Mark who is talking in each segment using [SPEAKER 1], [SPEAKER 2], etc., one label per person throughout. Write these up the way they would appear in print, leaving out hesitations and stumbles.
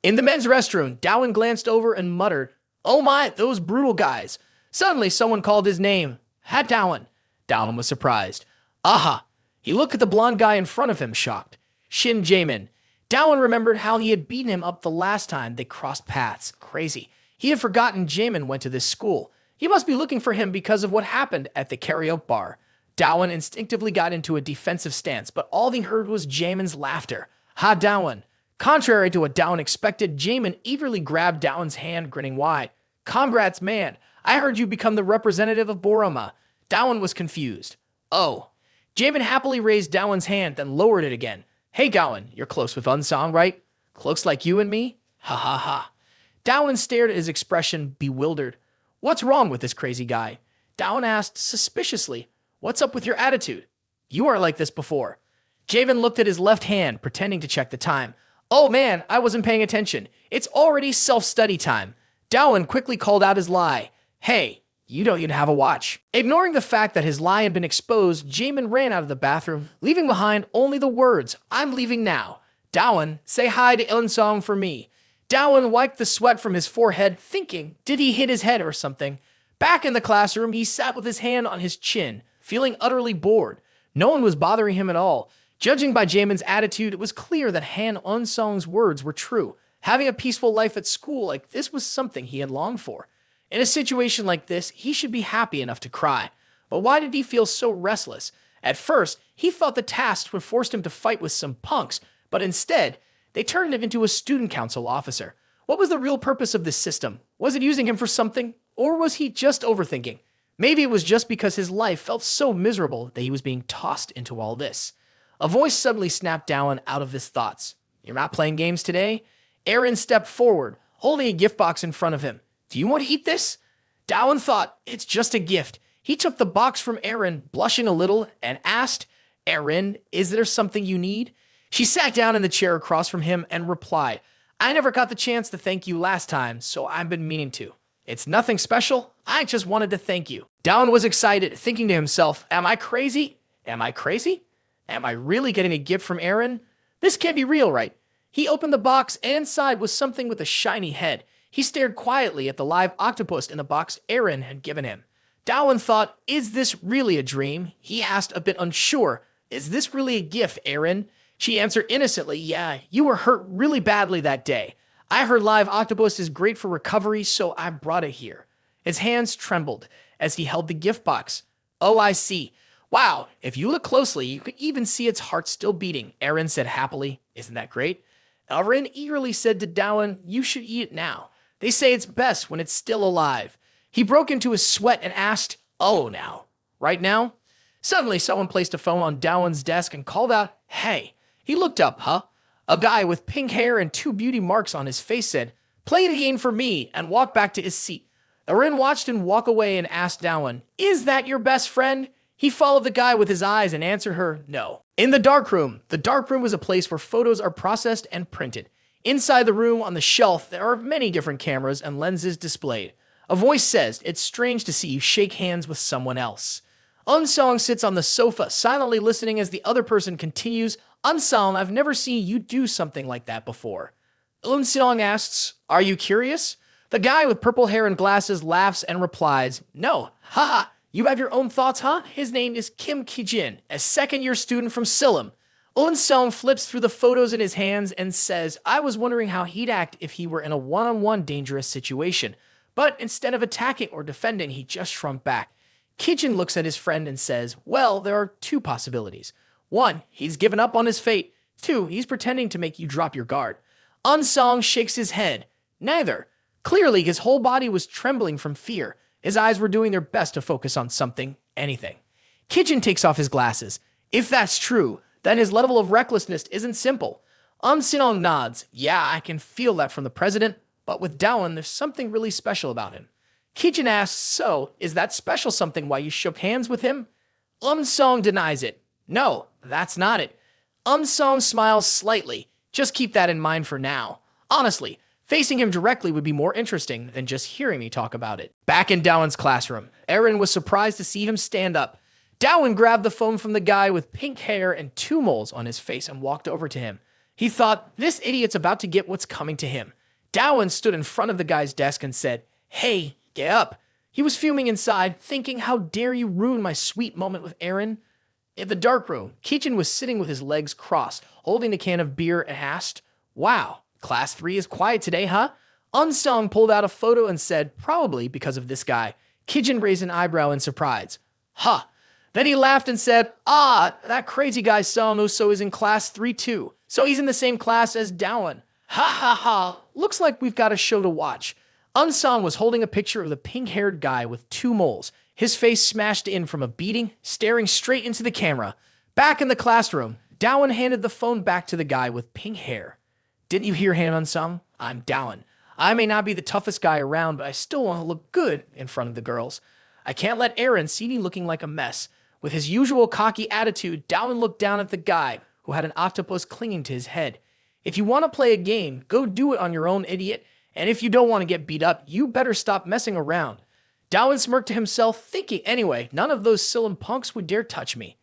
[SPEAKER 1] In the men's restroom, Do Wan glanced over and muttered, "Oh my, those brutal guys." Suddenly, someone called his name. "Ha, Do Wan." Do Wan was surprised. "Aha." He looked at the blonde guy in front of him, shocked. Shin Jaemin. Do Wan remembered how he had beaten him up the last time they crossed paths. Crazy. He had forgotten Jaemin went to this school. He must be looking for him because of what happened at the karaoke bar. Do Wan instinctively got into a defensive stance, but all he heard was Jaemin's laughter. "Ha, Do Wan." Contrary to what Do Wan expected, Jaemin eagerly grabbed Do Wan's hand, grinning wide. "Congrats, man. I heard you become the representative of Boroma." Do Wan was confused. "Oh." Jaemin happily raised Do Wan's hand, then lowered it again. "Hey, Do Wan, you're close with Unsong, right? Close like you and me?" Ha ha ha. Do Wan stared at his expression, bewildered. "What's wrong with this crazy guy?" Do Wan asked suspiciously. "What's up with your attitude? You weren't like this before." Jaemin looked at his left hand, pretending to check the time. "Oh man, I wasn't paying attention. It's already self-study time." Do Wan quickly called out his lie. "Hey, you don't even have a watch." Ignoring the fact that his lie had been exposed, Jaemin ran out of the bathroom, leaving behind only the words, "I'm leaving now." "Do Wan, say hi to Unsong for me." Do Wan wiped the sweat from his forehead, thinking, did he hit his head or something? Back in the classroom, he sat with his hand on his chin, feeling utterly bored. No one was bothering him at all. Judging by Jaemin's attitude, it was clear that Han Unsong's words were true. Having a peaceful life at school like this was something he had longed for. In a situation like this, he should be happy enough to cry. But why did he feel so restless? At first, he thought the tasks would force him to fight with some punks, but instead, they turned him into a student council officer. What was the real purpose of this system? Was it using him for something? Or was he just overthinking? Maybe it was just because his life felt so miserable that he was being tossed into all this. A voice suddenly snapped Do Wan out of his thoughts. "You're not playing games today?" Aaron stepped forward, holding a gift box in front of him. "Do you want to eat this?" Do Wan thought, it's just a gift. He took the box from Aaron, blushing a little, and asked, "Aaron, is there something you need?" She sat down in the chair across from him and replied, "I never got the chance to thank you last time, so I've been meaning to. It's nothing special. I just wanted to thank you." Do Wan was excited, thinking to himself, am I crazy? Am I crazy? Am I really getting a gift from Aaron? This can't be real, right? He opened the box, and inside was something with a shiny head. He stared quietly at the live octopus in the box Aaron had given him. Do Wan thought, is this really a dream? He asked, a bit unsure, "Is this really a gift, Aaron?" She answered innocently, "Yeah, you were hurt really badly that day. I heard live octopus is great for recovery, so I brought it here." His hands trembled as he held the gift box. "Oh, I see. Wow, if you look closely, you can even see its heart still beating," Aaron said happily. "Isn't that great?" Aaron eagerly said to Do Wan, "You should eat it now. They say it's best when it's still alive." He broke into a sweat and asked, "Oh, now? Right now?" Suddenly, someone placed a phone on Do Wan's desk and called out, "Hey." He looked up, A guy with pink hair and 2 beauty marks on his face said, "Play it again for me," and walked back to his seat. Aaron watched him walk away and asked Do Wan, "Is that your best friend?" He followed the guy with his eyes and answered her, "No." In the darkroom was a place where photos are processed and printed. Inside the room, on the shelf, there are many different cameras and lenses displayed. A voice says, "It's strange to see you shake hands with someone else." Unsong sits on the sofa, silently listening as the other person continues, "Unsong, I've never seen you do something like that before." Unsong asks, "Are you curious?" The guy with purple hair and glasses laughs and replies, "No, haha, you have your own thoughts, huh? His name is Kim Kijin, a second-year student from Silim." Unsong flips through the photos in his hands and says, "I was wondering how he'd act if he were in a one-on-one dangerous situation. But instead of attacking or defending, he just shrunk back." Kijin looks at his friend and says, "Well, there are 2 possibilities. 1, he's given up on his fate. 2, he's pretending to make you drop your guard." Unsong shakes his head. Neither. Clearly, his whole body was trembling from fear. His eyes were doing their best to focus on something, anything. Kijin takes off his glasses. If that's true, then his level of recklessness isn't simple. Unsong nods. "Yeah, I can feel that from the president, but with Do Wan, there's something really special about him." Kijin asks, "So, is that special something why you shook hands with him?" Unsong denies it. "No, that's not it." Unsong smiles slightly. "Just keep that in mind for now. Honestly, facing him directly would be more interesting than just hearing me talk about it." Back in Do Wan's classroom, Aaron was surprised to see him stand up. Do Wan grabbed the phone from the guy with pink hair and 2 moles on his face and walked over to him. He thought, this idiot's about to get what's coming to him. Do Wan stood in front of the guy's desk and said, "Hey, get up." He was fuming inside, thinking, how dare you ruin my sweet moment with Aaron? In the dark room, Kijin was sitting with his legs crossed, holding a can of beer and asked, "Wow, class 3 is quiet today, huh?" Unsong pulled out a photo and said, probably because of this guy. Kijin raised an eyebrow in surprise. Huh. Then he laughed and said, that crazy guy Songo is in class 3 too. So he's in the same class as Do Wan. Ha ha ha. Looks like we've got a show to watch. Unsong was holding a picture of the pink-haired guy with 2 moles, his face smashed in from a beating, staring straight into the camera. Back in the classroom, Do Wan handed the phone back to the guy with pink hair. Didn't you hear him, Unsong? I'm Do Wan. I may not be the toughest guy around, but I still want to look good in front of the girls. I can't let Aaron see me looking like a mess. With his usual cocky attitude, Do Wan looked down at the guy who had an octopus clinging to his head. If you want to play a game, go do it on your own, idiot. And if you don't want to get beat up, you better stop messing around. Do Wan smirked to himself, thinking, anyway, none of those silly punks would dare touch me.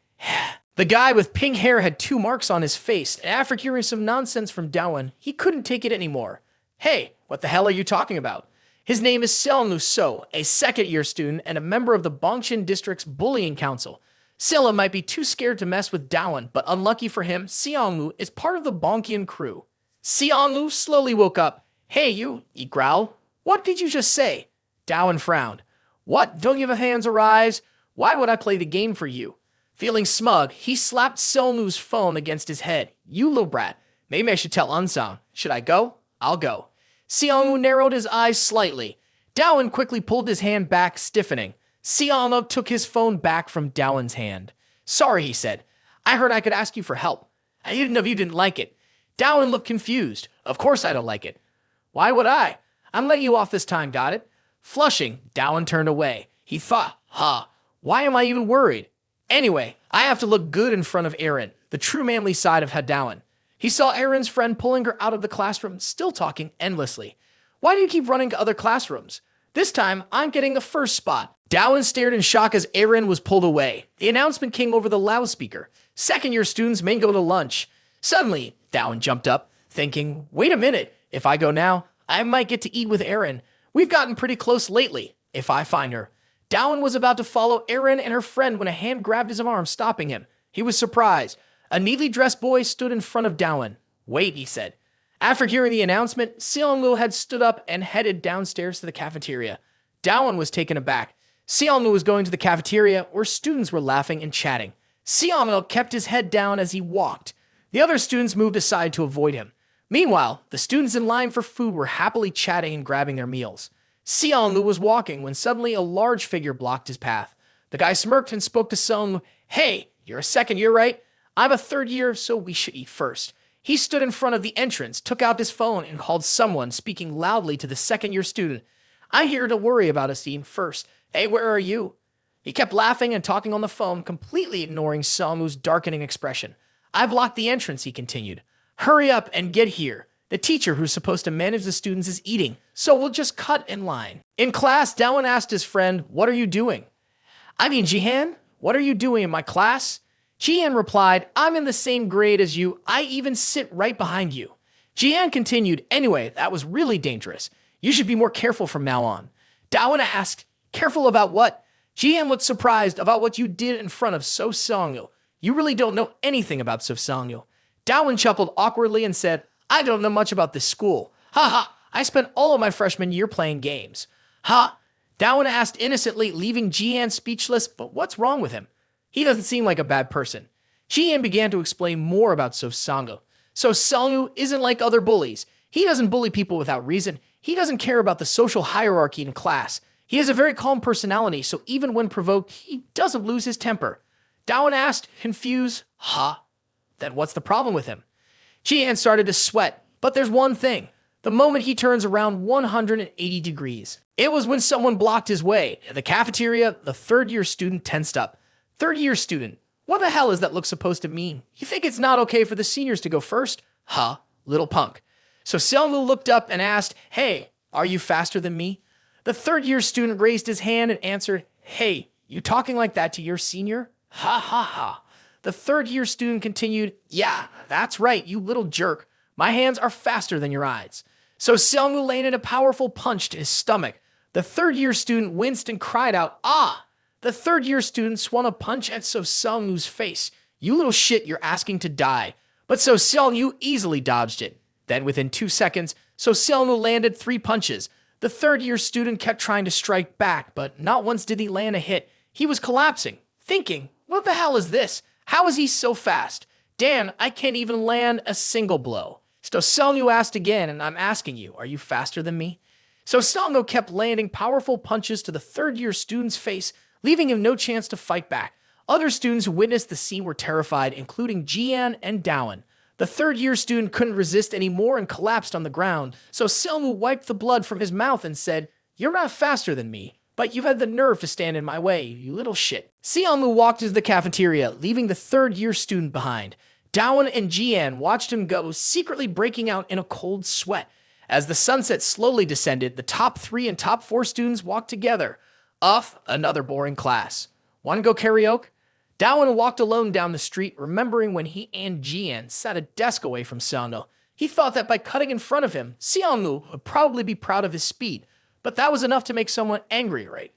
[SPEAKER 1] The guy with pink hair had 2 marks on his face, and after hearing some nonsense from Do Wan, he couldn't take it anymore. Hey, what the hell are you talking about? His name is Songo, a second-year student and a member of the Bongshin District's bullying council. Silla might be too scared to mess with Do Wan, but unlucky for him, Songo is part of the Bonkian crew. Songo slowly woke up. Hey, you, he growled. What did you just say? Do Wan frowned. What, don't give a hands or eyes? Why would I play the game for you? Feeling smug, he slapped Songo's phone against his head. You little brat. Maybe I should tell Unsong. Should I go? I'll go. Songo narrowed his eyes slightly. Do Wan quickly pulled his hand back, stiffening. Songo took his phone back from Do Wan's hand. Sorry, he said. I heard I could ask you for help. I didn't know if you didn't like it. Do Wan looked confused. Of course I don't like it. Why would I? I'm letting you off this time, got it? Flushing, Do Wan turned away. He thought, why am I even worried? Anyway, I have to look good in front of Aaron, the true manly side of Do Wan. He saw Aaron's friend pulling her out of the classroom, still talking endlessly. Why do you keep running to other classrooms? This time, I'm getting the first spot. Do Wan stared in shock as Aaron was pulled away. The announcement came over the loudspeaker. Second-year students may go to lunch. Suddenly, Do Wan jumped up, thinking, wait a minute. If I go now, I might get to eat with Aaron. We've gotten pretty close lately, if I find her. Do Wan was about to follow Aaron and her friend when a hand grabbed his arm, stopping him. He was surprised. A neatly dressed boy stood in front of Do Wan. Wait, he said. After hearing the announcement, Songo had stood up and headed downstairs to the cafeteria. Do Wan was taken aback. Songo was going to the cafeteria where students were laughing and chatting. Songo kept his head down as he walked. The other students moved aside to avoid him. Meanwhile, the students in line for food were happily chatting and grabbing their meals. Songo was walking when suddenly a large figure blocked his path. The guy smirked and spoke to Songo. Hey, you're a second year, right? I'm a third year, so we should eat first. He stood in front of the entrance, took out his phone, and called someone, speaking loudly to the second-year student. I'm here to worry about us eating first. Hey, where are you? He kept laughing and talking on the phone, completely ignoring Songo's darkening expression. I blocked the entrance, he continued. Hurry up and get here. The teacher who's supposed to manage the students is eating, so we'll just cut in line. In class, Do Wan asked his friend, what are you doing? I mean, Jihan, what are you doing in my class? Jihan replied, I'm in the same grade as you. I even sit right behind you. Jihan continued, anyway, that was really dangerous. You should be more careful from now on. Do Wan asked, careful about what? Jihan looked surprised about what you did in front of Songo. You really don't know anything about Songo. Do Wan chuckled awkwardly and said, I don't know much about this school. Ha ha, I spent all of my freshman year playing games. Ha. Do Wan asked innocently, leaving Jihan speechless, but what's wrong with him? He doesn't seem like a bad person. Jihan began to explain more about Songo. So Songo isn't like other bullies. He doesn't bully people without reason. He doesn't care about the social hierarchy in class. He has a very calm personality, so even when provoked, he doesn't lose his temper. Do Wan asked, confused, then what's the problem with him? Jihan started to sweat, but there's one thing. The moment he turns around 180 degrees. It was when someone blocked his way. In the cafeteria, the third-year student tensed up. Third-year student, what the hell is that look supposed to mean? You think it's not okay for the seniors to go first? Little punk. So Songo looked up and asked, hey, are you faster than me? The third-year student raised his hand and answered, hey, you talking like that to your senior? Ha ha ha. The third-year student continued, "Yeah, that's right, you little jerk. My hands are faster than your eyes." So Songo landed a powerful punch to his stomach. The third-year student winced and cried out, "Ah!" The third-year student swung a punch at So Seonwoo's face. "You little shit, you're asking to die." But So Seonwoo easily dodged it. Then within 2 seconds, So Seonwoo landed 3 punches. The third-year student kept trying to strike back, but not once did he land a hit. He was collapsing, thinking, "What the hell is this? How is he so fast? Dan, I can't even land a single blow." So Seonwoo asked again, and I'm asking you, are you faster than me? So Songo kept landing powerful punches to the third-year student's face, leaving him no chance to fight back. Other students who witnessed the scene were terrified, including Jian and Do Wan. The third-year student couldn't resist anymore and collapsed on the ground, so Seonwoo wiped the blood from his mouth and said, "You're not faster than me, but you've had the nerve to stand in my way, you little shit." Seonwoo walked into the cafeteria, leaving the third-year student behind. Do Wan and Jian watched him go, secretly breaking out in a cold sweat. As the sunset slowly descended, the top 3 and top 4 students walked together. Off, another boring class. Want to go karaoke? Do Wan walked alone down the street, remembering when he and Jian sat a desk away from Songo. He thought that by cutting in front of him, Seonwoo would probably be proud of his speed, but that was enough to make someone angry, right?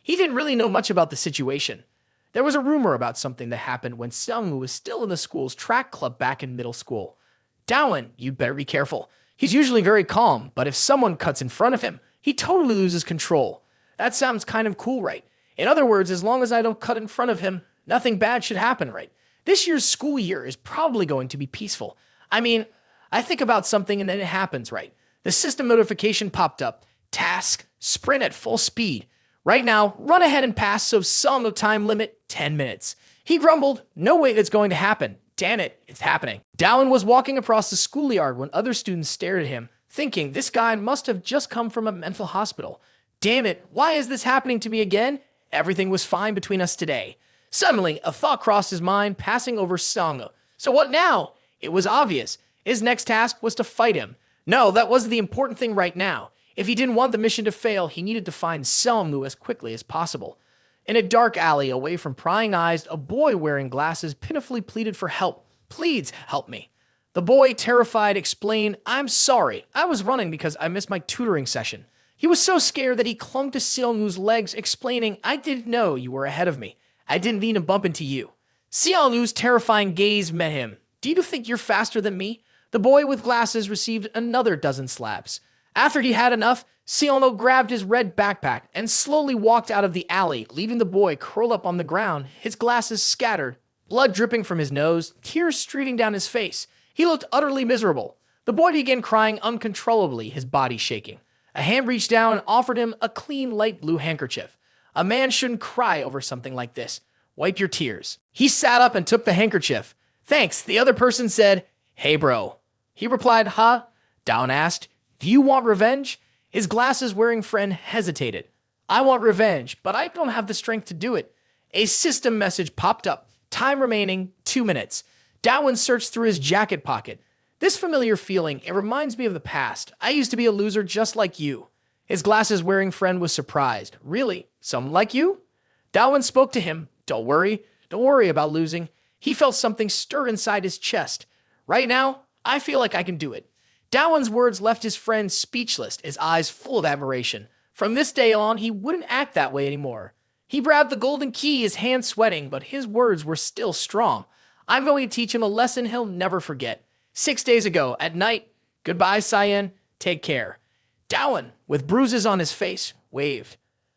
[SPEAKER 1] He didn't really know much about the situation. There was a rumor about something that happened when Songo was still in the school's track club back in middle school. Do Wan, you'd better be careful. He's usually very calm, but if someone cuts in front of him, he totally loses control. That sounds kind of cool, right? In other words, as long as I don't cut in front of him, nothing bad should happen, right? This year's school year is probably going to be peaceful. I mean, I think about something and then it happens, right? The system notification popped up. Task, sprint at full speed. Right now, run ahead and pass so Songo time limit, 10 minutes. He grumbled, "No way that's going to happen. Damn it, it's happening." Do Wan was walking across the schoolyard when other students stared at him, thinking this guy must have just come from a mental hospital. Damn it, why is this happening to me again? Everything was fine between us today. Suddenly, a thought crossed his mind, passing over Songo. So what now? It was obvious. His next task was to fight him. No, that wasn't the important thing right now. If he didn't want the mission to fail, he needed to find Songo as quickly as possible. In a dark alley away from prying eyes, a boy wearing glasses pitifully pleaded for help. "Please help me." The boy, terrified, explained, "I'm sorry. I was running because I missed my tutoring session." He was so scared that he clung to Seonwoo's legs, explaining, "I didn't know you were ahead of me. I didn't mean to bump into you." Seonwoo's terrifying gaze met him. "Do you think you're faster than me?" The boy with glasses received another dozen slaps. After he had enough, Seonwoo grabbed his red backpack and slowly walked out of the alley, leaving the boy curled up on the ground, his glasses scattered, blood dripping from his nose, tears streaming down his face. He looked utterly miserable. The boy began crying uncontrollably, his body shaking. A hand reached down and offered him a clean light blue handkerchief. A man shouldn't cry over something like this. Wipe your tears. He sat up and took the handkerchief. "Thanks," the other person said. "Hey, bro." He replied, "Huh?" Do Wan asked, "Do you want revenge?" His glasses-wearing friend hesitated. "I want revenge, but I don't have the strength to do it." A system message popped up. Time remaining, 2 minutes. Do Wan searched through his jacket pocket. This familiar feeling, it reminds me of the past. I used to be a loser just like you. His glasses-wearing friend was surprised. "Really? Someone like you?" Do Wan spoke to him. Don't worry about losing." He felt something stir inside his chest. "Right now, I feel like I can do it." Do Wan's words left his friend speechless, his eyes full of admiration. From this day on, he wouldn't act that way anymore. He grabbed the golden key, his hands sweating, but his words were still strong. "I'm going to teach him a lesson he'll never forget. 6 days ago, at night, goodbye, Cyan, take care." Do Wan, with bruises on his face, waved.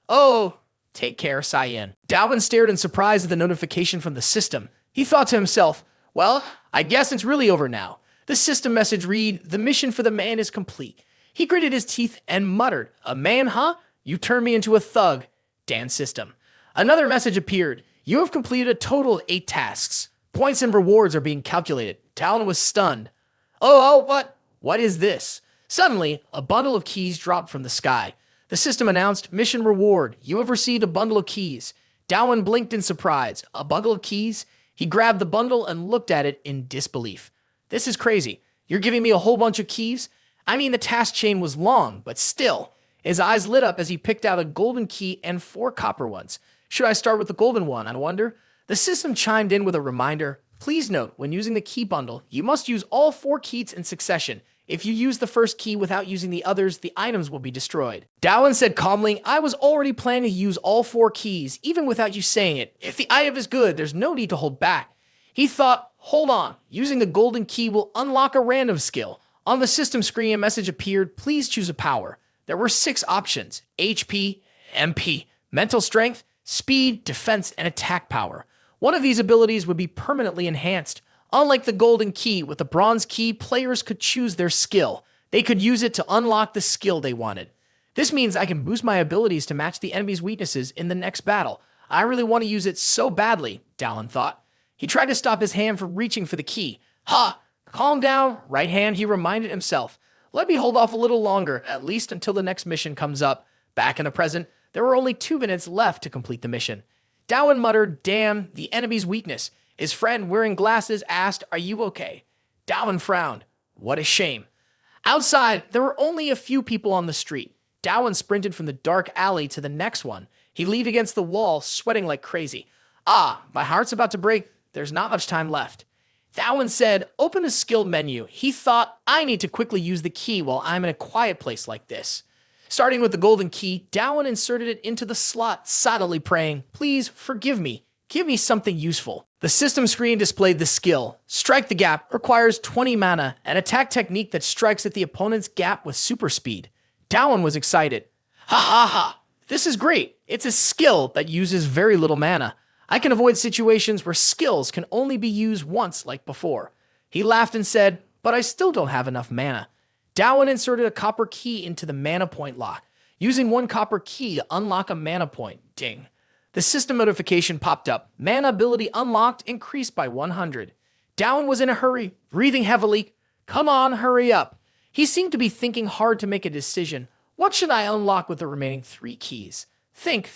[SPEAKER 1] "Oh, take care, Cyan." Do Wan stared in surprise at the notification from the system. He thought to himself, "Well, I guess it's really over now." The system message read, "The mission for the man is complete." He gritted his teeth and muttered, "A man, huh? You turned me into a thug." Dan system. Another message appeared. "You have completed a total of 8 tasks. Points and rewards are being calculated." Do Wan was stunned. What is this?" Suddenly, a bundle of keys dropped from the sky. The system announced, "Mission reward. You have received a bundle of keys." Do Wan blinked in surprise. A bundle of keys? He grabbed the bundle and looked at it in disbelief. "This is crazy. You're giving me a whole bunch of keys?" I mean, the task chain was long, but still. His eyes lit up as he picked out a golden key and 4 copper ones. "Should I start with the golden one, I wonder?" The system chimed in with a reminder. Please note, when using the key bundle, you must use all 4 keys in succession. If you use the first key without using the others, the items will be destroyed. Do Wan said calmly, I was already planning to use all 4 keys, even without you saying it. If the item is good, there's no need to hold back. He thought, hold on, using the golden key will unlock a random skill. On the system screen, a message appeared, please choose a power. There were 6 options, HP, MP, mental strength, speed, defense, and attack power. One of these abilities would be permanently enhanced. Unlike the golden key, with the bronze key, players could choose their skill. They could use it to unlock the skill they wanted. This means I can boost my abilities to match the enemy's weaknesses in the next battle. I really want to use it so badly, Do Wan thought. He tried to stop his hand from reaching for the key. Ha! Calm down, right hand, he reminded himself. Let me hold off a little longer, at least until the next mission comes up. Back in the present, there were only 2 minutes left to complete the mission. Do Wan muttered, damn, the enemy's weakness. His friend, wearing glasses, asked, are you okay? Do Wan frowned. What a shame. Outside, there were only a few people on the street. Do Wan sprinted from the dark alley to the next one. He leaned against the wall, sweating like crazy. Ah, my heart's about to break. There's not much time left. Do Wan said, open the skill menu. He thought, I need to quickly use the key while I'm in a quiet place like this. Starting with the golden key, Do Wan inserted it into the slot, silently praying, please forgive me. Give me something useful. The system screen displayed the skill. Strike the gap requires 20 mana, an attack technique that strikes at the opponent's gap with super speed. Do Wan was excited. Ha ha ha! This is great. It's a skill that uses very little mana. I can avoid situations where skills can only be used once like before. He laughed and said, but I still don't have enough mana. Do Wan inserted a copper key into the mana point lock, using 1 copper key to unlock a mana point. Ding. The system notification popped up. Mana ability unlocked increased by 100. Do Wan was in a hurry, breathing heavily. Come on, hurry up. He seemed to be thinking hard to make a decision. What should I unlock with the remaining 3 keys? Think.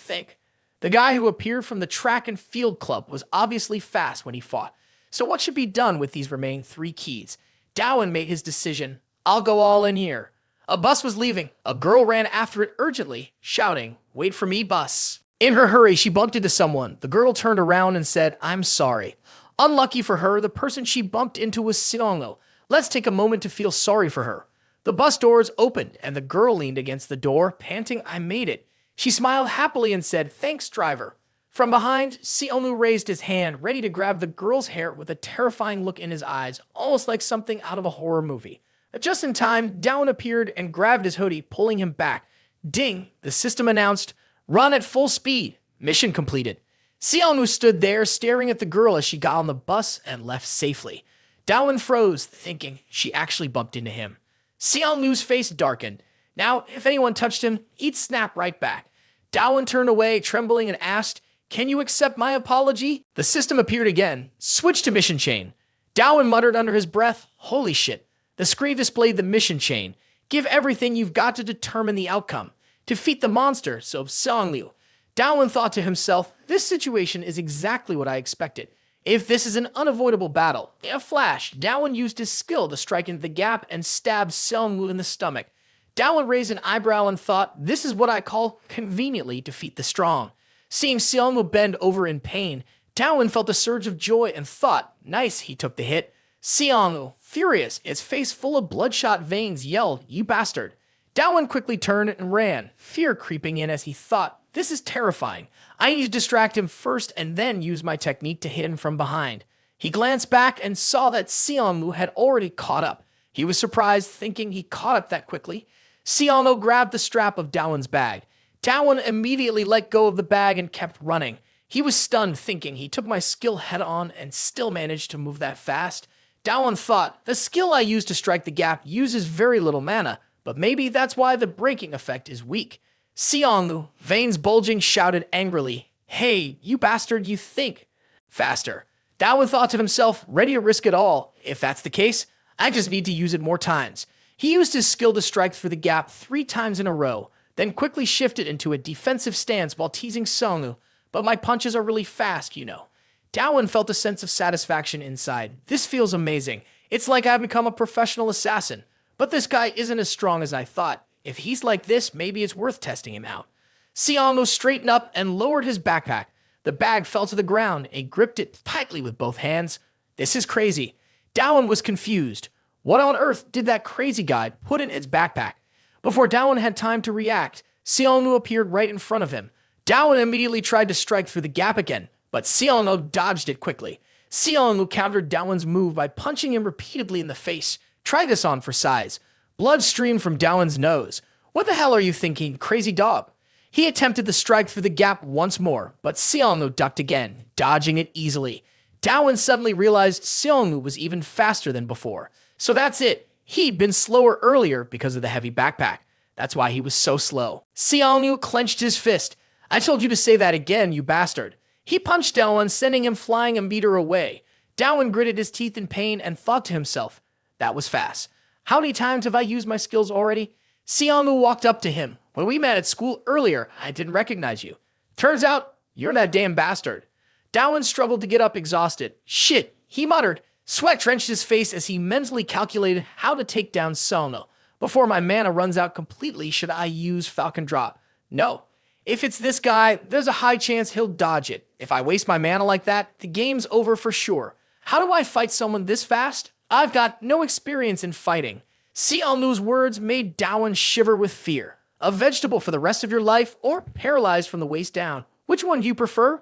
[SPEAKER 1] The guy who appeared from the track and field club was obviously fast when he fought. So what should be done with these remaining 3 keys? Do Wan made his decision. I'll go all in here. A bus was leaving. A girl ran after it urgently, shouting, wait for me, bus. In her hurry, she bumped into someone. The girl turned around and said, I'm sorry. Unlucky for her, the person she bumped into was Songo. Let's take a moment to feel sorry for her. The bus doors opened, and the girl leaned against the door, panting, I made it. She smiled happily and said, thanks, driver. From behind, Songo raised his hand, ready to grab the girl's hair with a terrifying look in his eyes, almost like something out of a horror movie. Just in time, Do Wan appeared and grabbed his hoodie, pulling him back. Ding, the system announced, run at full speed. Mission completed. Songo stood there staring at the girl as she got on the bus and left safely. Do Wan froze, thinking she actually bumped into him. Songo's face darkened. Now, if anyone touched him, he'd snap right back. Do Wan turned away, trembling, and asked, can you accept my apology? The system appeared again. Switch to mission chain. Do Wan muttered under his breath, holy shit. The screen displayed the mission chain. Give everything you've got to determine the outcome. Defeat the monster, so Songo. Do Wan thought to himself, this situation is exactly what I expected. If this is an unavoidable battle, in a flash, Do Wan used his skill to strike into the gap and stab Songo in the stomach. Do Wan raised an eyebrow and thought, this is what I call conveniently defeat the strong. Seeing Songo bend over in pain, Do Wan felt a surge of joy and thought, nice, he took the hit. Songo, furious, his face full of bloodshot veins, yelled, you bastard. Do Wan quickly turned and ran, fear creeping in as he thought, this is terrifying. I need to distract him first and then use my technique to hit him from behind. He glanced back and saw that Songo had already caught up. He was surprised, thinking he caught up that quickly. Songo grabbed the strap of Do Wan's bag. Do Wan immediately let go of the bag and kept running. He was stunned, thinking he took my skill head on and still managed to move that fast. Do Wan thought, the skill I use to strike the gap uses very little mana, but maybe that's why the breaking effect is weak. Songo, veins bulging, shouted angrily, hey, you bastard, you think faster. Do Wan thought to himself, ready to risk it all. If that's the case, I just need to use it more times. He used his skill to strike through the gap 3 times in a row, then quickly shifted into a defensive stance while teasing Songo, but my punches are really fast, you know. Do Wan felt a sense of satisfaction inside. This feels amazing. It's like I've become a professional assassin. But this guy isn't as strong as I thought. If he's like this, maybe it's worth testing him out. Songo straightened up and lowered his backpack. The bag fell to the ground and he gripped it tightly with both hands. This is crazy. Do Wan was confused. What on earth did that crazy guy put in his backpack? Before Do Wan had time to react, Songo appeared right in front of him. Do Wan immediately tried to strike through the gap again, but Songo dodged it quickly. Songo countered Do Wan's move by punching him repeatedly in the face. Try this on for size. Blood streamed from Do Wan's nose. What the hell are you thinking, crazy dog? He attempted the strike through the gap once more, but Songo ducked again, dodging it easily. Do Wan suddenly realized Songo was even faster than before. So that's it. He'd been slower earlier because of the heavy backpack. That's why he was so slow. Songo clenched his fist. I told you to say that again, you bastard. He punched Do Wan, sending him flying a meter away. Do Wan gritted his teeth in pain and thought to himself, that was fast. How many times have I used my skills already? Songo walked up to him. When we met at school earlier, I didn't recognize you. Turns out, you're that damn bastard. Do Wan struggled to get up exhausted. Shit, he muttered. Sweat drenched his face as he mentally calculated how to take down Songo. Before my mana runs out completely, should I use Falcon Drop? No. If it's this guy, there's a high chance he'll dodge it. If I waste my mana like that, the game's over for sure. How do I fight someone this fast? I've got no experience in fighting. Songo's words made Do Wan shiver with fear. A vegetable for the rest of your life, or paralyzed from the waist down? Which one do you prefer?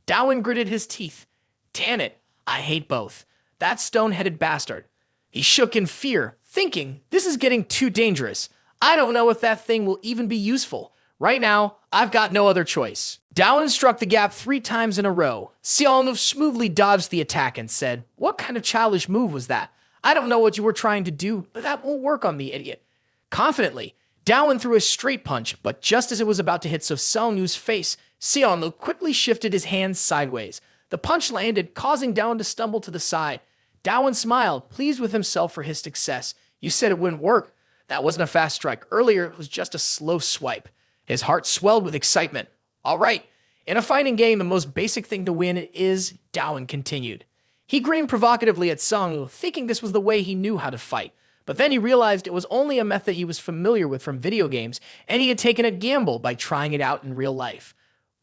[SPEAKER 1] Do Wan gritted his teeth. Damn it, I hate both. That stone-headed bastard. He shook in fear, thinking, this is getting too dangerous. I don't know if that thing will even be useful. Right now, I've got no other choice. Do Wan struck the gap 3 times in a row. Songo smoothly dodged the attack and said, what kind of childish move was that? I don't know what you were trying to do, but that won't work on me, idiot. Confidently, Do Wan threw a straight punch, but just as it was about to hit Songo's face, Songo quickly shifted his hands sideways. The punch landed, causing Do Wan to stumble to the side. Do Wan smiled, pleased with himself for his success. You said it wouldn't work. That wasn't a fast strike. Earlier, it was just a slow swipe. His heart swelled with excitement. All right, in a fighting game, the most basic thing to win is, Do Wan continued. He grinned provocatively at Songo, thinking this was the way he knew how to fight. But then he realized it was only a method he was familiar with from video games, and he had taken a gamble by trying it out in real life.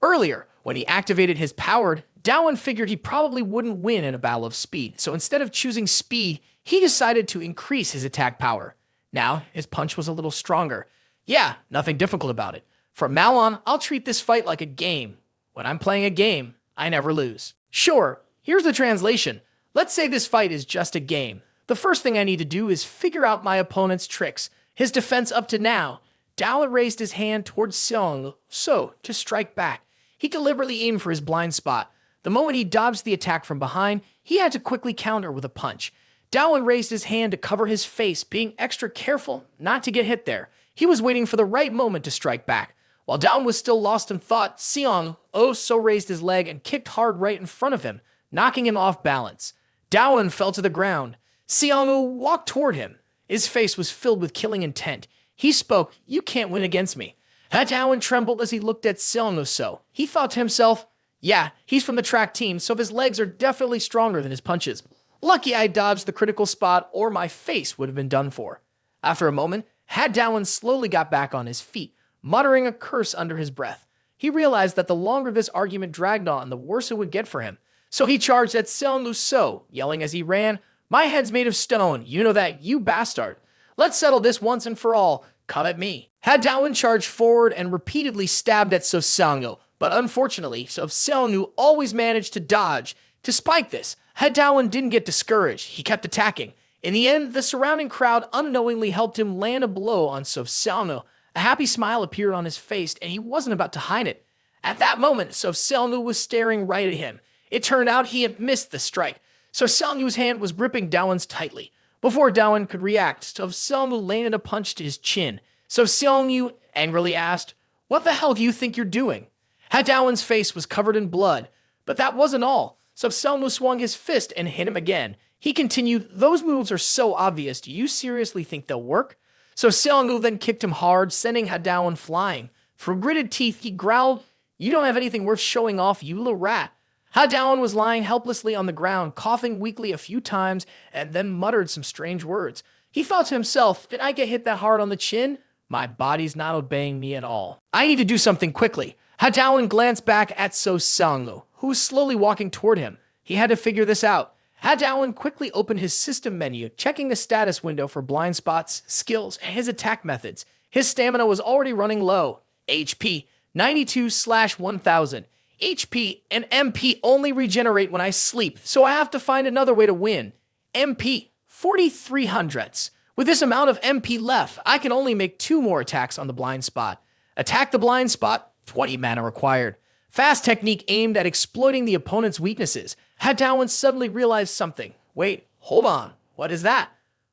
[SPEAKER 1] Earlier, when he activated his powered, Do Wan figured he probably wouldn't win in a battle of speed, so instead of choosing speed, he decided to increase his attack power. Now, his punch was a little stronger. Yeah, nothing difficult about it. From now on, I'll treat this fight like a game. When I'm playing a game, I never lose. Sure, here's the translation. Let's say this fight is just a game. The first thing I need to do is figure out my opponent's tricks. His defense up to now. Do Wan raised his hand towards Songo, to strike back. He deliberately aimed for his blind spot. The moment he dodged the attack from behind, he had to quickly counter with a punch. Do Wan raised his hand to cover his face, being extra careful not to get hit there. He was waiting for the right moment to strike back. While Do Wan was still lost in thought, Songo raised his leg and kicked hard right in front of him, knocking him off balance. Do Wan fell to the ground. Songo walked toward him. His face was filled with killing intent. He spoke, you can't win against me. Do Wan trembled as he looked at Songo. He thought to himself, yeah, he's from the track team, so his legs are definitely stronger than his punches. Lucky I dodged the critical spot, or my face would have been done for. After a moment, Do Wan slowly got back on his feet, muttering a curse under his breath. He realized that the longer this argument dragged on, the worse it would get for him. So he charged at Songo, yelling as he ran, my head's made of stone, you know that, you bastard. Let's settle this once and for all. Come at me. Do Wan charged forward and repeatedly stabbed at Songo, but unfortunately, Songo always managed to dodge. Despite this, Do Wan didn't get discouraged. He kept attacking. In the end, the surrounding crowd unknowingly helped him land a blow on Songo. A happy smile appeared on his face, and he wasn't about to hide it. At that moment, Songo was staring right at him. It turned out he had missed the strike, so Songo's hand was gripping Do Wan's tightly. Before Do Wan could react, Songo landed a punch to his chin. Songo angrily asked, what the hell do you think you're doing? Do Wan's face was covered in blood, but that wasn't all. Songo swung his fist and hit him again. He continued, those moves are so obvious, do you seriously think they'll work? Songo then kicked him hard, sending Do Wan flying. Through gritted teeth, he growled, you don't have anything worth showing off, you little rat. Do Wan was lying helplessly on the ground, coughing weakly a few times, and then muttered some strange words. He thought to himself, did I get hit that hard on the chin? My body's not obeying me at all. I need to do something quickly. Hadawan glanced back at Songo, who was slowly walking toward him. He had to figure this out. Hadawan quickly opened his system menu, checking the status window for blind spots, skills, and his attack methods. His stamina was already running low. HP 92/1000. HP and MP only regenerate when I sleep, so I have to find another way to win. MP 4300. With this amount of MP left, I can only make 2 more attacks on the blind spot. Attack the blind spot, 20 mana required. Fast technique aimed at exploiting the opponent's weaknesses. Hadawan suddenly realized something. Wait, hold on. What is that?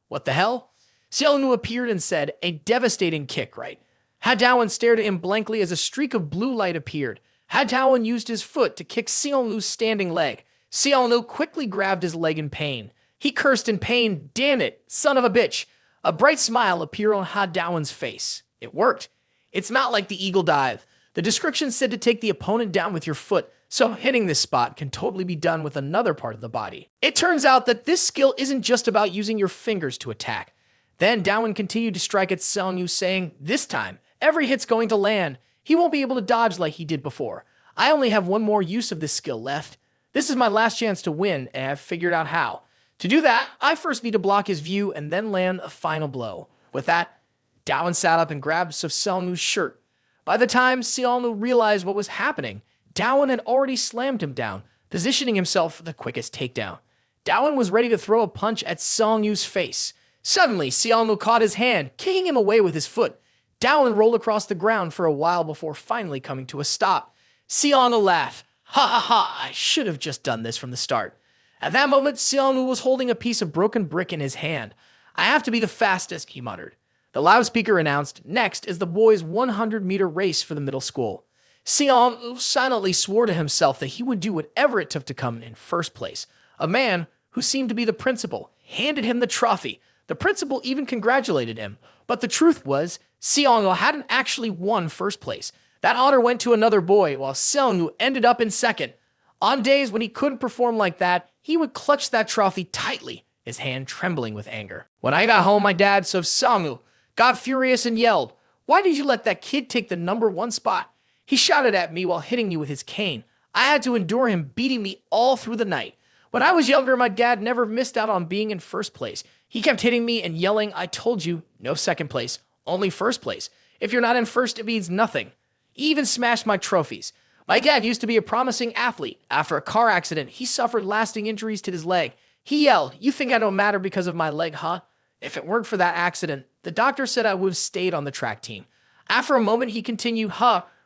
[SPEAKER 1] What the hell? Xiaonu appeared and said, a devastating kick, right? Hadawan stared at him blankly as a streak of blue light appeared. Hadawan used his foot to kick Xiaonu's standing leg. Xiaonu quickly grabbed his leg in pain. He cursed in pain, damn it, son of a bitch. A bright smile appeared on Hadawan's face. It worked. It's not like the eagle dive. The description said to take the opponent down with your foot, so hitting this spot can totally be done with another part of the body. It turns out that this skill isn't just about using your fingers to attack. Then Dowan continued to strike at Songo, saying, this time, every hit's going to land. He won't be able to dodge like he did before. I only have one more use of this skill left. This is my last chance to win, and I've figured out how. To do that, I first need to block his view and then land a final blow. With that, Dowan sat up and grabbed Songo's shirt. By the time Xiaonu realized what was happening, Dowan had already slammed him down, positioning himself for the quickest takedown. Dowan was ready to throw a punch at Songo's face. Suddenly, Xiaonu caught his hand, kicking him away with his foot. Dowan rolled across the ground for a while before finally coming to a stop. Xiaonu laughed. Ha ha ha, I should have just done this from the start. At that moment, Xiaonu was holding a piece of broken brick in his hand. I have to be the fastest, he muttered. The loudspeaker announced, next is the boys' 100-meter race for the middle school. Xiaonu silently swore to himself that he would do whatever it took to come in first place. A man, who seemed to be the principal, handed him the trophy. The principal even congratulated him. But the truth was, Xiaonu hadn't actually won first place. That honor went to another boy, while Xiaonu ended up in second. On days when he couldn't perform like that, he would clutch that trophy tightly, his hand trembling with anger. When I got home, my dad, Songo, got furious and yelled, why did you let that kid take the #1 spot? He shouted at me while hitting me with his cane. I had to endure him beating me all through the night. When I was younger, my dad never missed out on being in first place. He kept hitting me and yelling, I told you, no second place, only first place. If you're not in first, it means nothing. He even smashed my trophies. My dad used to be a promising athlete. After a car accident, he suffered lasting injuries to his leg. He yelled, you think I don't matter because of my leg, huh? If it weren't for that accident, the doctor said I would have stayed on the track team. After a moment, he continued,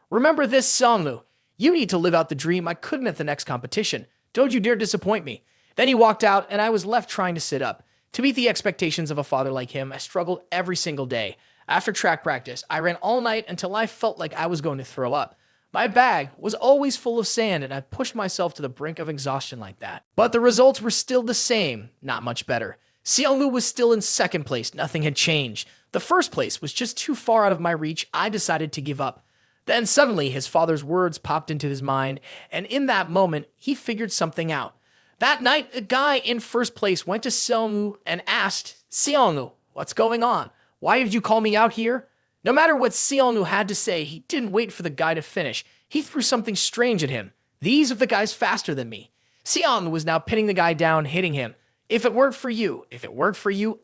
[SPEAKER 1] remember this, Songo. You need to live out the dream I couldn't at the next competition. Don't you dare disappoint me. Then he walked out, and I was left trying to sit up. To meet the expectations of a father like him, I struggled every single day. After track practice, I ran all night until I felt like I was going to throw up. My bag was always full of sand, and I pushed myself to the brink of exhaustion like that. But the results were still the same, not much better. Xiaolu was still in second place, nothing had changed. The first place was just too far out of my reach, I decided to give up. Then suddenly his father's words popped into his mind, and in that moment, he figured something out. That night, a guy in first place went to Xiaolu and asked, Xiaolu, what's going on? Why did you call me out here? No matter what Xiaolu had to say, he didn't wait for the guy to finish. He threw something strange at him. These are the guys faster than me. Xiaolu was now pinning the guy down, hitting him. If it weren't for you,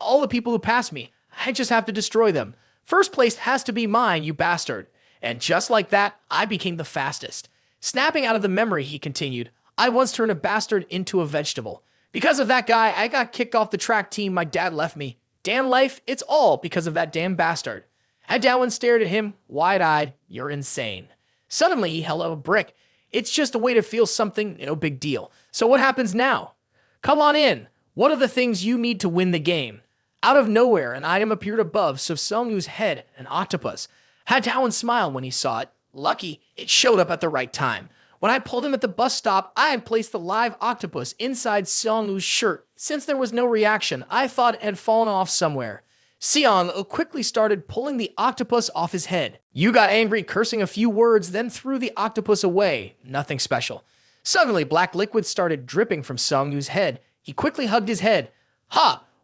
[SPEAKER 1] all the people who passed me, I just have to destroy them. First place has to be mine, you bastard. And just like that, I became the fastest. Snapping out of the memory, he continued, I once turned a bastard into a vegetable. Because of that guy, I got kicked off the track team my dad left me. Damn life, it's all because of that damn bastard. Dowan stared at him, wide-eyed, you're insane. Suddenly, he held up a brick. It's just a way to feel something, no big deal. So what happens now? Come on in. What are the things you need to win the game? Out of nowhere, an item appeared above Songo's head, an octopus. Dowan smiled when he saw it. Lucky, it showed up at the right time. When I pulled him at the bus stop, I had placed the live octopus inside Songo's shirt. Since there was no reaction, I thought it had fallen off somewhere. Songo quickly started pulling the octopus off his head. You got angry, cursing a few words, then threw the octopus away. Nothing special. Suddenly, black liquid started dripping from Songo's head. He quickly hugged his head.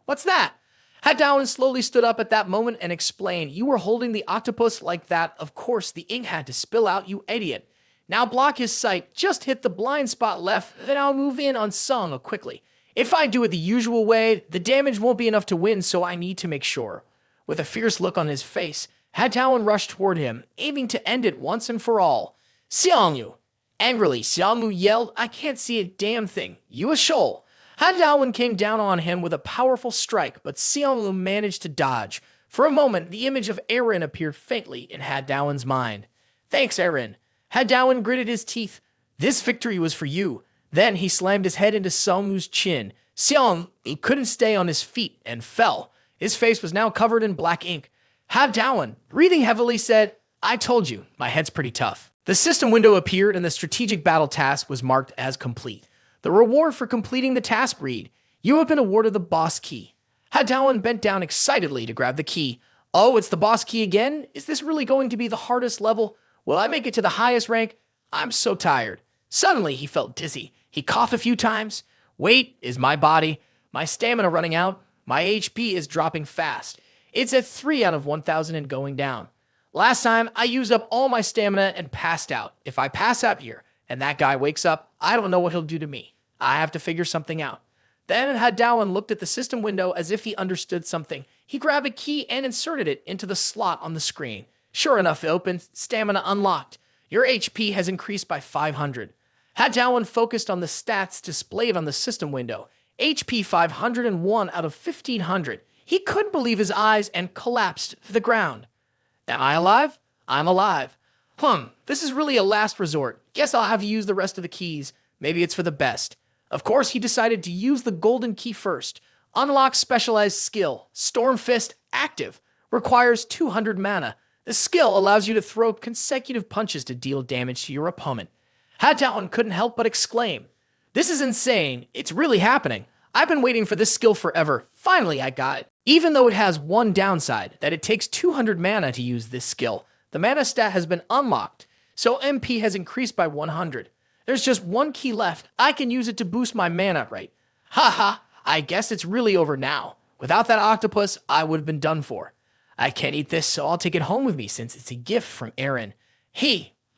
[SPEAKER 1] What's that? Dowan slowly stood up at that moment and explained, you were holding the octopus like that. Of course, the ink had to spill out, you idiot. Now block his sight, just hit the blind spot left, then I'll move in on Songo quickly. If I do it the usual way, the damage won't be enough to win, so I need to make sure. With a fierce look on his face, Hatawan rushed toward him, aiming to end it once and for all. Xiangyu! Angrily, Xiangyu yelled, I can't see a damn thing. You a shoal. Hatawan came down on him with a powerful strike, but Xiangyu managed to dodge. For a moment, the image of Eren appeared faintly in Hadawan's mind. Thanks, Eren. Hadawan gritted his teeth. This victory was for you. Then he slammed his head into Songyu's chin. Xiangyu couldn't stay on his feet and fell. His face was now covered in black ink. Hadawan, breathing heavily, said, I told you, my head's pretty tough. The system window appeared and the strategic battle task was marked as complete. The reward for completing the task read, you have been awarded the boss key. Hadawan bent down excitedly to grab the key. Oh, it's the boss key again? Is this really going to be the hardest level? Will I make it to the highest rank? I'm so tired. Suddenly, he felt dizzy. He coughed a few times. Wait, is my body? My stamina running out? My HP is dropping fast. It's at 3 out of 1,000 and going down. Last time, I used up all my stamina and passed out. If I pass out here and that guy wakes up, I don't know what he'll do to me. I have to figure something out. Then Hadawan looked at the system window as if he understood something. He grabbed a key and inserted it into the slot on the screen. Sure enough, it opened. Stamina unlocked. Your HP has increased by 500. Hadawan focused on the stats displayed on the system window. HP 501 out of 1,500. He couldn't believe his eyes and collapsed to the ground. Am I alive? I'm alive. This is really a last resort. Guess I'll have to use the rest of the keys. Maybe it's for the best. Of course, he decided to use the golden key first. Unlock specialized skill. Storm Fist active. Requires 200 mana. The skill allows you to throw consecutive punches to deal damage to your opponent. Hadawan couldn't help but exclaim, this is insane. It's really happening. I've been waiting for this skill forever. Finally, I got it. Even though it has one downside, that it takes 200 mana to use this skill, the mana stat has been unlocked, so MP has increased by 100. There's just one key left. I can use it to boost my mana rate. Haha, I guess it's really over now. Without that octopus, I would have been done for. I can't eat this, so I'll take it home with me since it's a gift from Eren.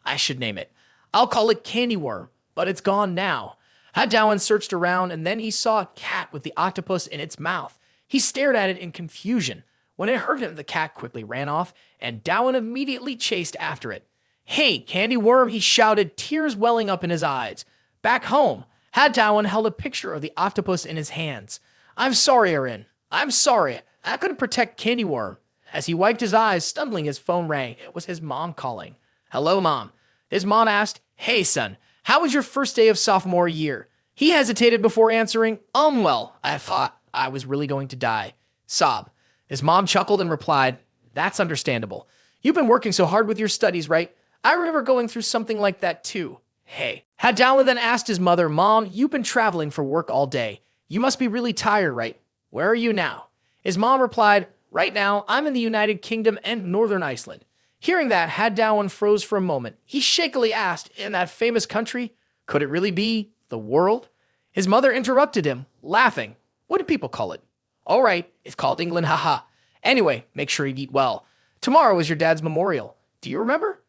[SPEAKER 1] I should name it. I'll call it Candy Worm, but it's gone now. Hadawan searched around and then he saw a cat with the octopus in its mouth. He stared at it in confusion. When it heard him, the cat quickly ran off and Dowan immediately chased after it. Hey, Candy Worm, he shouted, tears welling up in his eyes. Back home, Hadawan held a picture of the octopus in his hands. I'm sorry, Eren. I'm sorry. I couldn't protect Candy Worm. As he wiped his eyes, stumbling, his phone rang. It was his mom calling. Hello, Mom. His mom asked, Hey, son, how was your first day of sophomore year? He hesitated before answering, well, I thought I was really going to die. Sob. His mom chuckled and replied, That's understandable. You've been working so hard with your studies, right? I remember going through something like that too. Hey. Hadawan then asked his mother, Mom, you've been traveling for work all day. You must be really tired, right? Where are you now? His mom replied, Right now, I'm in the United Kingdom and Northern Iceland. Hearing that, Hadawan froze for a moment. He shakily asked, in that famous country, could it really be the world? His mother interrupted him, laughing. What do people call it? All right, it's called England, haha. Anyway, make sure you eat well. Tomorrow is your dad's memorial. Do you remember?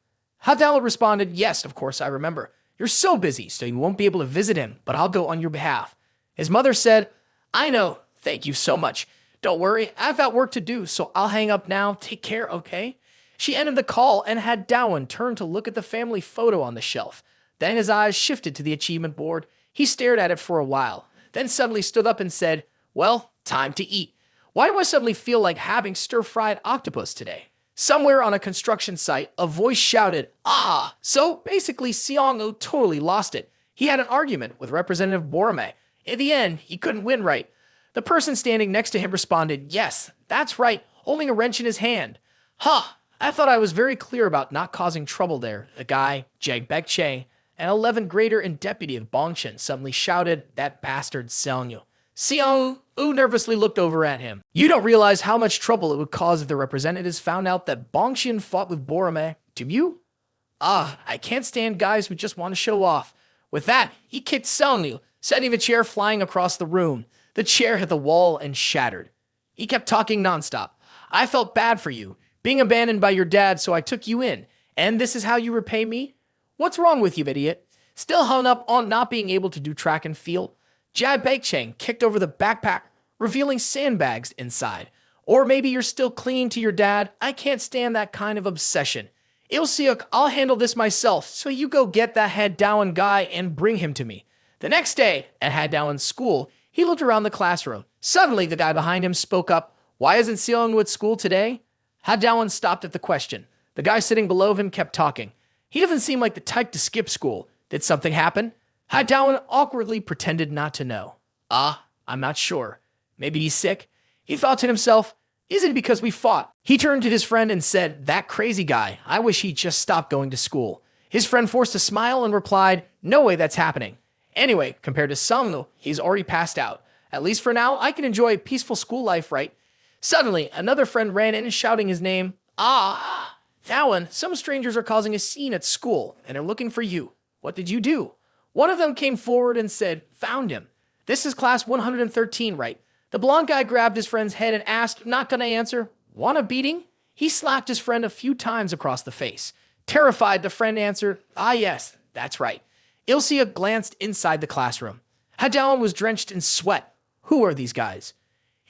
[SPEAKER 1] Hadawan responded, Yes, of course I remember. You're so busy, so you won't be able to visit him, but I'll go on your behalf. His mother said, I know. Thank you so much. Don't worry, I've got work to do, so I'll hang up now. Take care, okay? She ended the call and Hadawan turned to look at the family photo on the shelf. Then his eyes shifted to the achievement board. He stared at it for a while, then suddenly stood up and said, Well, time to eat. Why do I suddenly feel like having stir-fried octopus today? Somewhere on a construction site, a voice shouted, So basically Songo totally lost it. He had an argument with Representative Borome. In the end, he couldn't win right. The person standing next to him responded, Yes, that's right, holding a wrench in his hand. I thought I was very clear about not causing trouble there. The guy, Jagbekche, an 11th grader and deputy of Bongshan, suddenly shouted, That bastard Songo. Songo nervously looked over at him. You don't realize how much trouble it would cause if the representatives found out that Bongshan fought with Borome, do you? I can't stand guys who just want to show off. With that, he kicked Songo, sending the chair flying across the room. The chair hit the wall and shattered. He kept talking nonstop. I felt bad for you, being abandoned by your dad, so I took you in. And this is how you repay me? What's wrong with you, idiot? Still hung up on not being able to do track and field? Jab Baekchang kicked over the backpack, revealing sandbags inside. Or maybe you're still clinging to your dad. I can't stand that kind of obsession. Ilseok, I'll handle this myself, so you go get that Hadawan guy and bring him to me. The next day, at Hadawan's school, he looked around the classroom. Suddenly, the guy behind him spoke up. Why isn't Seongwoo at school today? Hadawan stopped at the question. The guy sitting below him kept talking. He doesn't seem like the type to skip school. Did something happen? Hadawan awkwardly pretended not to know. I'm not sure. Maybe he's sick? He thought to himself, is it because we fought? He turned to his friend and said, that crazy guy, I wish he'd just stop going to school. His friend forced a smile and replied, no way that's happening. Anyway, compared to Songo, he's already passed out. At least for now, I can enjoy a peaceful school life, right? Suddenly, another friend ran in shouting his name. Dawan, some strangers are causing a scene at school and are looking for you. What did you do? One of them came forward and said, found him. This is class 113, right? The blonde guy grabbed his friend's head and asked, not gonna answer, want a beating? He slapped his friend a few times across the face. Terrified, the friend answered, yes, that's right. Ilseok glanced inside the classroom. Hadawan was drenched in sweat. Who are these guys?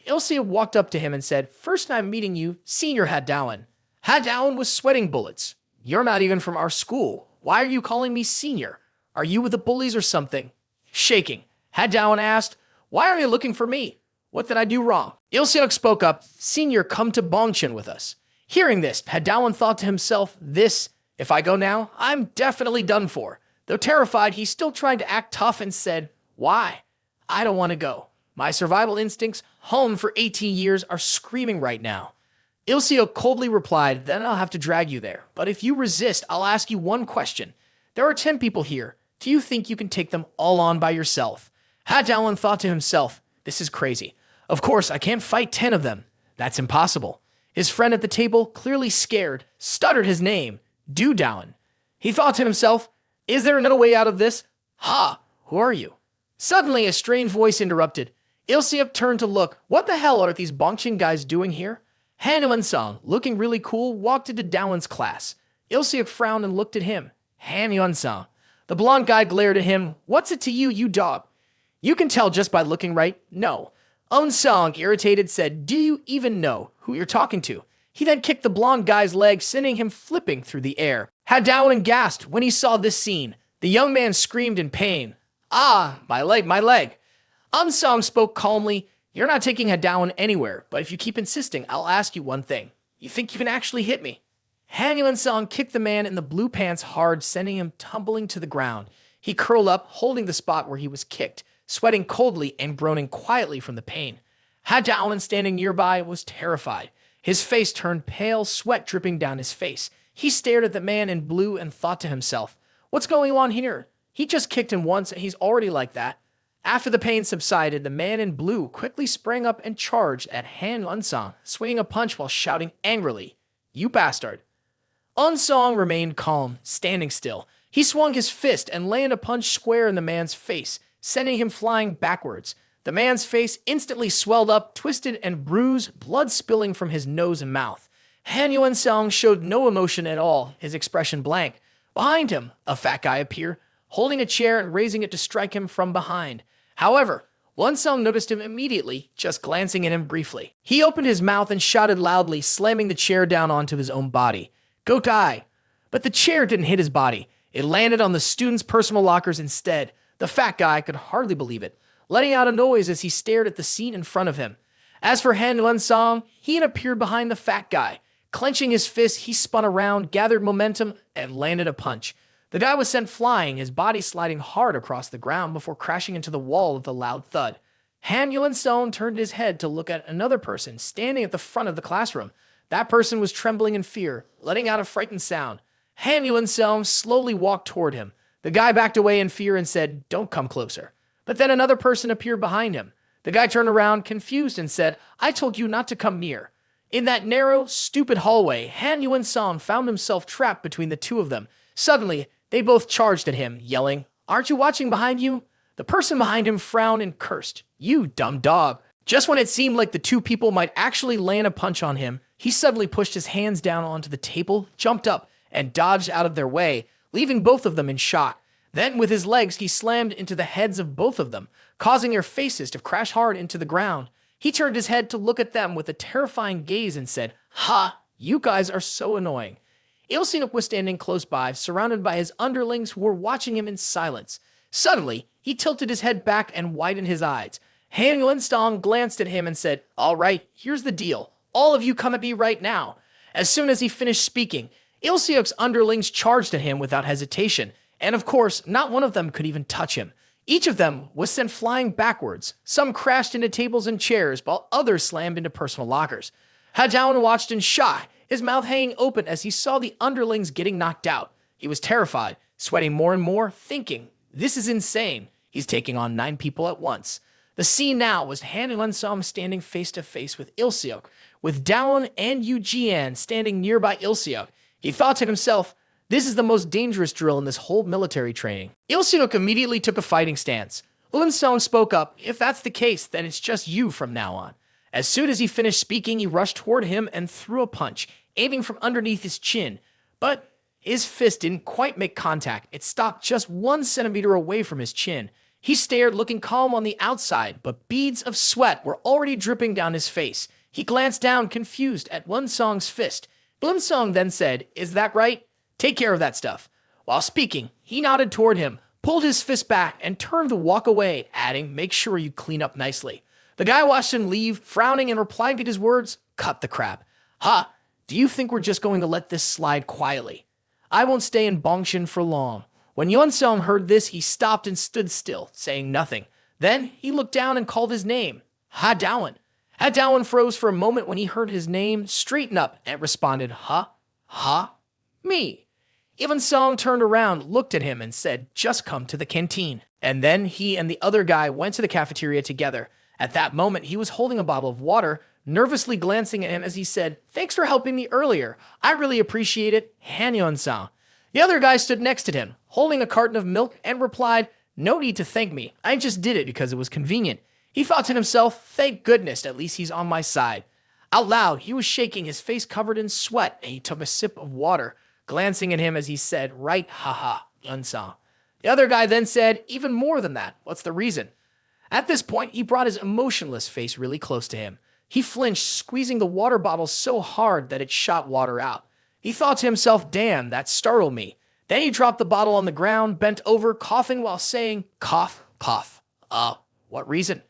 [SPEAKER 1] Ilseok walked up to him and said, first time meeting you, Senior Hadawan. Hadawan was sweating bullets. You're not even from our school. Why are you calling me senior? Are you with the bullies or something? Shaking, Hadawan asked, why are you looking for me? What did I do wrong? Ilseok spoke up, Senior, come to Bongshin with us. Hearing this, Hadawan thought to himself, if I go now, I'm definitely done for. Though terrified, he still tried to act tough and said, why? I don't want to go. My survival instincts, honed for 18 years, are screaming right now. Ilseok coldly replied, then I'll have to drag you there. But if you resist, I'll ask you one question. There are 10 people here. Do you think you can take them all on by yourself? Hadawan thought to himself, this is crazy. Of course, I can't fight 10 of them. That's impossible. His friend at the table, clearly scared, stuttered his name, Do Wan. He thought to himself, is there another way out of this? Who are you? Suddenly, a strange voice interrupted. Ilseok turned to look. What the hell are these Bongshin guys doing here? Unsong, looking really cool, walked into Dawan's class. Ilseok frowned and looked at him. Unsong. The blonde guy glared at him. What's it to you, you dog? You can tell just by looking right. No. Unsong, irritated, said, do you even know who you're talking to? He then kicked the blonde guy's leg, sending him flipping through the air. Hadawan gasped when he saw this scene. The young man screamed in pain. My leg, my leg. Unsong spoke calmly. You're not taking Hadawan anywhere, but if you keep insisting, I'll ask you one thing. You think you can actually hit me? Unsong kicked the man in the blue pants hard, sending him tumbling to the ground. He curled up, holding the spot where he was kicked, sweating coldly and groaning quietly from the pain. Hadawan, standing nearby, was terrified. His face turned pale, sweat dripping down his face. He stared at the man in blue and thought to himself, what's going on here? He just kicked him once and he's already like that. After the pain subsided, the man in blue quickly sprang up and charged at Unsong, swinging a punch while shouting angrily, you bastard. Unsong remained calm, standing still. He swung his fist and landed a punch square in the man's face, sending him flying backwards. The man's face instantly swelled up, twisted and bruised, blood spilling from his nose and mouth. Unsong showed no emotion at all, his expression blank. Behind him, a fat guy appeared, holding a chair and raising it to strike him from behind. However, Unsong noticed him immediately, just glancing at him briefly. He opened his mouth and shouted loudly, slamming the chair down onto his own body. Go die! But the chair didn't hit his body. It landed on the students' personal lockers instead. The fat guy could hardly believe it, letting out a noise as he stared at the scene in front of him. As for Unsong, he had appeared behind the fat guy. Clenching his fist, he spun around, gathered momentum, and landed a punch. The guy was sent flying, his body sliding hard across the ground before crashing into the wall with a loud thud. Unsong turned his head to look at another person standing at the front of the classroom. That person was trembling in fear, letting out a frightened sound. Unsong slowly walked toward him. The guy backed away in fear and said, don't come closer. But then another person appeared behind him. The guy turned around, confused, and said, I told you not to come near. In that narrow, stupid hallway, Unsong found himself trapped between the two of them. Suddenly, they both charged at him, yelling, aren't you watching behind you? The person behind him frowned and cursed, you dumb dog. Just when it seemed like the two people might actually land a punch on him, he suddenly pushed his hands down onto the table, jumped up, and dodged out of their way, leaving both of them in shock. Then, with his legs, he slammed into the heads of both of them, causing their faces to crash hard into the ground. He turned his head to look at them with a terrifying gaze and said, "Ha, you guys are so annoying." Ilsinuk was standing close by, surrounded by his underlings who were watching him in silence. Suddenly, he tilted his head back and widened his eyes. Unsong glanced at him and said, "All right, here's the deal. All of you come at me right now." As soon as he finished speaking, Ilsinuk's underlings charged at him without hesitation, and of course, not one of them could even touch him. Each of them was sent flying backwards. Some crashed into tables and chairs, while others slammed into personal lockers. Hadawan watched in shock, his mouth hanging open as he saw the underlings getting knocked out. He was terrified, sweating more and more, thinking, "This is insane. He's taking on 9 people at once." The scene now was Han and Unsong standing face to face with Ilseok, with Dawn and Yu Jian standing nearby Ilseok. He thought to himself, "This is the most dangerous drill in this whole military training." Ilseok immediately took a fighting stance. Unsong spoke up, "If that's the case, then it's just you from now on." As soon as he finished speaking, he rushed toward him and threw a punch, aiming from underneath his chin. But his fist didn't quite make contact. It stopped just 1 centimeter away from his chin. He stared, looking calm on the outside, but beads of sweat were already dripping down his face. He glanced down, confused, at Unsong's fist. Unsong then said, "Is that right? Take care of that stuff." While speaking, he nodded toward him, pulled his fist back, and turned to walk away, adding, "Make sure you clean up nicely." The guy watched him leave, frowning and replying to his words, "Cut the crap. Ha, do you think we're just going to let this slide quietly? I won't stay in Bongshan for long." When Unsong heard this, he stopped and stood still, saying nothing. Then he looked down and called his name, Hadawan. Hadawan froze for a moment when he heard his name, straightened up, and responded, Me." Unsong turned around, looked at him, and said, "Just come to the canteen." And then he and the other guy went to the cafeteria together. At that moment, he was holding a bottle of water, nervously glancing at him as he said, "Thanks for helping me earlier. I really appreciate it, Unsong." The other guy stood next to him, holding a carton of milk, and replied, "No need to thank me. I just did it because it was convenient." He thought to himself, "Thank goodness, at least he's on my side." Out loud, he was shaking, his face covered in sweat, and he took a sip of water, glancing at him as he said, "Right, haha, Unsong." The other guy then said, "Even more than that. What's the reason?" At this point, he brought his emotionless face really close to him. He flinched, squeezing the water bottle so hard that it shot water out. He thought to himself, "Damn, that startled me." Then he dropped the bottle on the ground, bent over, coughing while saying, "Cough, cough. What reason?"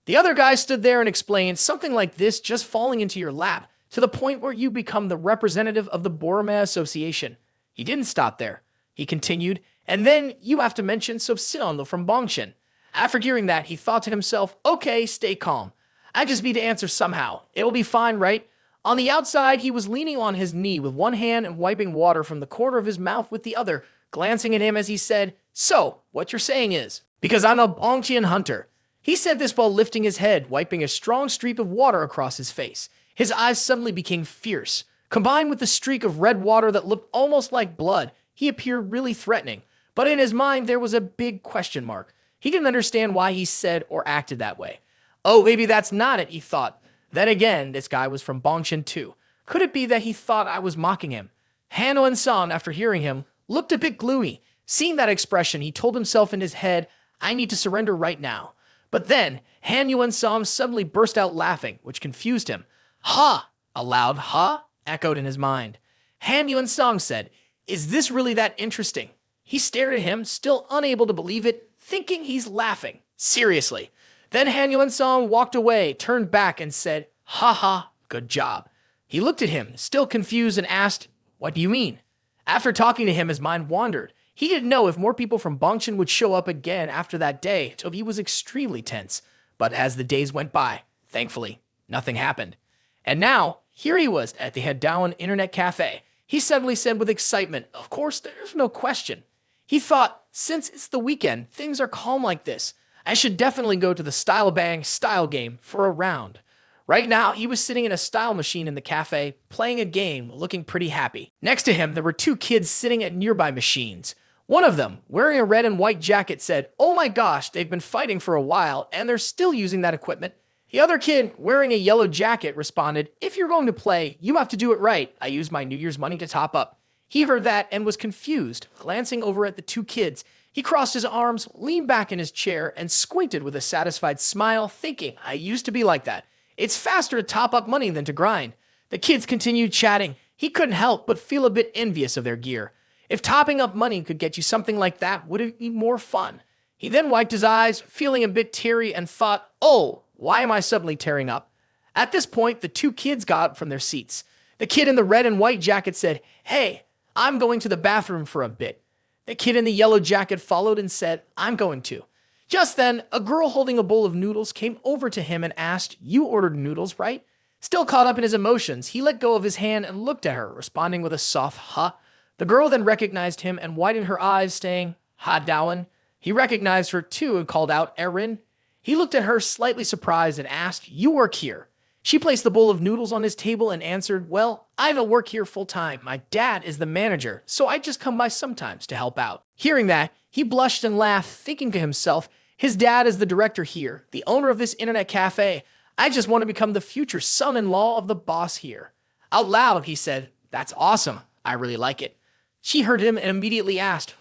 [SPEAKER 1] The other guy stood there and explained, "Something like this just falling into your lap, to the point where you become the representative of the Borome Association." He didn't stop there. He continued, "And then you have to mention Sobsilonlo from Bongshan." After hearing that, he thought to himself, "Okay, stay calm. I just need to answer somehow. It'll be fine, right?" On the outside, he was leaning on his knee with one hand and wiping water from the corner of his mouth with the other, glancing at him as he said, "So, what you're saying is, because I'm a Bongshan hunter." He said this while lifting his head, wiping a strong streak of water across his face. His eyes suddenly became fierce. Combined with the streak of red water that looked almost like blood, he appeared really threatening. But in his mind, there was a big question mark. He didn't understand why he said or acted that way. "Oh, maybe that's not it," he thought. Then again, this guy was from Bongshan too. Could it be that he thought I was mocking him? Unsong, after hearing him, looked a bit gloomy. Seeing that expression, he told himself in his head, "I need to surrender right now." But then, Unsong suddenly burst out laughing, which confused him. "Ha!" A loud "ha!" echoed in his mind. Unsong said, "Is this really that interesting?" He stared at him, still unable to believe it, thinking he's laughing. Seriously. Then Unsong walked away, turned back, and said, "Ha ha, good job." He looked at him, still confused, and asked, "What do you mean?" After talking to him, his mind wandered. He didn't know if more people from Bongshan would show up again after that day, so he was extremely tense. But as the days went by, thankfully, nothing happened. And now, here he was at the Hadawan Internet Cafe. He suddenly said with excitement, "Of course, there's no question." He thought, since it's the weekend, things are calm like this, I should definitely go to the Style Bang style game for a round. Right now, he was sitting in a style machine in the cafe, playing a game, looking pretty happy. Next to him, there were 2 kids sitting at nearby machines. One of them, wearing a red and white jacket, said, "Oh my gosh, they've been fighting for a while, and they're still using that equipment." The other kid, wearing a yellow jacket, responded, "If you're going to play, you have to do it right. I used my New Year's money to top up." He heard that and was confused, glancing over at the two kids. He crossed his arms, leaned back in his chair, and squinted with a satisfied smile, thinking, I used to be like that. It's faster to top up money than to grind. The kids continued chatting. He couldn't help but feel a bit envious of their gear. If topping up money could get you something like that, would it be more fun? He then wiped his eyes, feeling a bit teary, and thought, oh, why am I suddenly tearing up? At this point, the two kids got up from their seats. The kid in the red and white jacket said, hey, I'm going to the bathroom for a bit. The kid in the yellow jacket followed and said, I'm going to. Just then, a girl holding a bowl of noodles came over to him and asked, you ordered noodles, right? Still caught up in his emotions, he let go of his hand and looked at her, responding with a soft ha. The girl then recognized him and widened her eyes, saying, Ha Do Wan. He recognized her too and called out, Erin. He looked at her slightly surprised and asked, you work here? She placed the bowl of noodles on his table and answered, well, I don't work here full time. My dad is the manager, so I just come by sometimes to help out. Hearing that, he blushed and laughed, thinking to himself, his dad is the director here, the owner of this internet cafe. I just want to become the future son-in-law of the boss here. Out loud, he said, that's awesome. I really like it. She heard him and immediately asked,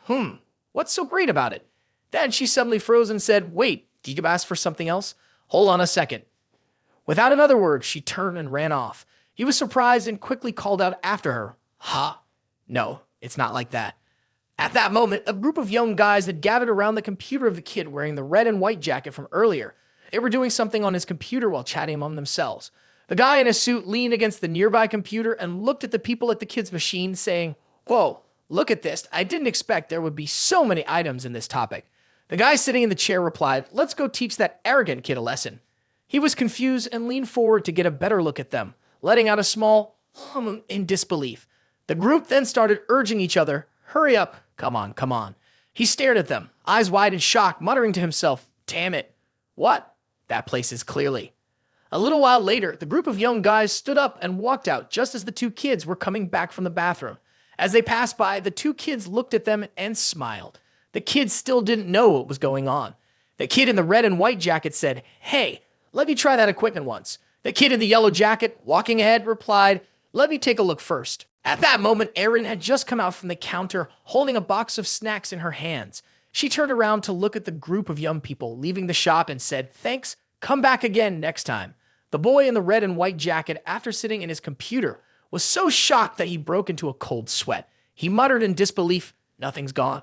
[SPEAKER 1] what's so great about it? Then she suddenly froze and said, wait, did you ask for something else? Hold on a second. Without another word, she turned and ran off. He was surprised and quickly called out after her, ha? No, it's not like that. At that moment, a group of young guys had gathered around the computer of the kid wearing the red and white jacket from earlier. They were doing something on his computer while chatting among themselves. The guy in a suit leaned against the nearby computer and looked at the people at the kid's machine, saying, whoa, look at this. I didn't expect there would be so many items in this topic. The guy sitting in the chair replied, let's go teach that arrogant kid a lesson. He was confused and leaned forward to get a better look at them, letting out a small hum in disbelief. The group then started urging each other, hurry up, come on, come on. He stared at them, eyes wide in shock, muttering to himself, damn it. What? That place is clearly. A little while later, the group of young guys stood up and walked out just as the two kids were coming back from the bathroom. As they passed by, the two kids looked at them and smiled. The kids still didn't know what was going on. The kid in the red and white jacket said, hey, let me try that equipment once. The kid in the yellow jacket, walking ahead, replied, let me take a look first. At that moment, Erin had just come out from the counter, holding a box of snacks in her hands. She turned around to look at the group of young people leaving the shop and said, thanks, come back again next time. The boy in the red and white jacket, after sitting in his computer, was so shocked that he broke into a cold sweat. He muttered in disbelief, nothing's gone.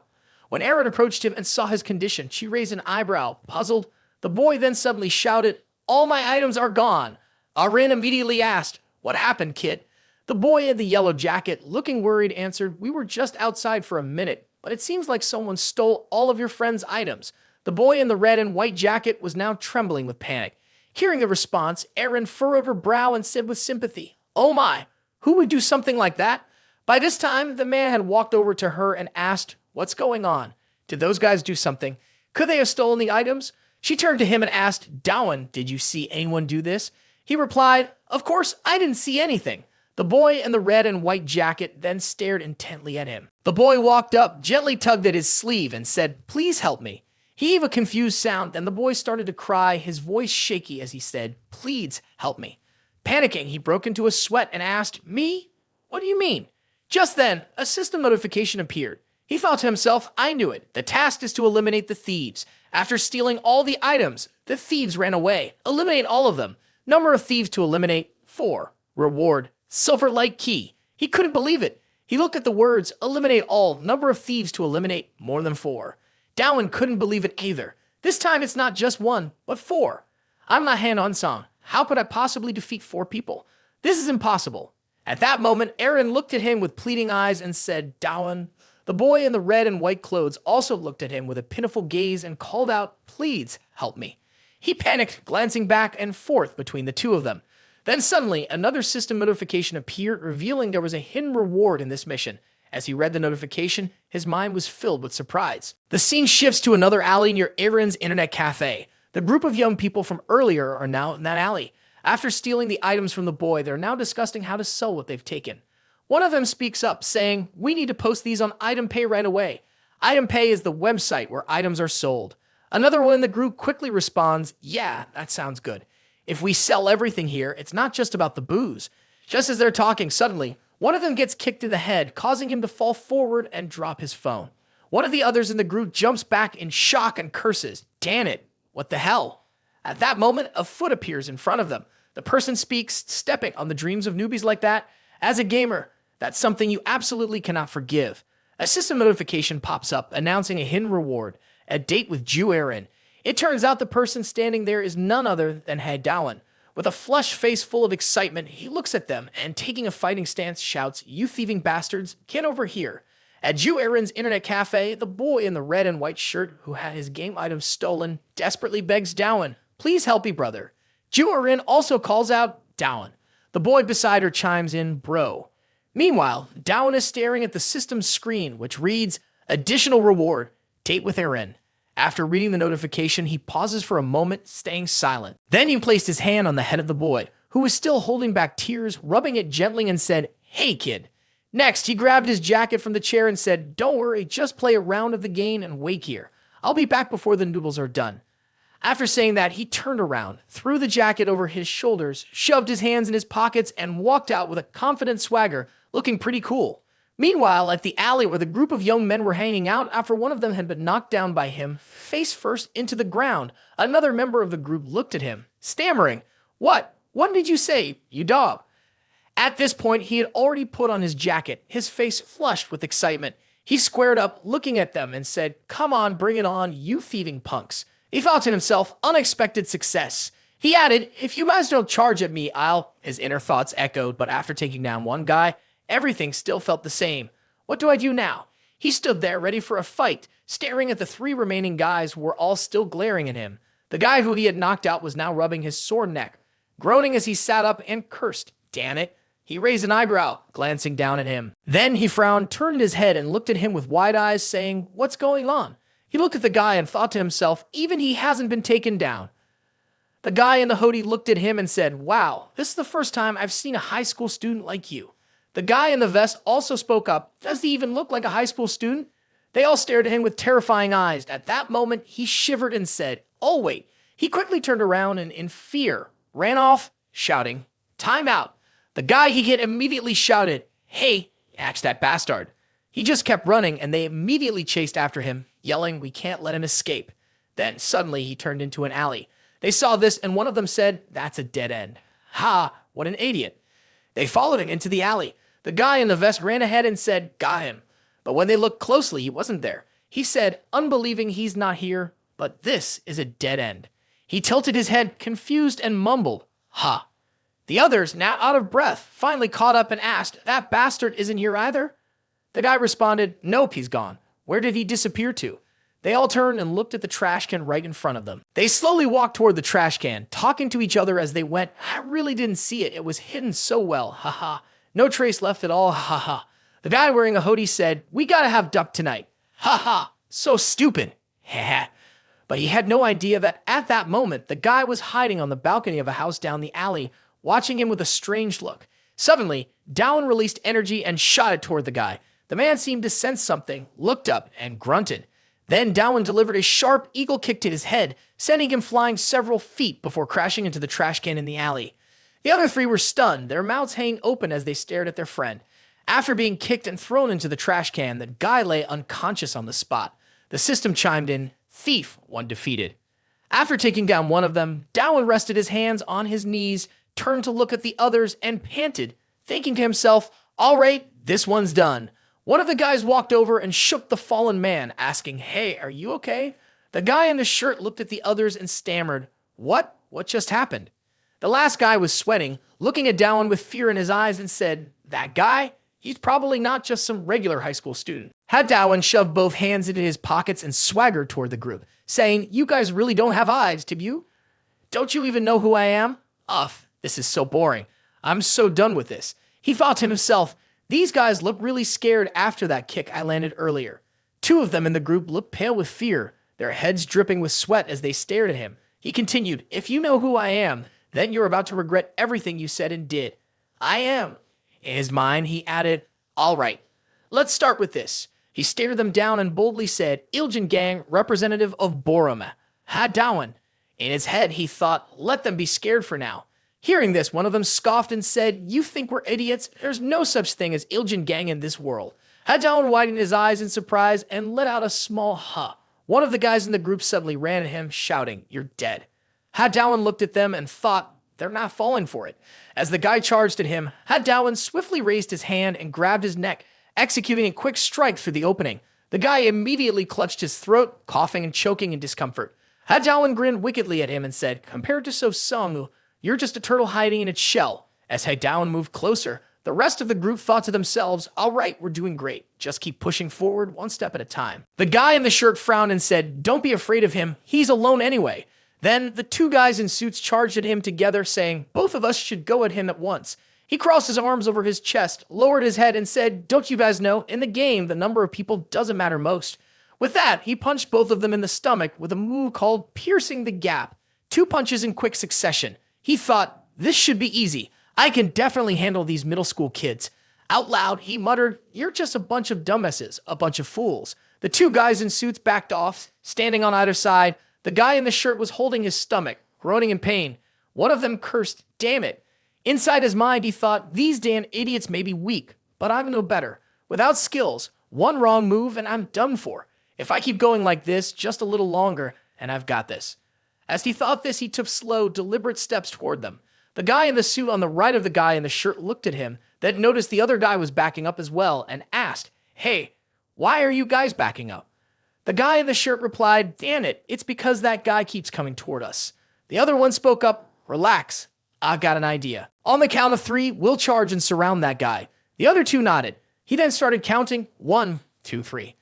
[SPEAKER 1] When Erin approached him and saw his condition, she raised an eyebrow, puzzled. The boy then suddenly shouted, all my items are gone. Erin immediately asked, what happened, kid? The boy in the yellow jacket, looking worried, answered, we were just outside for a minute, but it seems like someone stole all of your friend's items. The boy in the red and white jacket was now trembling with panic. Hearing the response, Erin furrowed her brow and said with sympathy, oh my, who would do something like that? By this time, the man had walked over to her and asked, what's going on? Did those guys do something? Could they have stolen the items? She turned to him and asked, Do Wan, did you see anyone do this? He replied, of course, I didn't see anything. The boy in the red and white jacket then stared intently at him. The boy walked up, gently tugged at his sleeve, and said, please help me. He gave a confused sound, and the boy started to cry, his voice shaky as he said, please help me. Panicking, he broke into a sweat and asked, me? What do you mean? Just then, a system notification appeared. He thought to himself, I knew it. The task is to eliminate the thieves. After stealing all the items, the thieves ran away. Eliminate all of them. Number of thieves to eliminate, 4. Reward, silver light key. He couldn't believe it. He looked at the words, eliminate all, number of thieves to eliminate, more than 4. Do Wan couldn't believe it either. This time it's not just 1, but 4. I'm not Unsong. How could I possibly defeat 4 people? This is impossible. At that moment, Erin looked at him with pleading eyes and said, Do Wan. The boy in the red and white clothes also looked at him with a pitiful gaze and called out, please help me. He panicked, glancing back and forth between the two of them. Then suddenly, another system notification appeared, revealing there was a hidden reward in this mission. As he read the notification, his mind was filled with surprise. The scene shifts to another alley near Erin's internet cafe. The group of young people from earlier are now in that alley. After stealing the items from the boy, they're now discussing how to sell what they've taken. One of them speaks up, saying, we need to post these on Item Pay right away. Item Pay is the website where items are sold. Another one in the group quickly responds, yeah, that sounds good. If we sell everything here, it's not just about the booze. Just as they're talking, suddenly, One of them gets kicked in the head, causing him to fall forward and drop his phone. One of the others in the group jumps back in shock and curses. Damn it, what the hell? At that moment, a foot appears in front of them. The person speaks, stepping on the dreams of newbies like that. As a gamer, that's something you absolutely cannot forgive. A system notification pops up announcing a hidden reward, a date with Do Wan. It turns out the person standing there is none other than Do Wan. With a flushed face full of excitement, he looks at them and, taking a fighting stance, shouts, "You thieving bastards, get over here." At Do Wan's internet cafe, the boy in the red and white shirt who had his game items stolen desperately begs Do Wan, "Please help me, brother." Do Wan also calls out, "Do Wan." The boy beside her chimes in, "Bro." Meanwhile, Do Wan is staring at the system's screen, which reads, "Additional reward, date with Eren." After reading the notification, he pauses for a moment, staying silent. Then he placed his hand on the head of the boy, who was still holding back tears, rubbing it gently and said, "Hey, kid." Next, he grabbed his jacket from the chair and said, "Don't worry, just play a round of the game and wait here. I'll be back before the noodles are done." After saying that, he turned around, threw the jacket over his shoulders, shoved his hands in his pockets, and walked out with a confident swagger, looking pretty cool. Meanwhile, at the alley where the group of young men were hanging out after one of them had been knocked down by him, face first into the ground, another member of the group looked at him, stammering, "What? What did you say, you dog?" At this point, he had already put on his jacket, his face flushed with excitement. He squared up, looking at them, and said, "Come on, bring it on, you thieving punks." He thought to himself, unexpected success. He added, "If you guys don't charge at me, I'll..." His inner thoughts echoed, but after taking down one guy, everything still felt the same. What do I do now? He stood there ready for a fight, staring at the three remaining guys who were all still glaring at him. The guy who he had knocked out was now rubbing his sore neck, groaning as he sat up and cursed. Damn it. He raised an eyebrow, glancing down at him. Then he frowned, turned his head, and looked at him with wide eyes, saying, "What's going on?" He looked at the guy and thought to himself, even he hasn't been taken down. The guy in the hoodie looked at him and said, "Wow, this is the first time I've seen a high school student like you." The guy in the vest also spoke up. "Does he even look like a high school student?" They all stared at him with terrifying eyes. At that moment, he shivered and said, "Oh, wait." He quickly turned around and, in fear, ran off, shouting, "Time out." The guy he hit immediately shouted, "Hey, axe that bastard." He just kept running, and they immediately chased after him, yelling, "We can't let him escape." Then, suddenly, he turned into an alley. They saw this, and one of them said, "That's a dead end." Ha, what an idiot. They followed him into the alley. The guy in the vest ran ahead and said, "Got him." But when they looked closely, he wasn't there. He said, unbelieving he's not here, "But this is a dead end." He tilted his head, confused, and mumbled, "Ha." The others, now out of breath, finally caught up and asked, "That bastard isn't here either?" The guy responded, "Nope, he's gone." Where did he disappear to? They all turned and looked at the trash can right in front of them. They slowly walked toward the trash can, talking to each other as they went. "I really didn't see it. It was hidden so well. Haha. No trace left at all. Haha." The guy wearing a hoodie said, "We gotta have duck tonight." Haha. So stupid. Haha. But he had no idea that at that moment, the guy was hiding on the balcony of a house down the alley, watching him with a strange look. Suddenly, Do Wan released energy and shot it toward the guy. The man seemed to sense something, looked up, and grunted. Then Do Wan delivered a sharp eagle kick to his head, sending him flying several feet before crashing into the trash can in the alley. The other three were stunned, their mouths hanging open as they stared at their friend. After being kicked and thrown into the trash can, the guy lay unconscious on the spot. The system chimed in, "Thief, one defeated." After taking down one of them, Do Wan rested his hands on his knees, turned to look at the others, and panted, thinking to himself, "All right, this one's done." One of the guys walked over and shook the fallen man, asking, "Hey, are you okay?" The guy in the shirt looked at the others and stammered, "What? What just happened?" The last guy was sweating, looking at Do Wan with fear in his eyes, and said, "That guy? He's probably not just some regular high school student." Do Wan shoved both hands into his pockets and swaggered toward the group, saying, "You guys really don't have eyes, do you? Don't you even know who I am? Ugh, this is so boring. I'm so done with this." He thought to himself, "These guys look really scared after that kick I landed earlier." Two of them in the group looked pale with fear, their heads dripping with sweat as they stared at him. He continued, "If you know who I am, then you're about to regret everything you said and did." "I am." In his mind, he added, "All right, let's start with this." He stared them down and boldly said, "Iljan Gang, representative of Borum." Do Wan. In his head, he thought, "Let them be scared for now." Hearing this, one of them scoffed and said, "You think we're idiots? There's no such thing as Iljin gang in this world." Hadawan widened his eyes in surprise and let out a small huh. One of the guys in the group suddenly ran at him, shouting, "You're dead." Hadawan looked at them and thought, they're not falling for it. As the guy charged at him, Hadawan swiftly raised his hand and grabbed his neck, executing a quick strike through the opening. The guy immediately clutched his throat, coughing and choking in discomfort. Hadawan grinned wickedly at him and said, "Compared to Songo, you're just a turtle hiding in its shell." As Hadawan moved closer, the rest of the group thought to themselves, "All right, we're doing great. Just keep pushing forward one step at a time." The guy in the shirt frowned and said, "Don't be afraid of him. He's alone anyway." Then the two guys in suits charged at him together, saying, "Both of us should go at him at once." He crossed his arms over his chest, lowered his head, and said, "Don't you guys know, in the game, the number of people doesn't matter most." With that, he punched both of them in the stomach with a move called piercing the gap. 2 punches in quick succession. He thought, "This should be easy. I can definitely handle these middle school kids." Out loud, he muttered, "You're just a bunch of dumbasses, a bunch of fools." The 2 guys in suits backed off, standing on either side. The guy in the shirt was holding his stomach, groaning in pain. One of them cursed, "Damn it." Inside his mind, he thought, "These damn idiots may be weak, but I'm no better. Without skills, one wrong move and I'm done for. If I keep going like this just a little longer, and I've got this." As he thought this, he took slow, deliberate steps toward them. The guy in the suit on the right of the guy in the shirt looked at him, then noticed the other guy was backing up as well, and asked, "Hey, why are you guys backing up?" The guy in the shirt replied, "Damn it, it's because that guy keeps coming toward us." The other one spoke up, "Relax, I've got an idea. On the count of 3, we'll charge and surround that guy." The other 2 nodded. He then started counting, 1, 2, 3.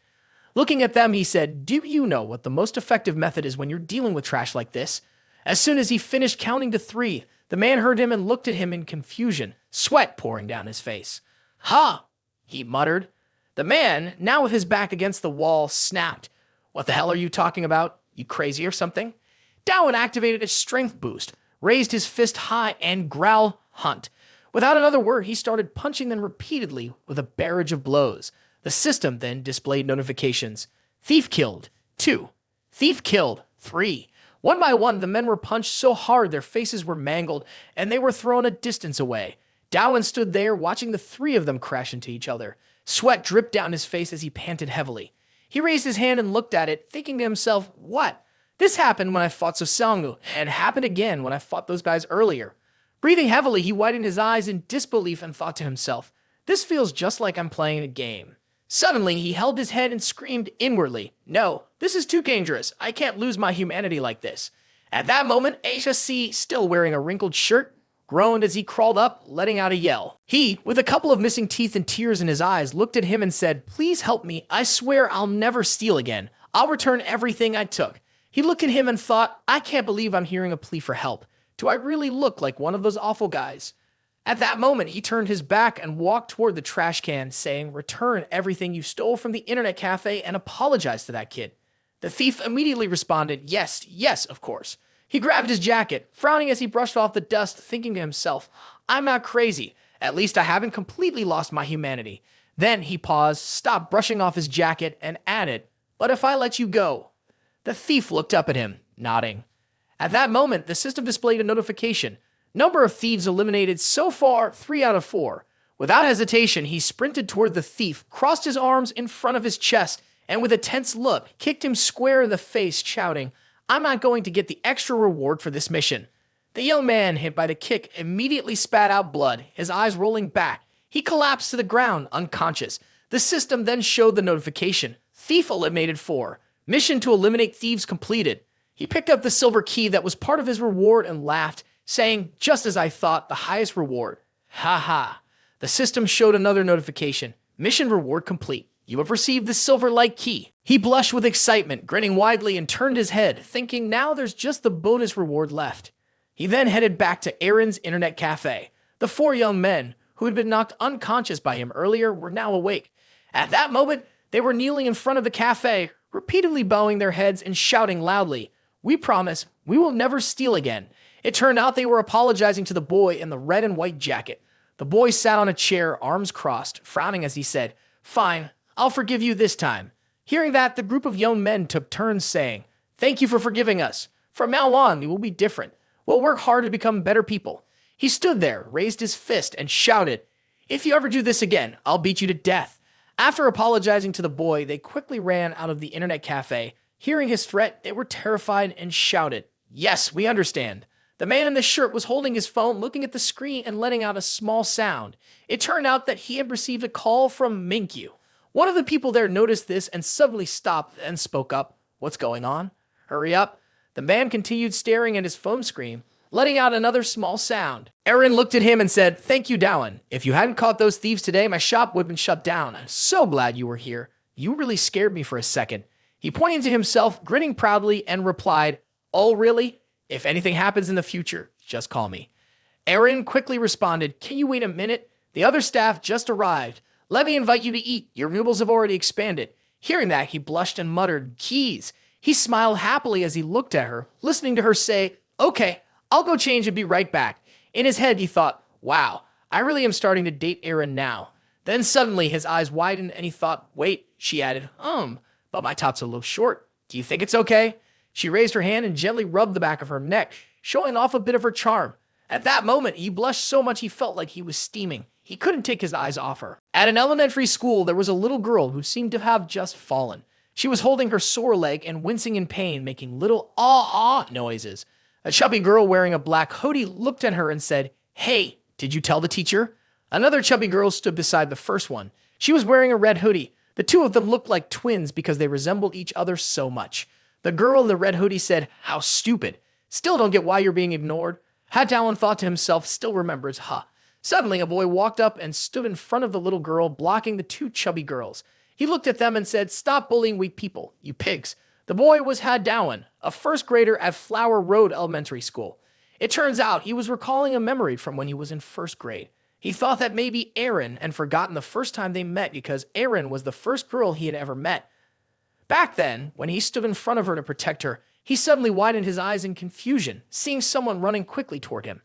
[SPEAKER 1] Looking at them, he said, "Do you know what the most effective method is when you're dealing with trash like this?" As soon as he finished counting to 3, the man heard him and looked at him in confusion, sweat pouring down his face. "Ha!" he muttered. The man, now with his back against the wall, snapped, "What the hell are you talking about? You crazy or something?" Dowan activated a strength boost, raised his fist high, and growled, "Hunt." Without another word, he started punching them repeatedly with a barrage of blows. The system then displayed notifications. Thief killed, 2. Thief killed, 3. One by one, the men were punched so hard their faces were mangled, and they were thrown a distance away. Dowan stood there watching the 3 of them crash into each other. Sweat dripped down his face as he panted heavily. He raised his hand and looked at it, thinking to himself, "What? This happened when I fought Songo, and happened again when I fought those guys earlier." Breathing heavily, he widened his eyes in disbelief and thought to himself, "This feels just like I'm playing a game." Suddenly, he held his head and screamed inwardly, "No, this is too dangerous. I can't lose my humanity like this." At that moment, Aisha C., still wearing a wrinkled shirt, groaned as he crawled up, letting out a yell. He, with a couple of missing teeth and tears in his eyes, looked at him and said, "Please help me. I swear I'll never steal again. I'll return everything I took." He looked at him and thought, "I can't believe I'm hearing a plea for help. Do I really look like one of those awful guys?" At that moment, he turned his back and walked toward the trash can, saying, "Return everything you stole from the internet cafe and apologize to that kid." The thief immediately responded, "Yes, yes, of course." He grabbed his jacket, frowning as he brushed off the dust, thinking to himself, "I'm not crazy. At least I haven't completely lost my humanity." Then he paused, stopped brushing off his jacket, and added, "But if I let you go?" The thief looked up at him, nodding. At that moment, the system displayed a notification. Number of thieves eliminated so far, 3 out of 4. Without hesitation, he sprinted toward the thief, crossed his arms in front of his chest, and with a tense look, kicked him square in the face, shouting, "I'm not going to get the extra reward for this mission." The young man, hit by the kick, immediately spat out blood, his eyes rolling back. He collapsed to the ground, unconscious. The system then showed the notification. Thief eliminated 4. Mission to eliminate thieves completed. He picked up the silver key that was part of his reward and laughed, saying, "Just as I thought, the highest reward." Ha ha. The system showed another notification. Mission reward complete. You have received the silver light key. He blushed with excitement, grinning widely, and turned his head, thinking now there's just the bonus reward left. He then headed back to Aaron's internet cafe. The 4 young men, who had been knocked unconscious by him earlier, were now awake. At that moment, they were kneeling in front of the cafe, repeatedly bowing their heads and shouting loudly, "We promise we will never steal again." It turned out they were apologizing to the boy in the red and white jacket. The boy sat on a chair, arms crossed, frowning as he said, "Fine, I'll forgive you this time." Hearing that, the group of young men took turns saying, "Thank you for forgiving us. From now on, we will be different. We'll work hard to become better people." He stood there, raised his fist, and shouted, "If you ever do this again, I'll beat you to death." After apologizing to the boy, they quickly ran out of the internet cafe. Hearing his threat, they were terrified and shouted, "Yes, we understand." The man in the shirt was holding his phone, looking at the screen and letting out a small sound. It turned out that he had received a call from Minkyu. One of the people there noticed this and suddenly stopped and spoke up. "What's going on?" "Hurry up." The man continued staring at his phone screen, letting out another small sound. Aaron looked at him and said, "Thank you, Do Wan. If you hadn't caught those thieves today, my shop would have been shut down. I'm so glad you were here. You really scared me for a second." He pointed to himself, grinning proudly, and replied, "Oh, really? If anything happens in the future, just call me." Aaron quickly responded, "Can you wait a minute? The other staff just arrived. Let me invite you to eat. Your noodles have already expanded." Hearing that, he blushed and muttered, "Keys." He smiled happily as he looked at her, listening to her say, "Okay, I'll go change and be right back." In his head, he thought, "Wow, I really am starting to date Aaron now." Then suddenly his eyes widened and he thought, "Wait," she added, but my top's a little short. Do you think it's okay?" She raised her hand and gently rubbed the back of her neck, showing off a bit of her charm. At that moment, he blushed so much he felt like he was steaming. He couldn't take his eyes off her. At an elementary school, there was a little girl who seemed to have just fallen. She was holding her sore leg and wincing in pain, making little ah-ah noises. A chubby girl wearing a black hoodie looked at her and said, "Hey, did you tell the teacher?" Another chubby girl stood beside the first one. She was wearing a red hoodie. The two of them looked like twins because they resembled each other so much. The girl in the red hoodie said, "How stupid. Still don't get why you're being ignored." Do Wan thought to himself, still remembers, Suddenly, a boy walked up and stood in front of the little girl, blocking the two chubby girls. He looked at them and said, "Stop bullying we people, you pigs." The boy was Do Wan, a first grader at Flower Road Elementary School. It turns out he was recalling a memory from when he was in first grade. He thought that maybe Aaron had forgotten the first time they met because Aaron was the first girl he had ever met. Back then, when he stood in front of her to protect her, he suddenly widened his eyes in confusion, seeing someone running quickly toward him.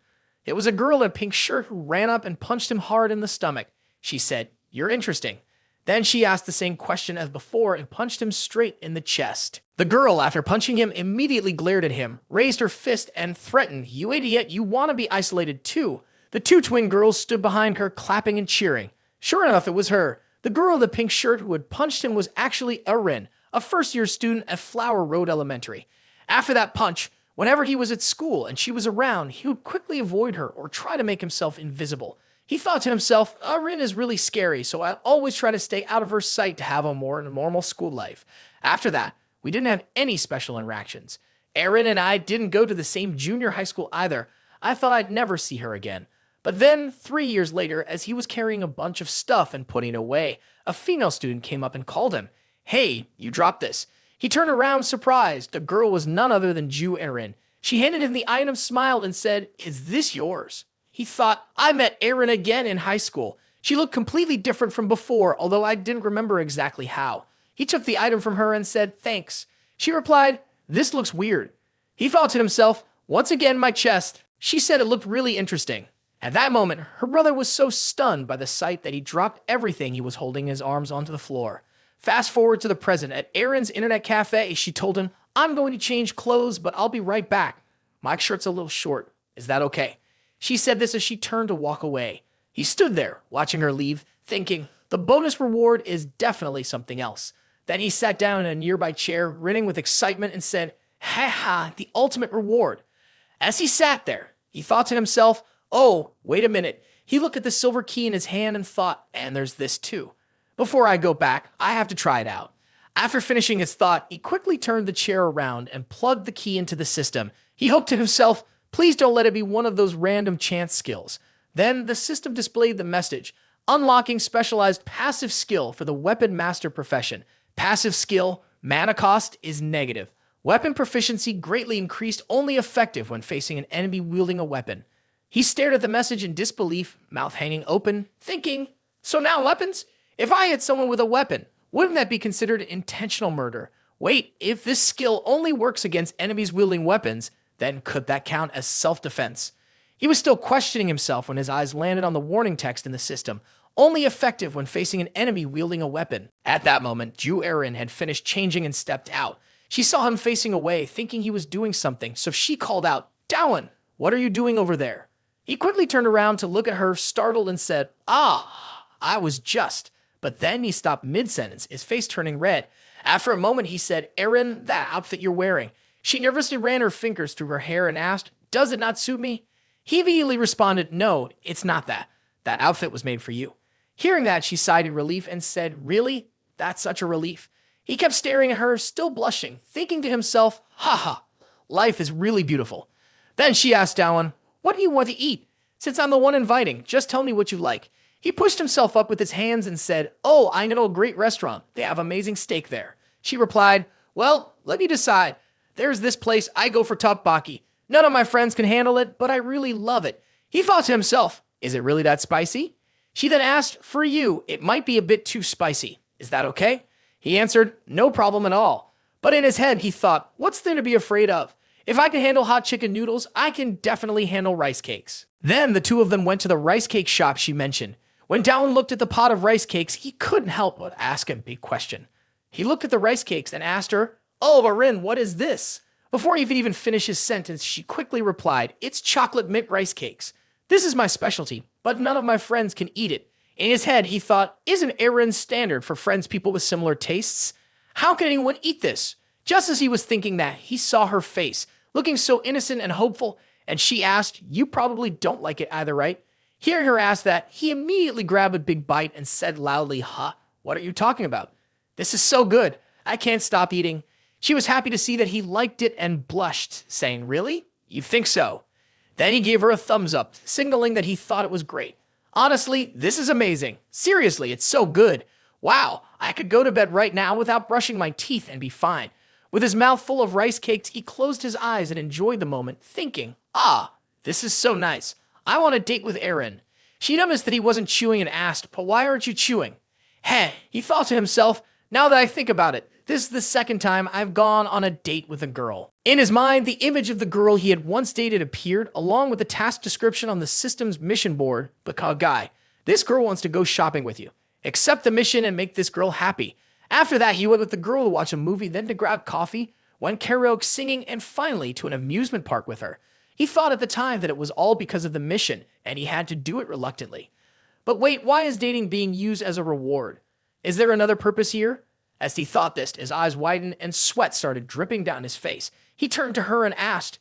[SPEAKER 1] It was a girl in a pink shirt who ran up and punched him hard in the stomach. She said, "You're interesting." Then she asked the same question as before and punched him straight in the chest. The girl, after punching him, immediately glared at him, raised her fist, and threatened, "You idiot, you want to be isolated too." The two twin girls stood behind her, clapping and cheering. Sure enough, it was her. The girl in the pink shirt who had punched him was actually Aaron, a first-year student at Flower Road Elementary. After that punch, whenever he was at school and she was around, he would quickly avoid her or try to make himself invisible. He thought to himself, "Aaron is really scary, so I always try to stay out of her sight to have a more normal school life." After that, we didn't have any special interactions. Aaron and I didn't go to the same junior high school either. I thought I'd never see her again. But then, 3 years later, as he was carrying a bunch of stuff and putting it away, a female student came up and called him. "Hey, you dropped this." He turned around surprised. The girl was none other than Jew Aaron. She handed him the item, smiled, and said, "Is this yours?" He thought, "I met Aaron again in high school. She looked completely different from before, although I didn't remember exactly how." He took the item from her and said, "Thanks." She replied, "This looks weird." He thought to himself, "Once again, my chest." She said it looked really interesting. At that moment, her brother was so stunned by the sight that he dropped everything he was holding in his arms onto the floor. Fast forward to the present. At Aaron's internet cafe, she told him, "I'm going to change clothes, but I'll be right back. My shirt's a little short. Is that okay?" She said this as she turned to walk away. He stood there, watching her leave, thinking, the bonus reward is definitely something else. Then he sat down in a nearby chair, grinning with excitement, and said, "Ha ha, the ultimate reward." As he sat there, he thought to himself, "Oh, wait a minute." He looked at the silver key in his hand and thought, "And there's this too. Before I go back, I have to try it out." After finishing his thought, he quickly turned the chair around and plugged the key into the system. He hoped to himself, "Please don't let it be one of those random chance skills." Then the system displayed the message, "Unlocking specialized passive skill for the weapon master profession. Passive skill, mana cost is negative. Weapon proficiency greatly increased, only effective when facing an enemy wielding a weapon." He stared at the message in disbelief, mouth hanging open, thinking, "So now weapons? If I hit someone with a weapon, wouldn't that be considered intentional murder? Wait, if this skill only works against enemies wielding weapons, then could that count as self-defense?" He was still questioning himself when his eyes landed on the warning text in the system, "Only effective when facing an enemy wielding a weapon." At that moment, Jew Aaron had finished changing and stepped out. She saw him facing away, thinking he was doing something, so she called out, "Do Wan, what are you doing over there?" He quickly turned around to look at her, startled, and said, "Ah, I was just." But then he stopped mid-sentence, his face turning red. After a moment, he said, "Erin, that outfit you're wearing." She nervously ran her fingers through her hair and asked, "Does it not suit me?" He immediately responded, "No, it's not that. That outfit was made for you." Hearing that, she sighed in relief and said, "Really? That's such a relief." He kept staring at her, still blushing, thinking to himself, "Ha, life is really beautiful." Then she asked Do Wan, "What do you want to eat? Since I'm the one inviting, just tell me what you like." He pushed himself up with his hands and said, "Oh, I know a great restaurant. They have amazing steak there." She replied, "Well, let me decide. There's this place I go for tteokbokki. None of my friends can handle it, but I really love it." He thought to himself, "Is it really that spicy?" She then asked, "For you, it might be a bit too spicy. Is that okay?" He answered, "No problem at all." But in his head, he thought, "What's there to be afraid of? If I can handle hot chicken noodles, I can definitely handle rice cakes." Then the two of them went to the rice cake shop she mentioned. When Do Wan looked at the pot of rice cakes, he couldn't help but ask a big question. He looked at the rice cakes and asked her, "Oh, Erin, what is this?" Before he could even finish his sentence, she quickly replied, "It's chocolate mint rice cakes. This is my specialty, but none of my friends can eat it." In his head, he thought, "Isn't Erin standard for friends people with similar tastes? How can anyone eat this?" Just as he was thinking that, he saw her face, looking so innocent and hopeful, and she asked, "You probably don't like it either, right?" Hearing her ask that, he immediately grabbed a big bite and said loudly, "Huh, what are you talking about? This is so good. I can't stop eating." She was happy to see that he liked it and blushed, saying, "Really? You think so?" Then he gave her a thumbs up, signaling that he thought it was great. "Honestly, this is amazing. Seriously, it's so good. Wow, I could go to bed right now without brushing my teeth and be fine." With his mouth full of rice cakes, he closed his eyes and enjoyed the moment, thinking, "Ah, this is so nice. I want a date with Erin." She noticed that he wasn't chewing and asked, "But why aren't you chewing?" Heh, he thought to himself, "Now that I think about it, this is the second time I've gone on a date with a girl." In his mind, the image of the girl he had once dated appeared, along with the task description on the system's mission board. But guy, this girl wants to go shopping with you. Accept the mission and make this girl happy. After that, he went with the girl to watch a movie, then to grab coffee, went karaoke singing, and finally to an amusement park with her. He thought at the time that it was all because of the mission, and he had to do it reluctantly. But wait, why is dating being used as a reward? Is there another purpose here? As he thought this, his eyes widened and sweat started dripping down his face. He turned to her and asked,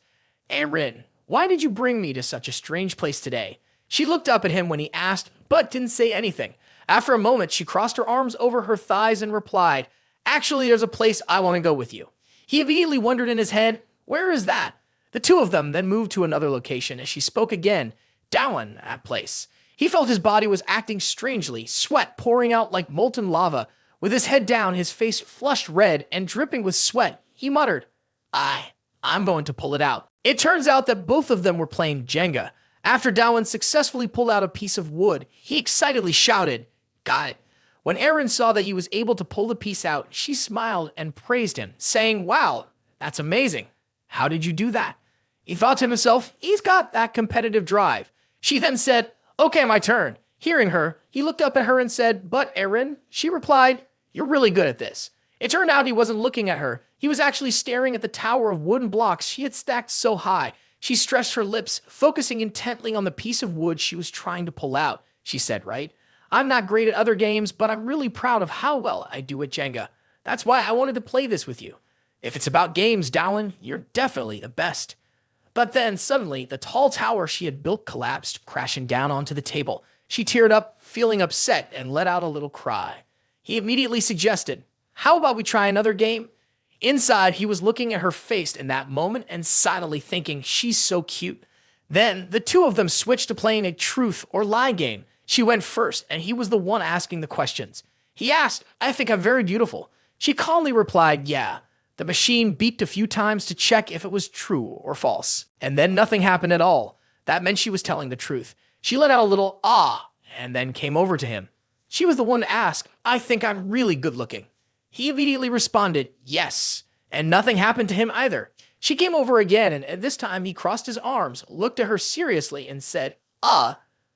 [SPEAKER 1] "Erin, why did you bring me to such a strange place today?" She looked up at him when he asked, but didn't say anything. After a moment, she crossed her arms over her thighs and replied, "Actually, there's a place I want to go with you." He immediately wondered in his head, "Where is that?" The two of them then moved to another location as she spoke again, "Do Wan, that place." He felt his body was acting strangely, sweat pouring out like molten lava. With his head down, his face flushed red and dripping with sweat, he muttered, I'm going to pull it out." It turns out that both of them were playing Jenga. After Do Wan successfully pulled out a piece of wood, he excitedly shouted, "Got it." When Erin saw that he was able to pull the piece out, she smiled and praised him, saying, "Wow, that's amazing. How did you do that?" He thought to himself, he's got that competitive drive. She then said, "Okay, my turn." Hearing her, he looked up at her and said, "But Erin," she replied, "You're really good at this." It turned out he wasn't looking at her. He was actually staring at the tower of wooden blocks she had stacked so high. She stretched her lips, focusing intently on the piece of wood she was trying to pull out. She said, "Right? I'm not great at other games, but I'm really proud of how well I do at Jenga. That's why I wanted to play this with you. If it's about games, Do Wan, you're definitely the best." But then, suddenly, the tall tower she had built collapsed, crashing down onto the table. She teared up, feeling upset, and let out a little cry. He immediately suggested, "How about we try another game?" Inside, he was looking at her face in that moment and silently thinking, she's so cute. Then, the two of them switched to playing a truth or lie game. She went first, and he was the one asking the questions. He asked, "I think I'm very beautiful." She calmly replied, "Yeah." The machine beeped a few times to check if it was true or false. And then nothing happened at all. That meant she was telling the truth. She let out a little "ah," and then came over to him. She was the one to ask, "I think I'm really good looking." He immediately responded, "Yes." And nothing happened to him either. She came over again, and this time he crossed his arms, looked at her seriously, and said,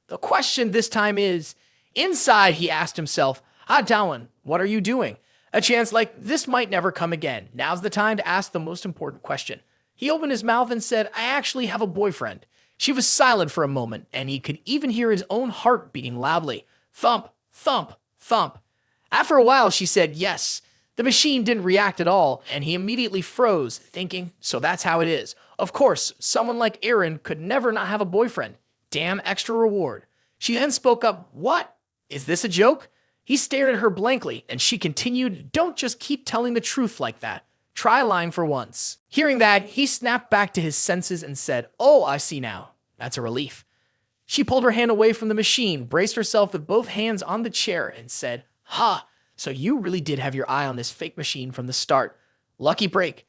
[SPEAKER 1] The question this time is," inside he asked himself, Do Wan, what are you doing? A chance like this might never come again. Now's the time to ask the most important question. He opened his mouth and said, "I actually have a boyfriend." She was silent for a moment, and he could even hear his own heart beating loudly. Thump, thump, thump. After a while, she said yes. The machine didn't react at all, and he immediately froze, thinking, so that's how it is. Of course, someone like Aaron could never not have a boyfriend. Damn extra reward. She then spoke up, what? Is this a joke? He stared at her blankly, and she continued, don't just keep telling the truth like that. Try lying for once. Hearing that, he snapped back to his senses and said, oh, I see now. That's a relief. She pulled her hand away from the machine, braced herself with both hands on the chair, and said, ha, so you really did have your eye on this fake machine from the start. Lucky break.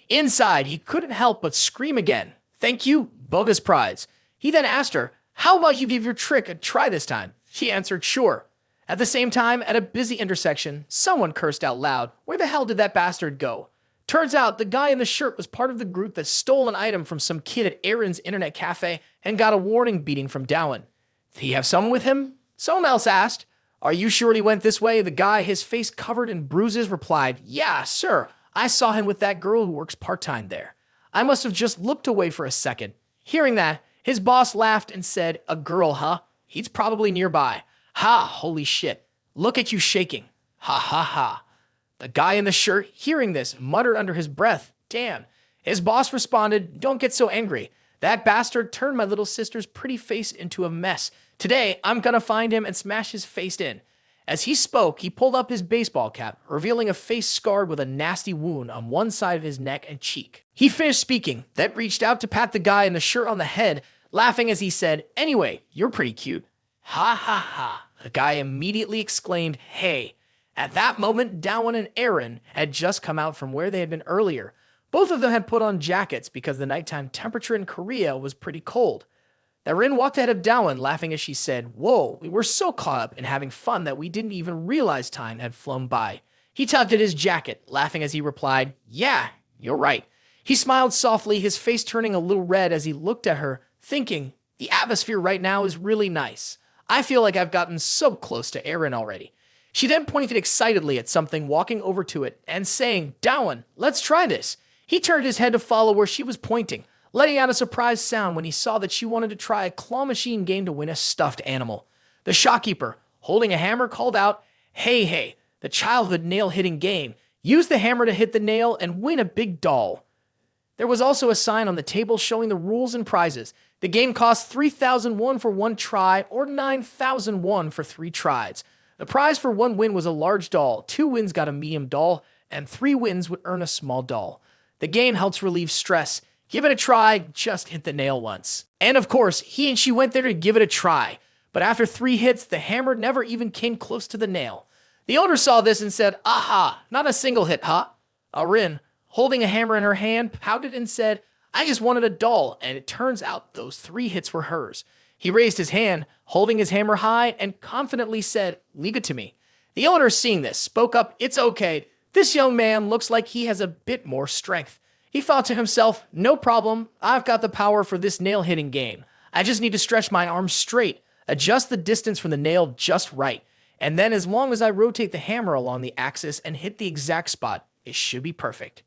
[SPEAKER 1] Inside, he couldn't help but scream again. Thank you, bogus prize. He then asked her, how about you give your trick a try this time? She answered, sure. At the same time, at a busy intersection, someone cursed out loud, where the hell did that bastard go? Turns out the guy in the shirt was part of the group that stole an item from some kid at Aaron's internet cafe and got a warning beating from Do Wan. Did he have someone with him? Someone else asked. Are you sure he went this way? The guy, his face covered in bruises, replied, yeah, sir. I saw him with that girl who works part-time there. I must have just looked away for a second. Hearing that, his boss laughed and said, a girl, huh? He's probably nearby. Ha, holy shit. Look at you shaking. Ha ha ha. The guy in the shirt, hearing this, muttered under his breath, damn. His boss responded, don't get so angry. That bastard turned my little sister's pretty face into a mess. Today, I'm gonna find him and smash his face in. As he spoke, he pulled up his baseball cap, revealing a face scarred with a nasty wound on one side of his neck and cheek. He finished speaking, then reached out to pat the guy in the shirt on the head, laughing as he said, anyway, you're pretty cute. Ha ha ha. The guy immediately exclaimed, hey. At that moment, Do Wan and Aaron had just come out from where they had been earlier. Both of them had put on jackets because the nighttime temperature in Korea was pretty cold. Rin walked ahead of Do Wan, laughing as she said, whoa, we were so caught up in having fun that we didn't even realize time had flown by. He tugged at his jacket, laughing as he replied, yeah, you're right. He smiled softly, his face turning a little red as he looked at her, thinking, the atmosphere right now is really nice. I feel like I've gotten so close to Aaron already. She then pointed excitedly at something, walking over to it and saying, Do Wan, let's try this. He turned his head to follow where she was pointing, letting out a surprised sound when he saw that she wanted to try a claw machine game to win a stuffed animal. The shopkeeper, holding a hammer, called out, hey, the childhood nail-hitting game. Use the hammer to hit the nail and win a big doll. There was also a sign on the table showing the rules and prizes. The game cost 3,000 won for one try or 9,000 won for 3 tries. The prize for 1 win was a large doll, 2 wins got a medium doll, and 3 wins would earn a small doll. The game helps relieve stress. Give it a try, just hit the nail once. And of course, he and she went there to give it a try. But after 3 hits, the hammer never even came close to the nail. The owner saw this and said, aha, not a single hit, huh? Rin, holding a hammer in her hand, pouted and said, I just wanted a doll, and it turns out those 3 hits were hers. He raised his hand, holding his hammer high, and confidently said, leave it to me. The owner, seeing this, spoke up, it's okay. This young man looks like he has a bit more strength. He thought to himself, no problem, I've got the power for this nail-hitting game. I just need to stretch my arms straight, adjust the distance from the nail just right, and then as long as I rotate the hammer along the axis and hit the exact spot, it should be perfect.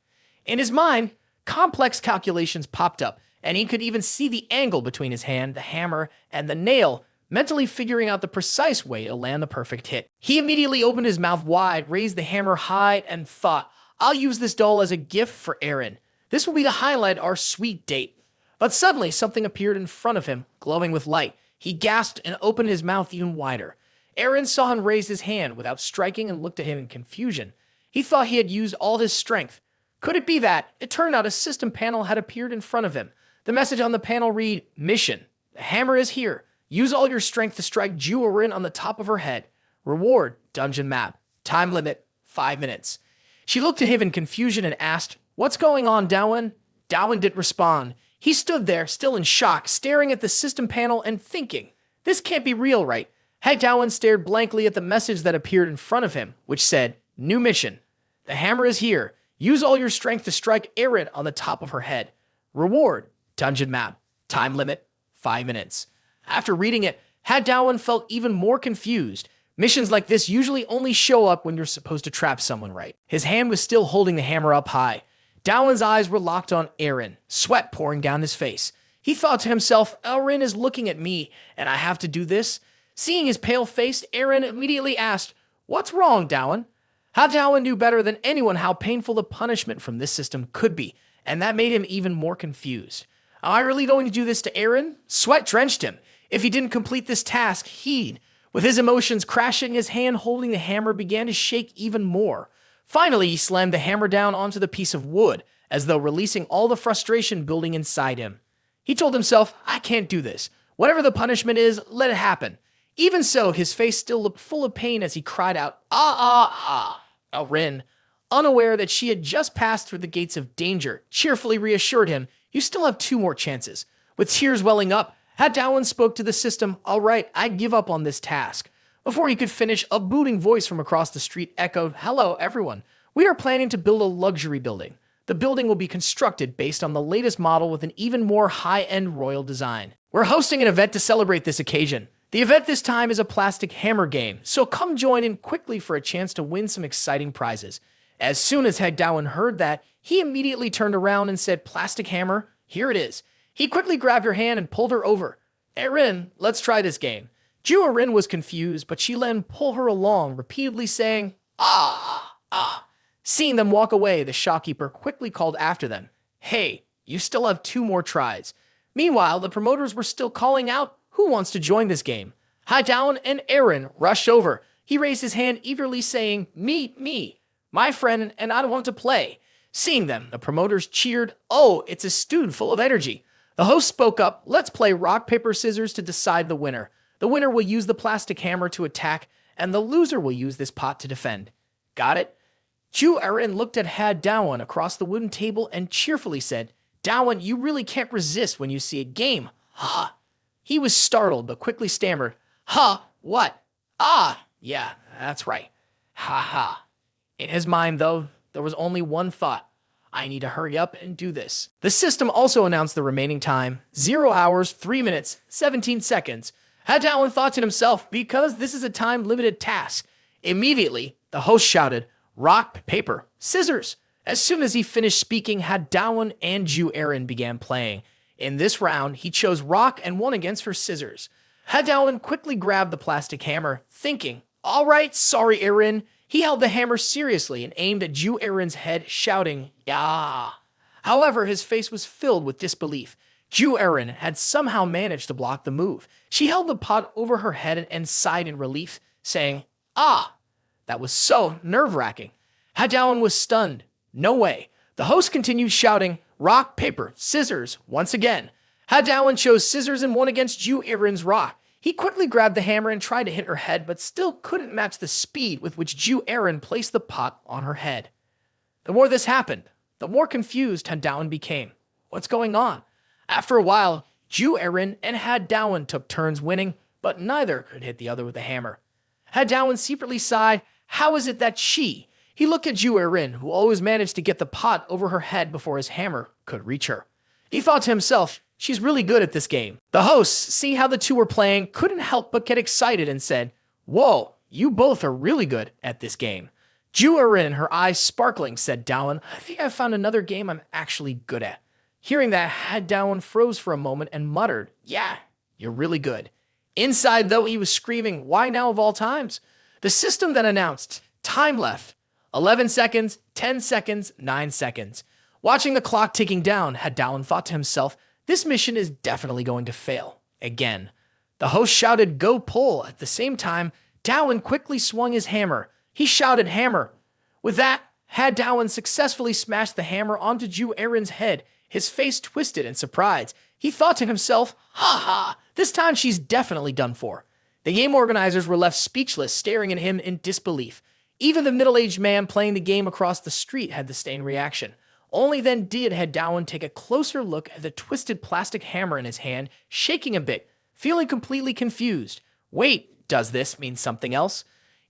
[SPEAKER 1] In his mind, complex calculations popped up, and he could even see the angle between his hand, the hammer, and the nail, mentally figuring out the precise way to land the perfect hit. He immediately opened his mouth wide, raised the hammer high, and thought, I'll use this doll as a gift for Aaron. This will be to highlight our sweet date. But suddenly, something appeared in front of him, glowing with light. He gasped and opened his mouth even wider. Aaron saw him raise his hand without striking and looked at him in confusion. He thought he had used all his strength. Could it be that? It turned out a system panel had appeared in front of him. The message on the panel read, Mission. The hammer is here. Use all your strength to strike Rin on the top of her head. Reward, dungeon map. Time limit, 5 minutes. She looked at him in confusion and asked, what's going on, Do Wan? Do Wan didn't respond. He stood there, still in shock, staring at the system panel and thinking, this can't be real, right? Do Wan stared blankly at the message that appeared in front of him, which said, New mission. The hammer is here. Use all your strength to strike Aaron on the top of her head. Reward, dungeon map. Time limit, 5 minutes. After reading it, Do Wan felt even more confused. Missions like this usually only show up when you're supposed to trap someone right. His hand was still holding the hammer up high. Do Wan's eyes were locked on Aaron, sweat pouring down his face. He thought to himself, Eren is looking at me, and I have to do this. Seeing his pale face, Eren immediately asked, "What's wrong, Do Wan?" Do Wan knew better than anyone how painful the punishment from this system could be, and that made him even more confused. Am I really going to do this to Eren? Sweat drenched him. If he didn't complete this task, he'd. With his emotions crashing, his hand holding the hammer began to shake even more. Finally, he slammed the hammer down onto the piece of wood, as though releasing all the frustration building inside him. He told himself, I can't do this. Whatever the punishment is, let it happen. Even so, his face still looked full of pain as he cried out, Eren, unaware that she had just passed through the gates of danger, cheerfully reassured him, you still have 2 more chances. With tears welling up, Do Wan spoke to the system, all right, I give up on this task. Before he could finish, a booting voice from across the street echoed, hello, everyone. We are planning to build a luxury building. The building will be constructed based on the latest model with an even more high-end royal design. We're hosting an event to celebrate this occasion. The event this time is a plastic hammer game, so come join in quickly for a chance to win some exciting prizes. As soon as Do Wan heard that, he immediately turned around and said, plastic hammer, here it is. He quickly grabbed her hand and pulled her over. Eren, let's try this game. Eren was confused, but she let him pull her along, repeatedly saying, Seeing them walk away, the shopkeeper quickly called after them, hey, you still have 2 more tries. Meanwhile, the promoters were still calling out, who wants to join this game? Do Wan and Eren rushed over. He raised his hand eagerly saying, me, my friend, and I want to play. Seeing them, the promoters cheered, oh, it's a student full of energy. The host spoke up, let's play rock, paper, scissors to decide the winner. The winner will use the plastic hammer to attack, and the loser will use this pot to defend. Got it? Eren looked at Do Wan across the wooden table and cheerfully said, Do Wan, you really can't resist when you see a game. Ha! He was startled, but quickly stammered, what? Yeah, that's right. Ha. In his mind, though, there was only one thought. I need to hurry up and do this. The system also announced the remaining time, 0 hours, 3 minutes, 17 seconds. Do Wan thought to himself, because this is a time-limited task. Immediately, the host shouted, rock, paper, scissors. As soon as he finished speaking, Do Wan and Eren began playing. In this round, he chose rock and won against for scissors. Do Wan quickly grabbed the plastic hammer, thinking, all right, sorry, Eren. He held the hammer seriously and aimed at Eren's head, shouting, yeah. However, his face was filled with disbelief. Eren had somehow managed to block the move. She held the pot over her head and sighed in relief, saying, that was so nerve-wracking. Do Wan was stunned. No way. The host continued shouting, rock, paper, scissors, once again. Do Wan chose scissors and won against Eren's rock. He quickly grabbed the hammer and tried to hit her head, but still couldn't match the speed with which Eren placed the pot on her head. The more this happened, the more confused Do Wan became. What's going on? After a while, Eren and Do Wan took turns winning, but neither could hit the other with a hammer. Do Wan secretly sighed, how is it that she? He looked at Eren, who always managed to get the pot over her head before his hammer could reach her. He thought to himself, she's really good at this game. The hosts, seeing how the two were playing, couldn't help but get excited and said, whoa, you both are really good at this game. Eren, her eyes sparkling, said, Do Wan, I think I found another game I'm actually good at. Hearing that, Do Wan froze for a moment and muttered, yeah, you're really good. Inside, though, he was screaming, why now of all times? The system then announced, time left, 11 seconds, 10 seconds, 9 seconds. Watching the clock ticking down, Do Wan thought to himself, this mission is definitely going to fail. Again. The host shouted, go pull. At the same time, Do Wan quickly swung his hammer. He shouted, hammer. With that, Do Wan successfully smashed the hammer onto Eren's head, his face twisted in surprise. He thought to himself, this time she's definitely done for. The game organizers were left speechless, staring at him in disbelief. Even the middle-aged man playing the game across the street had the same reaction. Only then did Do Wan take a closer look at the twisted plastic hammer in his hand, shaking a bit, feeling completely confused. Wait, does this mean something else?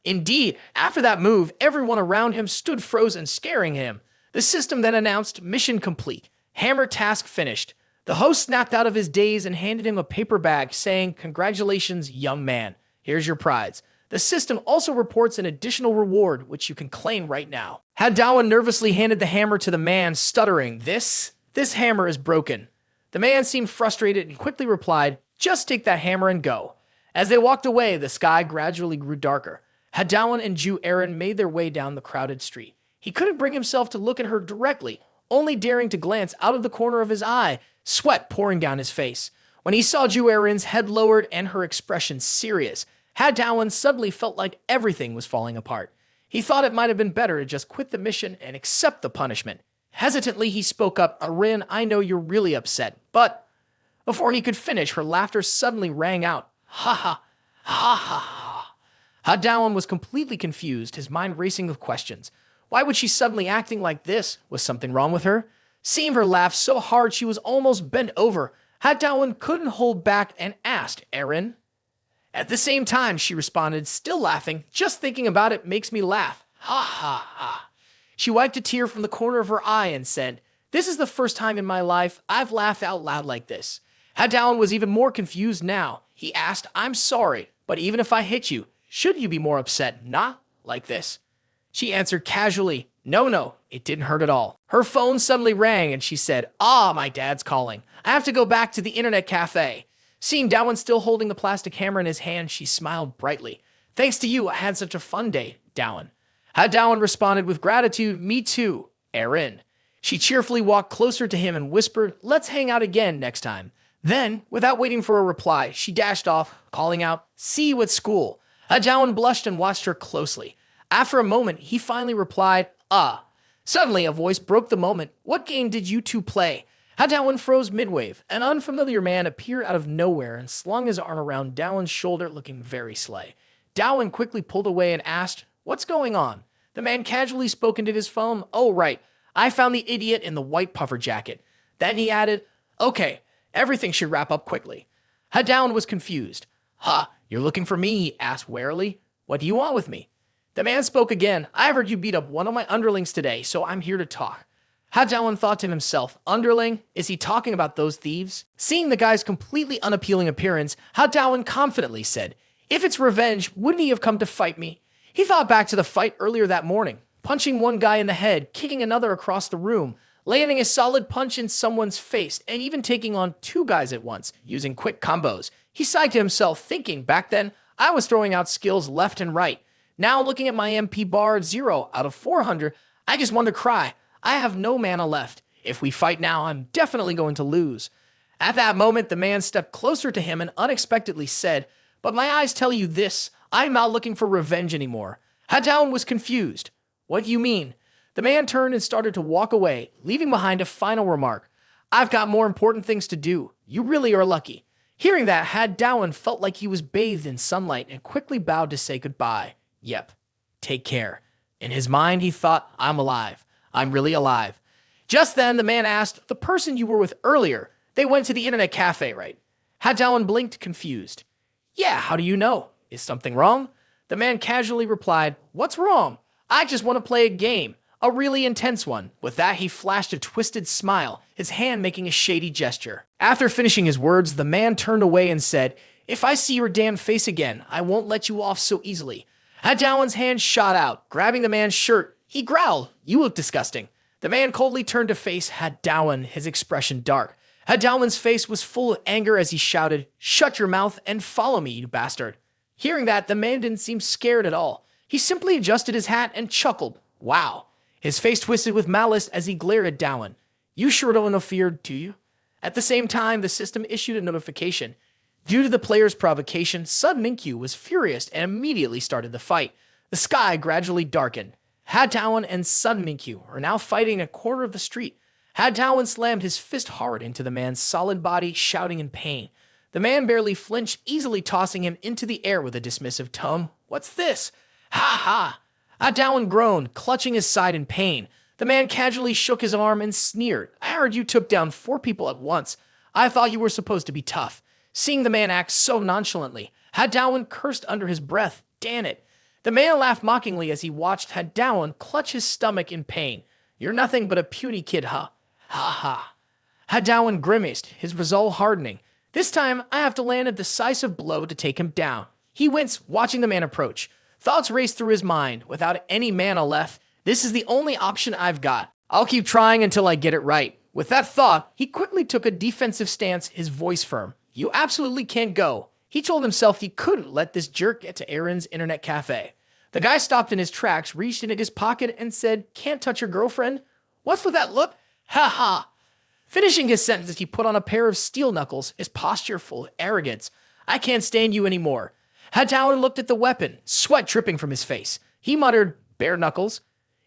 [SPEAKER 1] Indeed, after that move, everyone around him stood frozen, scaring him. The system then announced, mission complete. Hammer task finished. The host snapped out of his daze and handed him a paper bag, saying, congratulations, young man. Here's your prize. The system also reports an additional reward, which you can claim right now. Do Wan nervously handed the hammer to the man, stuttering, This hammer is broken. The man seemed frustrated and quickly replied, "Just take that hammer and go." As they walked away, the sky gradually grew darker. Hadawan and Jew Aaron made their way down the crowded street. He couldn't bring himself to look at her directly, only daring to glance out of the corner of his eye, sweat pouring down his face. When he saw Jew Aaron's head lowered and her expression serious, Hadawan suddenly felt like everything was falling apart. He thought it might have been better to just quit the mission and accept the punishment. Hesitantly, he spoke up, "Aaron, I know you're really upset, but..." Before he could finish, her laughter suddenly rang out. Ha ha, ha ha ha. Hadawan was completely confused, his mind racing with questions. Why was she suddenly acting like this? Was something wrong with her? Seeing her laugh so hard she was almost bent over, Hadawan couldn't hold back and asked, "Aaron?" At the same time, she responded, still laughing, "Just thinking about it makes me laugh. Ha ha ha." She wiped a tear from the corner of her eye and said, "This is the first time in my life I've laughed out loud like this." Hadawan was even more confused now. He asked, "I'm sorry, but even if I hit you, should you be more upset, not like this?" She answered casually, No, it didn't hurt at all." Her phone suddenly rang and she said, My dad's calling. I have to go back to the internet cafe." Seeing Dawan still holding the plastic hammer in his hand, she smiled brightly. "Thanks to you, I had such a fun day, Dawan." Hadawan responded with gratitude, "Me too, Aaron." She cheerfully walked closer to him and whispered, "Let's hang out again next time." Then, without waiting for a reply, she dashed off, calling out, "See you at school." Hadawan blushed and watched her closely. After a moment, he finally replied, Suddenly, a voice broke the moment. "What game did you two play?" Hadawan froze midwave. An unfamiliar man appeared out of nowhere and slung his arm around Dawan's shoulder, looking very sly. Dawan quickly pulled away and asked, "What's going on?" The man casually spoke into his phone, "Oh, right. I found the idiot in the white puffer jacket." Then he added, "Okay, everything should wrap up quickly." Hadawan was confused. You're looking for me?" he asked warily. "What do you want with me?" The man spoke again. "I heard you beat up one of my underlings today, so I'm here to talk." Hadawan thought to himself, "Underling? Is he talking about those thieves?" Seeing the guy's completely unappealing appearance, Hadawan confidently said, "If it's revenge, wouldn't he have come to fight me?" He thought back to the fight earlier that morning, punching one guy in the head, kicking another across the room, landing a solid punch in someone's face, and even taking on two guys at once, using quick combos. He sighed to himself, thinking, back then, I was throwing out skills left and right. Now, looking at my MP bar at 0 out of 400, I just want to cry. I have no mana left. If we fight now, I'm definitely going to lose. At that moment, the man stepped closer to him and unexpectedly said, "But my eyes tell you this. I'm not looking for revenge anymore." Hadawan was confused. "What do you mean?" The man turned and started to walk away, leaving behind a final remark. "I've got more important things to do. You really are lucky." Hearing that, Hadawan felt like he was bathed in sunlight and quickly bowed to say goodbye. Yep, take care. In his mind, he thought, I'm alive. I'm really alive. Just then, the man asked, "The person you were with earlier, they went to the internet cafe, right?" Hadawan blinked, confused. "Yeah, how do you know? Is something wrong?" The man casually replied, "What's wrong? I just want to play a game, a really intense one." With that, he flashed a twisted smile, his hand making a shady gesture. After finishing his words, the man turned away and said, "If I see your damn face again, I won't let you off so easily." Hadawan's hand shot out, grabbing the man's shirt. He growled, "You look disgusting." The man coldly turned to face Hadawan, his expression dark. Hadawan's face was full of anger as he shouted, "Shut your mouth and follow me, you bastard." Hearing that, the man didn't seem scared at all. He simply adjusted his hat and chuckled. Wow. His face twisted with malice as he glared at Dawan. "You sure don't know fear, do you?" At the same time, the system issued a notification. Due to the player's provocation, Sun Minkyu was furious and immediately started the fight. The sky gradually darkened. Hadawan and Sun Minkyu are now fighting in a corner of the street. Hadawan slammed his fist hard into the man's solid body, shouting in pain. The man barely flinched, easily tossing him into the air with a dismissive tone. "What's this?" "Ha ha!" Hadawan groaned, clutching his side in pain. The man casually shook his arm and sneered. "I heard you took down 4 people at once. I thought you were supposed to be tough." Seeing the man act so nonchalantly, Hadawan cursed under his breath. Damn it. The man laughed mockingly as he watched Hadawan clutch his stomach in pain. "You're nothing but a puny kid, huh?" "Ha ha." Hadawan grimaced, his resolve hardening. "This time, I have to land a decisive blow to take him down." He winced, watching the man approach. Thoughts raced through his mind. Without any mana left, this is the only option I've got. I'll keep trying until I get it right. With that thought, he quickly took a defensive stance, his voice firm. You absolutely can't go. He told himself he couldn't let this jerk get to Aaron's internet cafe. The guy stopped in his tracks, reached into his pocket, and said, "Can't touch your girlfriend?" What's with that look? Ha ha. Finishing his sentence, he put on a pair of steel knuckles, his posture full of arrogance. I can't stand you anymore. Hadawan looked at the weapon, sweat dripping from his face. He muttered, bare knuckles.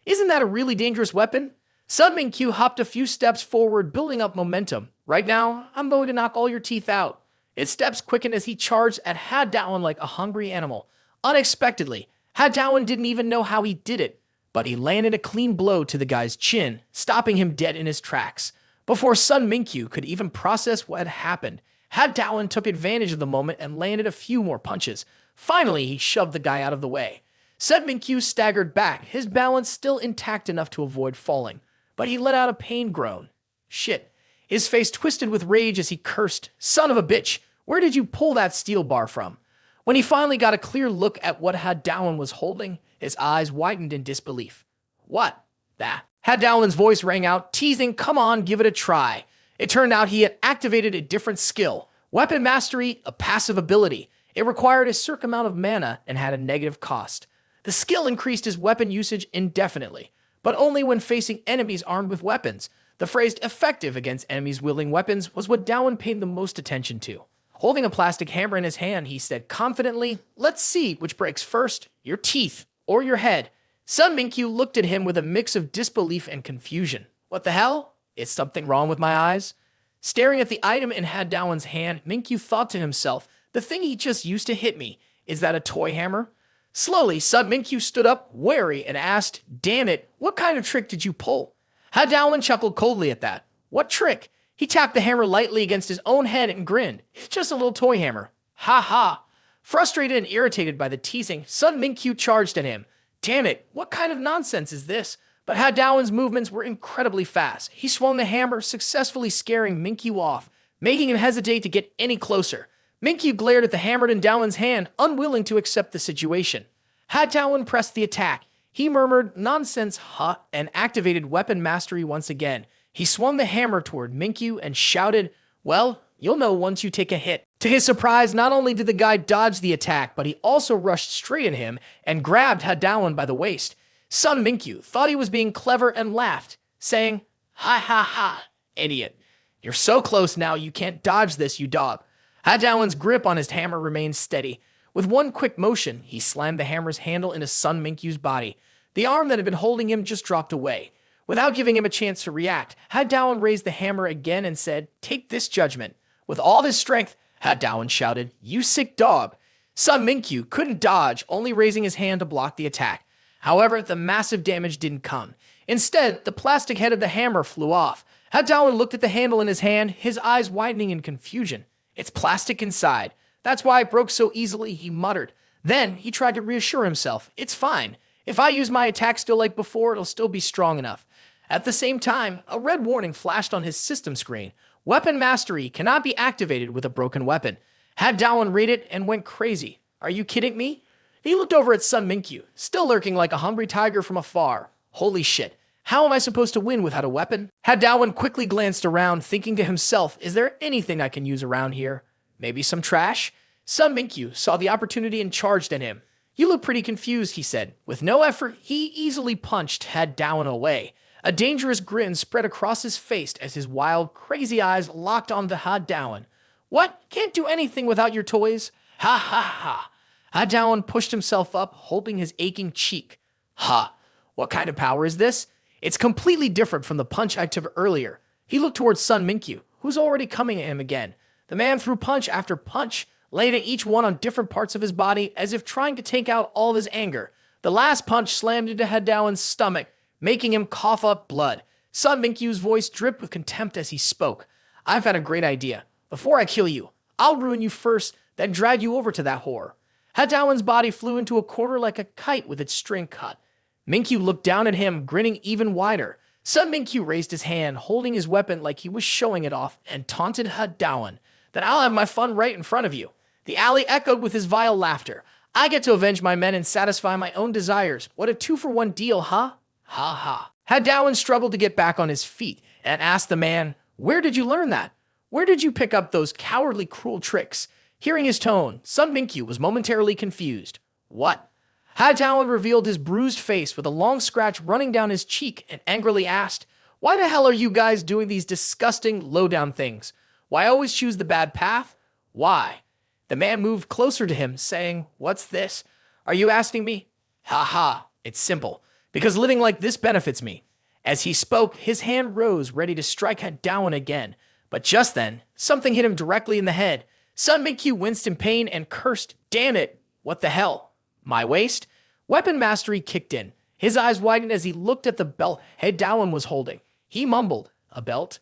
[SPEAKER 1] Isn't that a really dangerous weapon? Sun Ming-Q hopped a few steps forward, building up momentum. Right now, I'm going to knock all your teeth out. His steps quickened as he charged at Hadawan like a hungry animal. Unexpectedly, Hadawan didn't even know how he did it, but he landed a clean blow to the guy's chin, stopping him dead in his tracks. Before Sun Ming-Q could even process what had happened, Hadawan took advantage of the moment and landed a few more punches. Finally, he shoved the guy out of the way. Sun Ming-Q staggered back, his balance still intact enough to avoid falling, but he let out a pain groan. Shit. His face twisted with rage as he cursed, "Son of a bitch, where did you pull that steel bar from?" When he finally got a clear look at what Hadawan was holding, his eyes widened in disbelief. What? That. Hadawan's voice rang out, teasing, "Come on, give it a try." It turned out he had activated a different skill. Weapon mastery, a passive ability. It required a certain amount of mana and had a negative cost. The skill increased his weapon usage indefinitely, but only when facing enemies armed with weapons. The phrase effective against enemies wielding weapons was what Dowan paid the most attention to. Holding a plastic hammer in his hand, he said confidently, "Let's see which breaks first, your teeth or your head." Sun Ming-Q looked at him with a mix of disbelief and confusion. What the hell? Is something wrong with my eyes? Staring at the item in Hadawan's hand, Ming-Q thought to himself, the thing he just used to hit me, is that a toy hammer? Slowly, Sun Ming-Q stood up, wary, and asked, "Damn it, what kind of trick did you pull?" Hadawan chuckled coldly at that. What trick? He tapped the hammer lightly against his own head and grinned. It's just a little toy hammer. Ha ha. Frustrated and irritated by the teasing, Sun Ming-Q charged at him. Damn it, what kind of nonsense is this? But Hadawan's movements were incredibly fast. He swung the hammer, successfully scaring Ming-Q off, making him hesitate to get any closer. Ming-Q glared at the hammer in Dawan's hand, unwilling to accept the situation. Hadawan pressed the attack. He murmured, "Nonsense, huh," and activated weapon mastery once again. He swung the hammer toward Ming-Q and shouted, "Well, you'll know once you take a hit." To his surprise, not only did the guy dodge the attack, but he also rushed straight at him and grabbed Hadawan by the waist. Sun Ming-Q thought he was being clever and laughed, saying, "Ha ha ha, idiot. You're so close now you can't dodge this, you dog." Hadawan's grip on his hammer remained steady. With one quick motion, he slammed the hammer's handle into Sun Ming-Q's body. The arm that had been holding him just dropped away. Without giving him a chance to react, Hadawan raised the hammer again and said, "Take this judgment." With all his strength, Hadawan shouted, "You sick dog." Sun Ming-Q couldn't dodge, only raising his hand to block the attack. However, the massive damage didn't come. Instead, the plastic head of the hammer flew off. Hadawan looked at the handle in his hand, his eyes widening in confusion. It's plastic inside. That's why it broke so easily, he muttered. Then he tried to reassure himself. It's fine. If I use my attack still like before, it'll still be strong enough. At the same time, a red warning flashed on his system screen. Weapon mastery cannot be activated with a broken weapon. Hadawan read it and went crazy. Are you kidding me? He looked over at Sun Ming-Q, still lurking like a hungry tiger from afar. Holy shit. How am I supposed to win without a weapon? Hadawan quickly glanced around, thinking to himself, is there anything I can use around here? Maybe some trash? Sun Ming-Q saw the opportunity and charged at him. You look pretty confused, he said. With no effort, he easily punched Hadawan away. A dangerous grin spread across his face as his wild, crazy eyes locked on the Hadawan. What? Can't do anything without your toys? Ha ha ha. Hadawan pushed himself up, holding his aching cheek. Ha. What kind of power is this? It's completely different from the punch I took earlier. He looked towards Sun Ming-Q, who's already coming at him again. The man threw punch after punch, laying each one on different parts of his body as if trying to take out all of his anger. The last punch slammed into Hadawan's stomach, making him cough up blood. Sun Ming-Q's voice dripped with contempt as he spoke. I've had a great idea. Before I kill you, I'll ruin you first, then drag you over to that whore. Hadawan's body flew into a corner like a kite with its string cut. Ming-Q looked down at him, grinning even wider. Sun Ming-Q raised his hand, holding his weapon like he was showing it off, and taunted Hadawan. Then I'll have my fun right in front of you. The alley echoed with his vile laughter. I get to avenge my men and satisfy my own desires. What a 2-for-1 deal, huh? Ha ha. Hadawan struggled to get back on his feet, and asked the man, "Where did you learn that? Where did you pick up those cowardly, cruel tricks?" Hearing his tone, Sun Minkyu was momentarily confused. What? Hadawan revealed his bruised face with a long scratch running down his cheek and angrily asked, "Why the hell are you guys doing these disgusting, low-down things? Why always choose the bad path? Why?" The man moved closer to him, saying, "What's this? Are you asking me? Ha ha, it's simple. Because living like this benefits me." As he spoke, his hand rose, ready to strike Hadawan again. But just then, something hit him directly in the head. Sun Minkyu winced in pain and cursed, "Damn it! What the hell? My waist?" Weapon mastery kicked in. His eyes widened as he looked at the belt Hadawan was holding. He mumbled, "A belt?"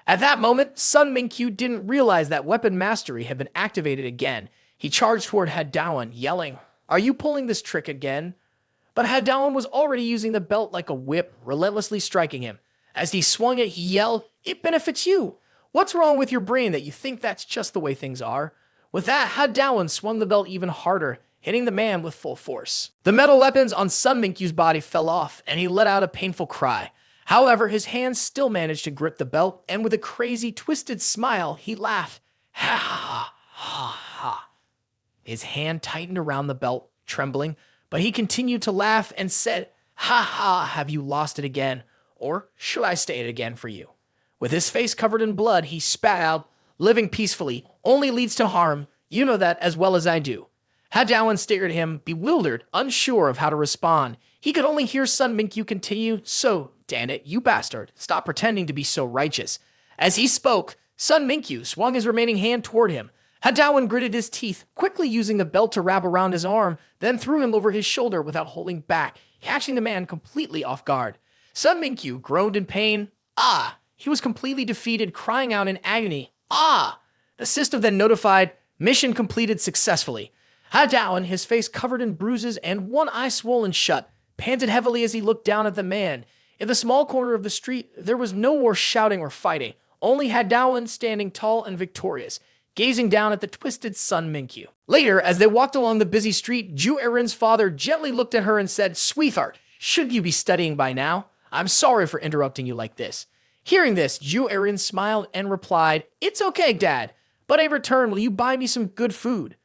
[SPEAKER 1] At that moment, Sun Minkyu didn't realize that weapon mastery had been activated again. He charged toward Hadawan, yelling, "Are you pulling this trick again?" But Hadawan was already using the belt like a whip, relentlessly striking him. As he swung it, he yelled, "It benefits you! What's wrong with your brain that you think that's just the way things are?" With that, Hadawan swung the belt even harder, hitting the man with full force. The metal weapons on Sun Minkyu's body fell off, and he let out a painful cry. However, his hands still managed to grip the belt, and with a crazy, twisted smile, he laughed. Ha ha ha ha. His hand tightened around the belt, trembling, but he continued to laugh and said, "Ha ha, have you lost it again? Or should I state it again for you?" With his face covered in blood, he spat out, "Living peacefully only leads to harm. You know that as well as I do." Hadawan stared at him, bewildered, unsure of how to respond. He could only hear Sun Minkyu continue, "So, damn it, you bastard, stop pretending to be so righteous." As he spoke, Sun Minkyu swung his remaining hand toward him. Hadawan gritted his teeth, quickly using the belt to wrap around his arm, then threw him over his shoulder without holding back, catching the man completely off guard. Sun Minkyu groaned in pain. "Ah!" He was completely defeated, crying out in agony. "Ah!" The system then notified, "Mission completed successfully." Hadawan, his face covered in bruises and one eye swollen shut, panted heavily as he looked down at the man. In the small corner of the street, there was no more shouting or fighting, only Hadawan standing tall and victorious, gazing down at the twisted Sun Minkyu. Later, as they walked along the busy street, Ju Erin's father gently looked at her and said, "Sweetheart, should you be studying by now? I'm sorry for interrupting you like this." Hearing this, Ju Erin smiled and replied, "It's okay, Dad, but in return, will you buy me some good food?"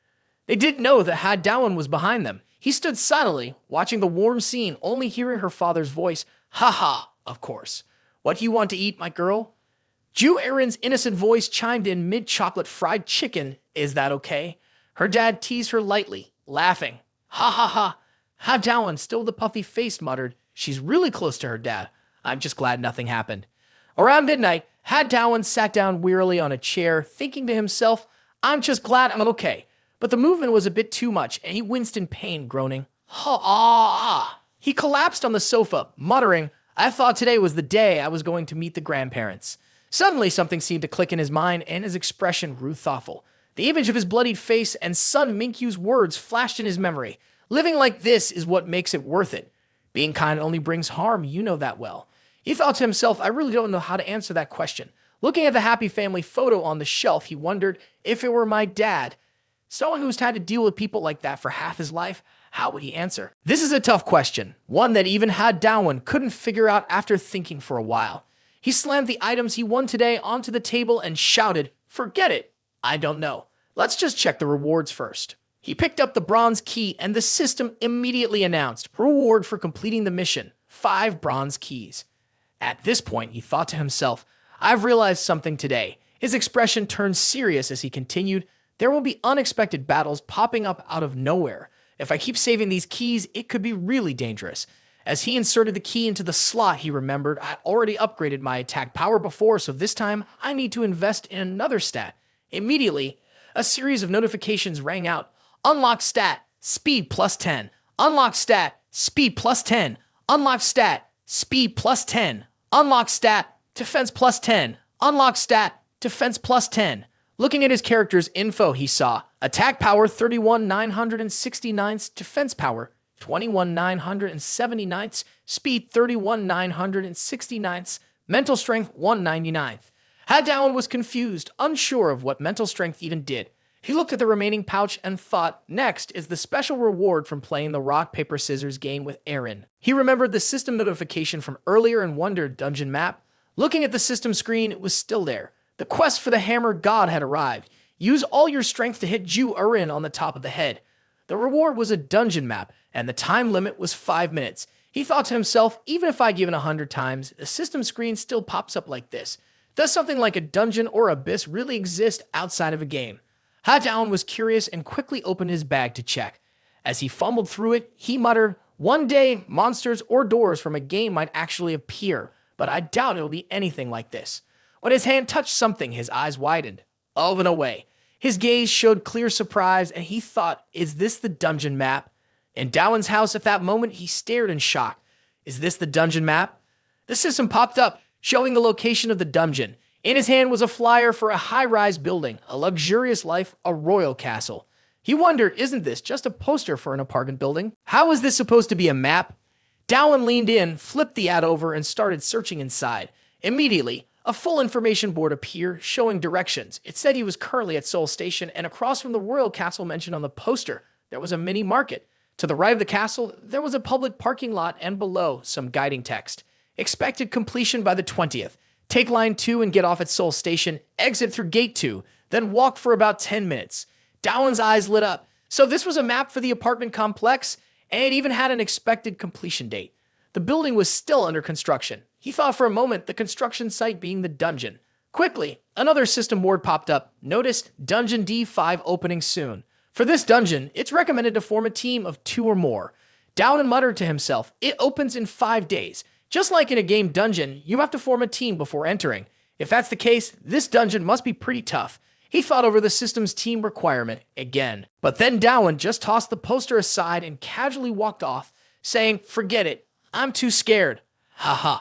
[SPEAKER 1] They didn't know that Hadawan was behind them. He stood silently, watching the warm scene, only hearing her father's voice. "Ha ha, of course. What do you want to eat, my girl?" Ju Erin's innocent voice chimed in mid-chocolate fried chicken. "Is that okay?" Her dad teased her lightly, laughing. "Ha ha ha." Hadawan, still the puffy face, muttered, "She's really close to her dad. I'm just glad nothing happened." Around midnight, Hadawan sat down wearily on a chair, thinking to himself, "I'm just glad I'm okay." But the movement was a bit too much, and he winced in pain, groaning, "Ha-ah." He collapsed on the sofa, muttering, "I thought today was the day I was going to meet the grandparents." Suddenly, something seemed to click in his mind, and his expression grew thoughtful. The image of his bloodied face and Sun Minkyu's words flashed in his memory. "Living like this is what makes it worth it. Being kind only brings harm, you know that well." He thought to himself, "I really don't know how to answer that question." Looking at the happy family photo on the shelf, he wondered, if it were my dad, someone who's had to deal with people like that for half his life, how would he answer? This is a tough question, one that even Hadawan couldn't figure out after thinking for a while. He slammed the items he won today onto the table and shouted, "Forget it! I don't know. Let's just check the rewards first." He picked up the bronze key and the system immediately announced, "Reward for completing the mission, 5 bronze keys." At this point, he thought to himself, "I've realized something today." His expression turned serious as he continued, "There will be unexpected battles popping up out of nowhere. If I keep saving these keys, it could be really dangerous." As he inserted the key into the slot, he remembered, "I already upgraded my attack power before, so this time I need to invest in another stat." Immediately, a series of notifications rang out. "Unlock stat, speed plus 10. Unlock stat, speed plus 10. Unlock stat, speed plus 10. Unlock stat, defense plus 10. Unlock stat, defense plus 10. Looking at his character's info, he saw attack power 31,969, defense power 21,979, speed 31,969, mental strength 199. Hadawan was confused, unsure of what mental strength even did. He looked at the remaining pouch and thought, next is the special reward from playing the rock, paper, scissors game with Aaron. He remembered the system notification from earlier and wondered, dungeon map. Looking at the system screen, it was still there. The quest for the hammer god had arrived. Use all your strength to hit Ju Urin on the top of the head. The reward was a dungeon map, and the time limit was 5 minutes. He thought to himself, even if I give it 100 times, the system screen still pops up like this. Does something like a dungeon or abyss really exist outside of a game? Ha-Down was curious and quickly opened his bag to check. As he fumbled through it, he muttered, "One day, monsters or doors from a game might actually appear, but I doubt it'll be anything like this." When his hand touched something, his eyes widened. Of and away. His gaze showed clear surprise, and he thought, is this the dungeon map? In Dowan's house at that moment, he stared in shock. Is this the dungeon map? The system popped up, showing the location of the dungeon. In his hand was a flyer for a high-rise building, a luxurious life, a royal castle. He wondered, isn't this just a poster for an apartment building? How is this supposed to be a map? Dowan leaned in, flipped the ad over, and started searching inside. Immediately, a full information board appeared, showing directions. It said he was currently at Seoul Station, and across from the royal castle mentioned on the poster, there was a mini market. To the right of the castle, there was a public parking lot, and below, some guiding text. Expected completion by the 20th. Take line 2 and get off at Seoul Station, exit through gate 2, then walk for about 10 minutes. Dowan's eyes lit up. So this was a map for the apartment complex, and it even had an expected completion date. The building was still under construction. He thought for a moment the construction site being the dungeon. Quickly, another system board popped up. Noticed Dungeon D5 opening soon. For this dungeon, it's recommended to form a team of 2 or more. Dowan muttered to himself, it opens in 5 days. Just like in a game dungeon, you have to form a team before entering. If that's the case, this dungeon must be pretty tough. He thought over the system's team requirement again. But then Dowan just tossed the poster aside and casually walked off, saying, forget it, I'm too scared. Haha.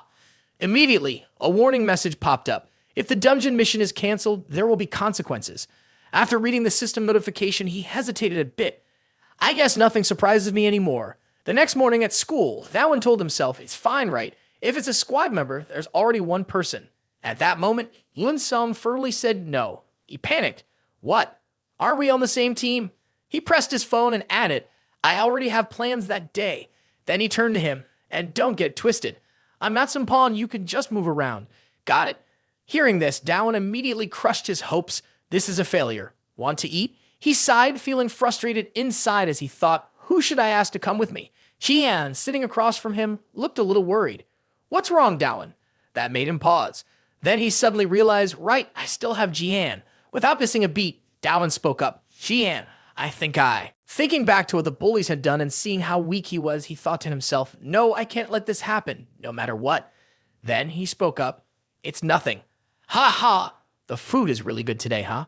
[SPEAKER 1] Immediately, a warning message popped up. If the dungeon mission is canceled, there will be consequences. After reading the system notification, he hesitated a bit. I guess nothing surprises me anymore. The next morning at school, Dowan told himself, it's fine, right? If it's a squad member, there's already one person. At that moment, Unsong firmly said no. He panicked. What? Aren't we on the same team? He pressed his phone and added, I already have plans that day. Then he turned to him, and don't get twisted. I'm not some pawn you can just move around. Got it? Hearing this, Dowan immediately crushed his hopes. This is a failure. Want to eat? He sighed, feeling frustrated inside as he thought, who should I ask to come with me? Jian, sitting across from him, looked a little worried. What's wrong, Dowan? That made him pause. Then he suddenly realized, right, I still have Jian. Without missing a beat, Dowan spoke up. Jian, Thinking back to what the bullies had done and seeing how weak he was, he thought to himself, no, I can't let this happen, no matter what. Then he spoke up. It's nothing. Ha ha, the food is really good today, huh?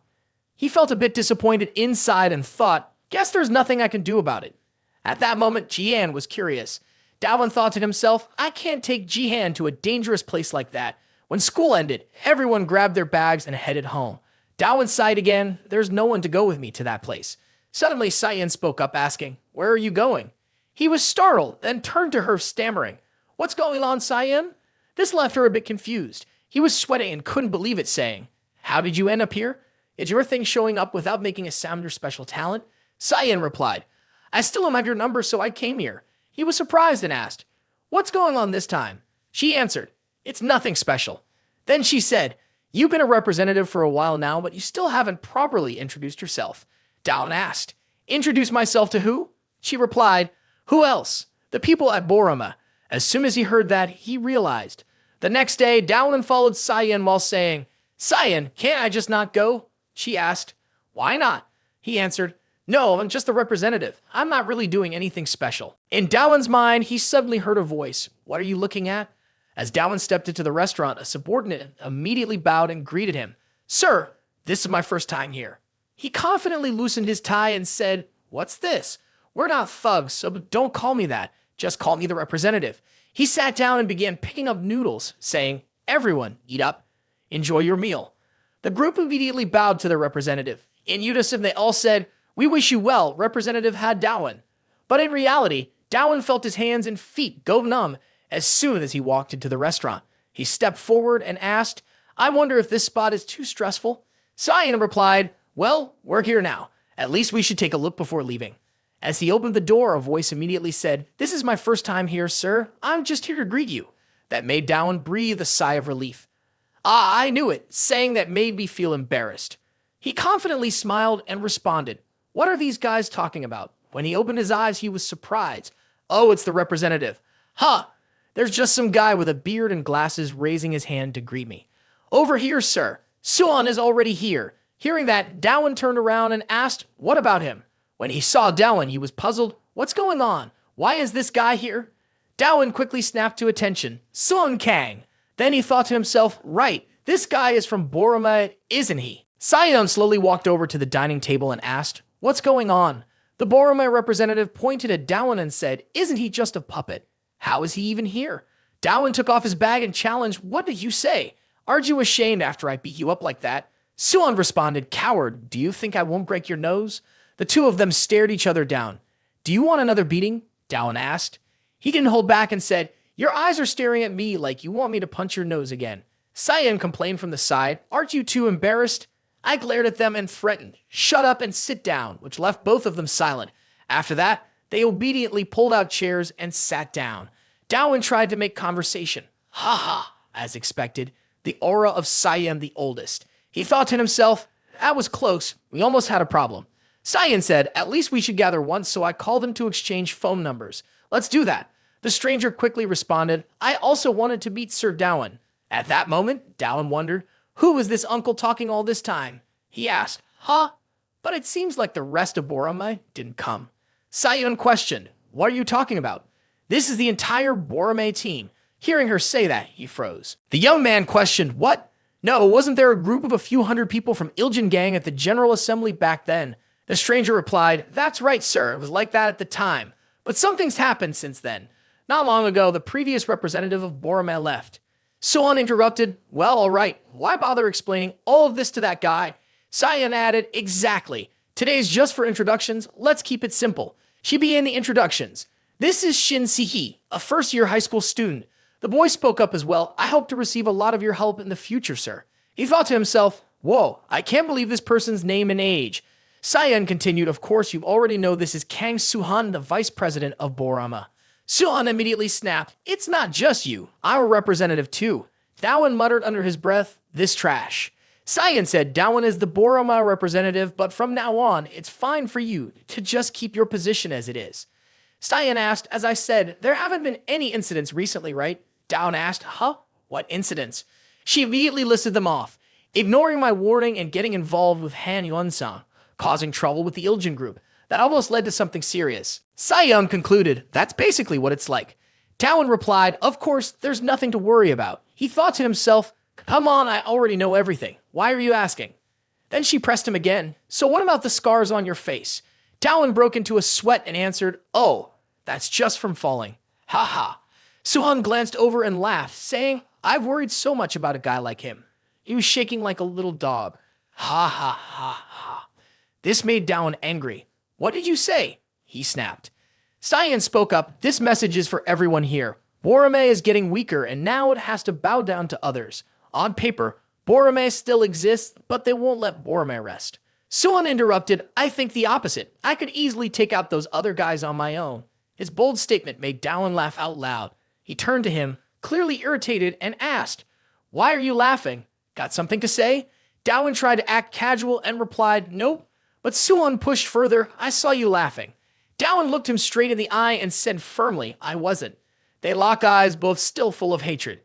[SPEAKER 1] He felt a bit disappointed inside and thought, guess there's nothing I can do about it. At that moment, Jian was curious. Dowan thought to himself, I can't take Jian to a dangerous place like that. When school ended, everyone grabbed their bags and headed home. Dowan sighed again. There's no one to go with me to that place. Suddenly, Sayan spoke up, asking, where are you going? He was startled, then turned to her, stammering. What's going on, Sayan? This left her a bit confused. He was sweating and couldn't believe it, saying, how did you end up here? Is your thing showing up without making a sound or special talent? Sayan replied, I still don't have your number, so I came here. He was surprised and asked, what's going on this time? She answered, it's nothing special. Then she said, you've been a representative for a while now, but you still haven't properly introduced yourself. Dowan asked, introduce myself to who? She replied, who else? The people at Borama. As soon as he heard that, he realized. The next day, Dowan followed Sayan while saying, Sayan, can't I just not go? She asked, why not? He answered, no, I'm just the representative. I'm not really doing anything special. In Dowan's mind, he suddenly heard a voice. What are you looking at? As Dowan stepped into the restaurant, a subordinate immediately bowed and greeted him. Sir, this is my first time here. He confidently loosened his tie and said, what's this? We're not thugs, so don't call me that. Just call me the representative. He sat down and began picking up noodles, saying, everyone, eat up. Enjoy your meal. The group immediately bowed to their representative. In unison, they all said, we wish you well, Representative Ha-Dowan. But in reality, Dowan felt his hands and feet go numb as soon as he walked into the restaurant. He stepped forward and asked, I wonder if this spot is too stressful? Sayan replied, well, we're here now. At least we should take a look before leaving. As he opened the door, a voice immediately said, this is my first time here, sir. I'm just here to greet you. That made Dowan breathe a sigh of relief. Ah, I knew it, saying that made me feel embarrassed. He confidently smiled and responded, what are these guys talking about? When he opened his eyes, he was surprised. Oh, it's the representative. Huh, there's just some guy with a beard and glasses raising his hand to greet me. Over here, sir. Suan is already here. Hearing that, Do Wan turned around and asked, what about him? When he saw Do Wan, he was puzzled. What's going on? Why is this guy here? Do Wan quickly snapped to attention. Sun Kang. Then he thought to himself, right, this guy is from Boromai, isn't he? Sion slowly walked over to the dining table and asked, what's going on? The Boromai representative pointed at Do Wan and said, isn't he just a puppet? How is he even here? Do Wan took off his bag and challenged, what did you say? Aren't you ashamed after I beat you up like that? Suan responded, coward, do you think I won't break your nose? The two of them stared each other down. Do you want another beating? Do Wan asked. He didn't hold back and said, your eyes are staring at me like you want me to punch your nose again. Sion complained from the side, aren't you too embarrassed? I glared at them and threatened, shut up and sit down, which left both of them silent. After that, they obediently pulled out chairs and sat down. Do Wan tried to make conversation. Ha ha, as expected, the aura of Sion the oldest. He thought to himself, that was close, we almost had a problem. Sion said, at least we should gather once, so I called them to exchange phone numbers. Let's do that. The stranger quickly responded, I also wanted to meet Sir Do Wan. At that moment, Do Wan wondered, who was this uncle talking all this time? He asked, huh? But it seems like the rest of Boromai didn't come. Sion questioned, what are you talking about? This is the entire Boromai team. Hearing her say that, he froze. The young man questioned, what? No, wasn't there a group of a few hundred people from Iljan Gang at the General Assembly back then? The stranger replied, that's right, sir. It was like that at the time. But something's happened since then. Not long ago, the previous representative of Boromai left. Suan interrupted, well, all right. Why bother explaining all of this to that guy? Sion added, exactly. Today's just for introductions. Let's keep it simple. She began the introductions. This is Shin Si-hee, a first-year high school student. The boy spoke up as well. I hope to receive a lot of your help in the future, sir. He thought to himself, whoa, I can't believe this person's name and age. Sion continued, of course, you already know this is Kang Suhan, the vice president of Borama. Suhan immediately snapped, it's not just you. I'm a representative too. Do Wan muttered under his breath, this trash. Sion said Do Wan is the Borama representative, but from now on, it's fine for you to just keep your position as it is. Sion asked, as I said, there haven't been any incidents recently, right? Do Wan asked, huh? What incidents? She immediately listed them off, ignoring my warning and getting involved with Han Unsong, causing trouble with the Iljan group. That almost led to something serious. Sion concluded, that's basically what it's like. Do Wan replied, of course, there's nothing to worry about. He thought to himself, come on, I already know everything. Why are you asking? Then she pressed him again. So what about the scars on your face? Do Wan broke into a sweat and answered, oh, that's just from falling. Ha ha. Suhan glanced over and laughed, saying, I've worried so much about a guy like him. He was shaking like a little dog. Ha ha ha ha. This made Do Wan angry. What did you say? He snapped. Sion spoke up, this message is for everyone here. Boromai is getting weaker and now it has to bow down to others. On paper, Boromai still exists, but they won't let Boromai rest. Suan interrupted, I think the opposite. I could easily take out those other guys on my own. His bold statement made Do Wan laugh out loud. He turned to him, clearly irritated, and asked, why are you laughing? Got something to say? Do Wan tried to act casual and replied, nope. But Suan pushed further, I saw you laughing. Do Wan looked him straight in the eye and said firmly, I wasn't. They locked eyes, both still full of hatred.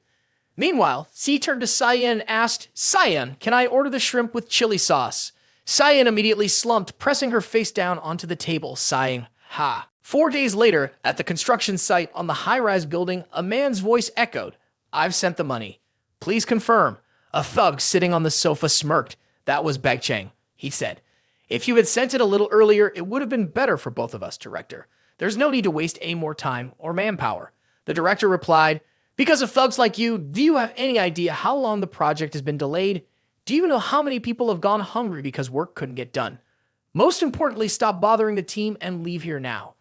[SPEAKER 1] Meanwhile, C turned to Sion and asked, Sion, can I order the shrimp with chili sauce? Sion immediately slumped, pressing her face down onto the table, sighing, ha. 4 days later, at the construction site on the high-rise building, a man's voice echoed, I've sent the money. Please confirm. A thug sitting on the sofa smirked. That was Baekchang, he said. If you had sent it a little earlier, it would have been better for both of us, Director. There's no need to waste any more time or manpower. The director replied, because of thugs like you, do you have any idea how long the project has been delayed? Do you know how many people have gone hungry because work couldn't get done? Most importantly, stop bothering the team and leave here now.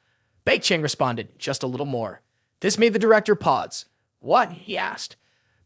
[SPEAKER 1] Baekchang responded, just a little more. This made the director pause. What? He asked.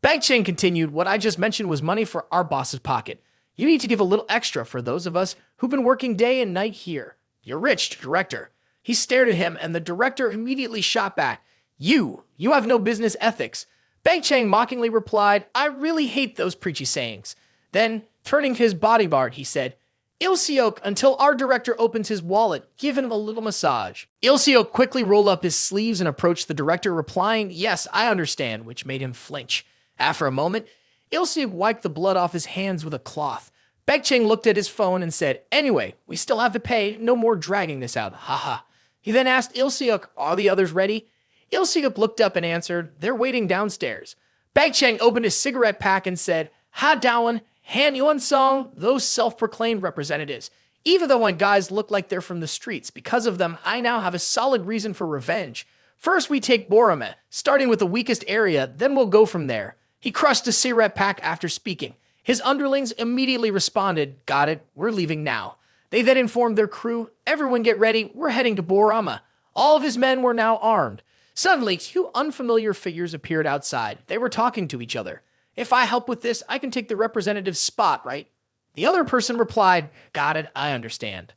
[SPEAKER 1] Baekchang continued, what I just mentioned was money for our boss's pocket. You need to give a little extra for those of us who've been working day and night here. You're rich, Director. He stared at him, and the director immediately shot back. You have no business ethics. Bang Chang mockingly replied, I really hate those preachy sayings. Then, turning to his bodyguard, he said, Ilseok, until our director opens his wallet, give him a little massage. Ilseok quickly rolled up his sleeves and approached the director, replying, Yes, I understand, which made him flinch. After a moment, Ilseok wiped the blood off his hands with a cloth. Bang Chang looked at his phone and said, Anyway, we still have to pay, no more dragging this out, haha. He then asked Ilseok, Are the others ready? Ilseok looked up and answered, They're waiting downstairs. Bang Chang opened his cigarette pack and said, Ha Do Wan, Han Unsong, those self-proclaimed representatives. Even though my guys look like they're from the streets, because of them, I now have a solid reason for revenge. First, we take Borome, starting with the weakest area, then we'll go from there. He crushed a cigarette pack after speaking. His underlings immediately responded, Got it, we're leaving now. They then informed their crew, Everyone get ready, we're heading to Borome. All of his men were now armed. Suddenly, two unfamiliar figures appeared outside. They were talking to each other. If I help with this, I can take the representative's spot, right? The other person replied, Got it, I understand.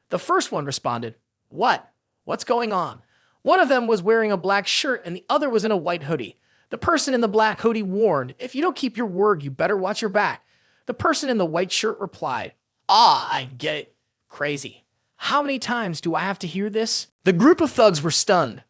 [SPEAKER 1] The first one responded, What? What's going on? One of them was wearing a black shirt and the other was in a white hoodie. The person in the black hoodie warned, If you don't keep your word, you better watch your back. The person in the white shirt replied, I get it. Crazy. How many times do I have to hear this? The group of thugs were stunned.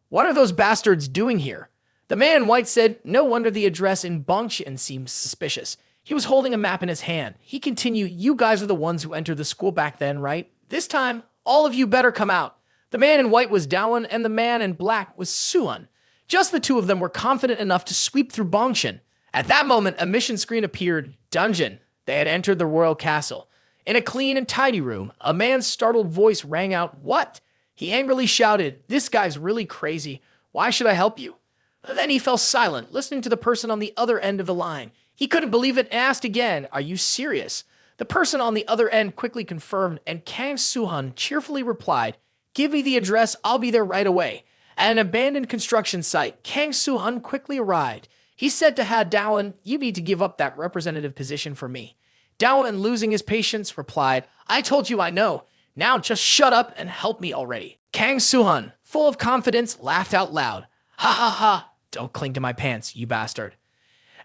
[SPEAKER 1] What are those bastards doing here? The man in white said, No wonder the address in Bongshan seems suspicious. He was holding a map in his hand. He continued, You guys are the ones who entered the school back then, right? This time, all of you better come out. The man in white was Do Wan and the man in black was Suan. Just the two of them were confident enough to sweep through Bongshan. At that moment, a mission screen appeared. Dungeon. They had entered the royal castle. In a clean and tidy room, a man's startled voice rang out, What? He angrily shouted, This guy's really crazy. Why should I help you? Then he fell silent, listening to the person on the other end of the line. He couldn't believe it and asked again, Are you serious? The person on the other end quickly confirmed, and Kang Suhan cheerfully replied, Give me the address, I'll be there right away. At an abandoned construction site, Kang Suhan quickly arrived. He said to Ha Do Wan, You need to give up that representative position for me. Do Wan, losing his patience, replied, I told you I know. Now just shut up and help me already. Kang Suhan, full of confidence, laughed out loud. Ha ha ha, don't cling to my pants, you bastard.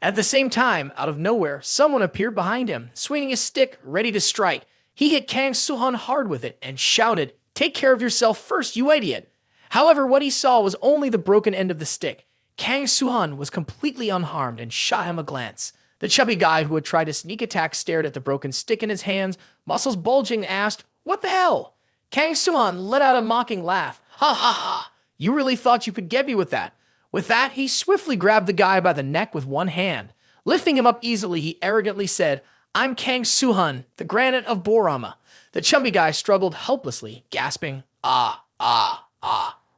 [SPEAKER 1] At the same time, out of nowhere, someone appeared behind him, swinging a stick, ready to strike. He hit Kang Suhan hard with it and shouted, Take care of yourself first, you idiot. However, what he saw was only the broken end of the stick. Kang Suhan was completely unharmed and shot him a glance. The chubby guy who had tried to sneak attack stared at the broken stick in his hands, muscles bulging, asked, What the hell? Kang Suhan let out a mocking laugh. Ha ha ha, you really thought you could get me with that. With that, he swiftly grabbed the guy by the neck with one hand. Lifting him up easily, he arrogantly said, I'm Kang Suhan, the granite of Borome. The chubby guy struggled helplessly, gasping, Ah.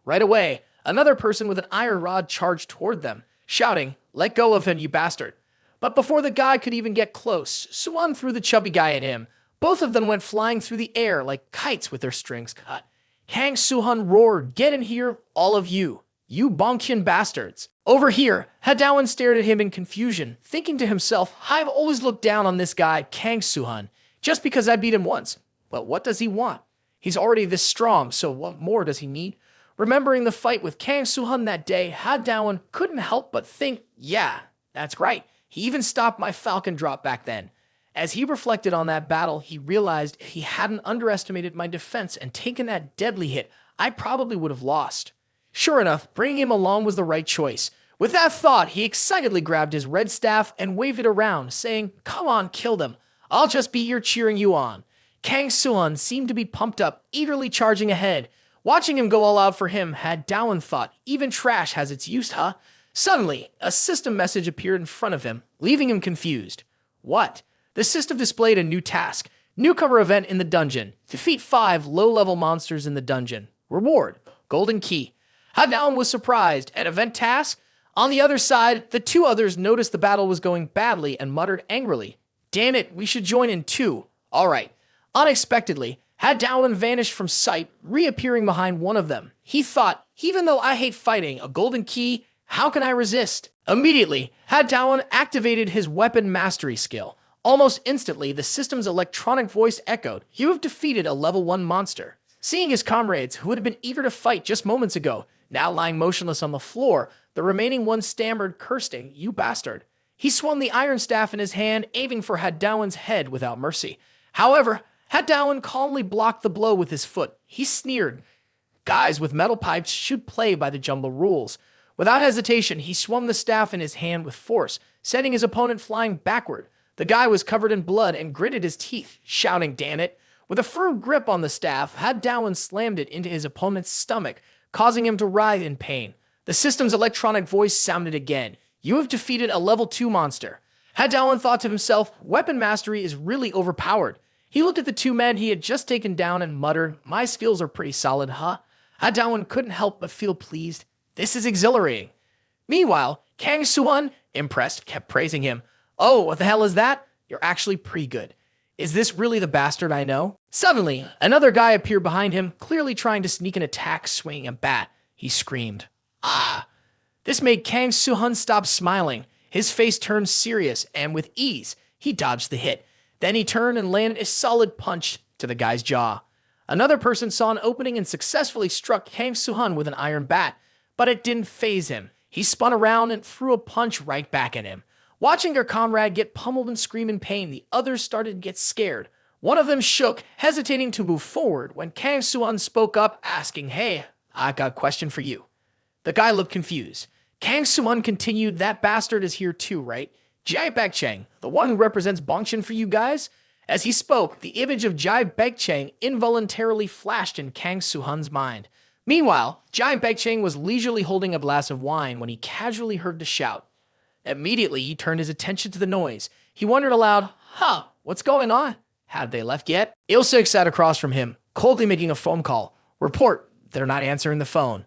[SPEAKER 1] Right away, another person with an iron rod charged toward them, shouting, Let go of him, you bastard. But before the guy could even get close, Suan threw the chubby guy at him. Both of them went flying through the air like kites with their strings cut. Kang Suhan roared, Get in here, all of you. You Bongshan bastards. Over here, Ha Do Wan stared at him in confusion, thinking to himself, I've always looked down on this guy, Kang Suhan, just because I beat him once. But what does he want? He's already this strong, so what more does he need? Remembering the fight with Kang Suhan that day, Ha Do Wan couldn't help but think, Yeah, that's right. He even stopped my falcon drop back then. As he reflected on that battle, he realized if he hadn't underestimated my defense and taken that deadly hit, I probably would have lost. Sure enough, bringing him along was the right choice. With that thought, he excitedly grabbed his red staff and waved it around, saying, Come on, kill them. I'll just be here cheering you on. Kang Suhan seemed to be pumped up, eagerly charging ahead. Watching him go all out for him, Ha Do Wan thought, Even trash has its use, huh? Suddenly, a system message appeared in front of him, leaving him confused. What? The system displayed a new task. Newcomer event in the dungeon. Defeat 5 low-level monsters in the dungeon. Reward. Golden key. Ha Do Wan was surprised. At event task? On the other side, the two others noticed the battle was going badly and muttered angrily. Damn it, we should join in too. Alright. Unexpectedly, Ha Do Wan vanished from sight, reappearing behind one of them. He thought, even though I hate fighting, a golden key, how can I resist? Immediately, Ha Do Wan activated his weapon mastery skill. Almost instantly, the system's electronic voice echoed, You have defeated a level 1 monster. Seeing his comrades, who had been eager to fight just moments ago, now lying motionless on the floor, The remaining one stammered, cursing, "You bastard." He swung the iron staff in his hand, aiming for Hadawan's head without mercy. However, Hadawan calmly blocked the blow with his foot. He sneered, "Guys with metal pipes should play by the jungle rules." Without hesitation, he swung the staff in his hand with force, sending his opponent flying backward. The guy was covered in blood and gritted his teeth, shouting, "Damn it." With a firm grip on the staff, Hadawan slammed it into his opponent's stomach, causing him to writhe in pain. The system's electronic voice sounded again. "You have defeated a level 2 monster." Hadawan thought to himself, weapon mastery is really overpowered. He looked at the 2 men he had just taken down and muttered, "My skills are pretty solid, huh?" Hadawan couldn't help but feel pleased. This is exhilarating. Meanwhile, Kang Suan, impressed, kept praising him. "Oh, what the hell is that? You're actually pretty good. Is this really the bastard I know?" Suddenly, another guy appeared behind him, clearly trying to sneak an attack, swinging a bat. He screamed, "Ah!" This made Kang Suhan stop smiling. His face turned serious, and with ease, he dodged the hit. Then he turned and landed a solid punch to the guy's jaw. Another person saw an opening and successfully struck Kang Suhan with an iron bat, but it didn't faze him. He spun around and threw a punch right back at him. Watching their comrade get pummeled and scream in pain, the others started to get scared. One of them shook, hesitating to move forward, when Kang Suan spoke up, asking, "Hey, I got a question for you." The guy looked confused. Kang Suan continued, "That bastard is here too, right? Jai Baekchang, the one who represents Bongshan for you guys?" As he spoke, the image of Jai Baekchang involuntarily flashed in Kang Suhan's mind. Meanwhile, Jai Baekchang was leisurely holding a glass of wine when he casually heard the shout. Immediately, he turned his attention to the noise. He wondered aloud, what's going on? Had they left yet? Ilsik sat across from him, coldly making a phone call. "Report, they're not answering the phone."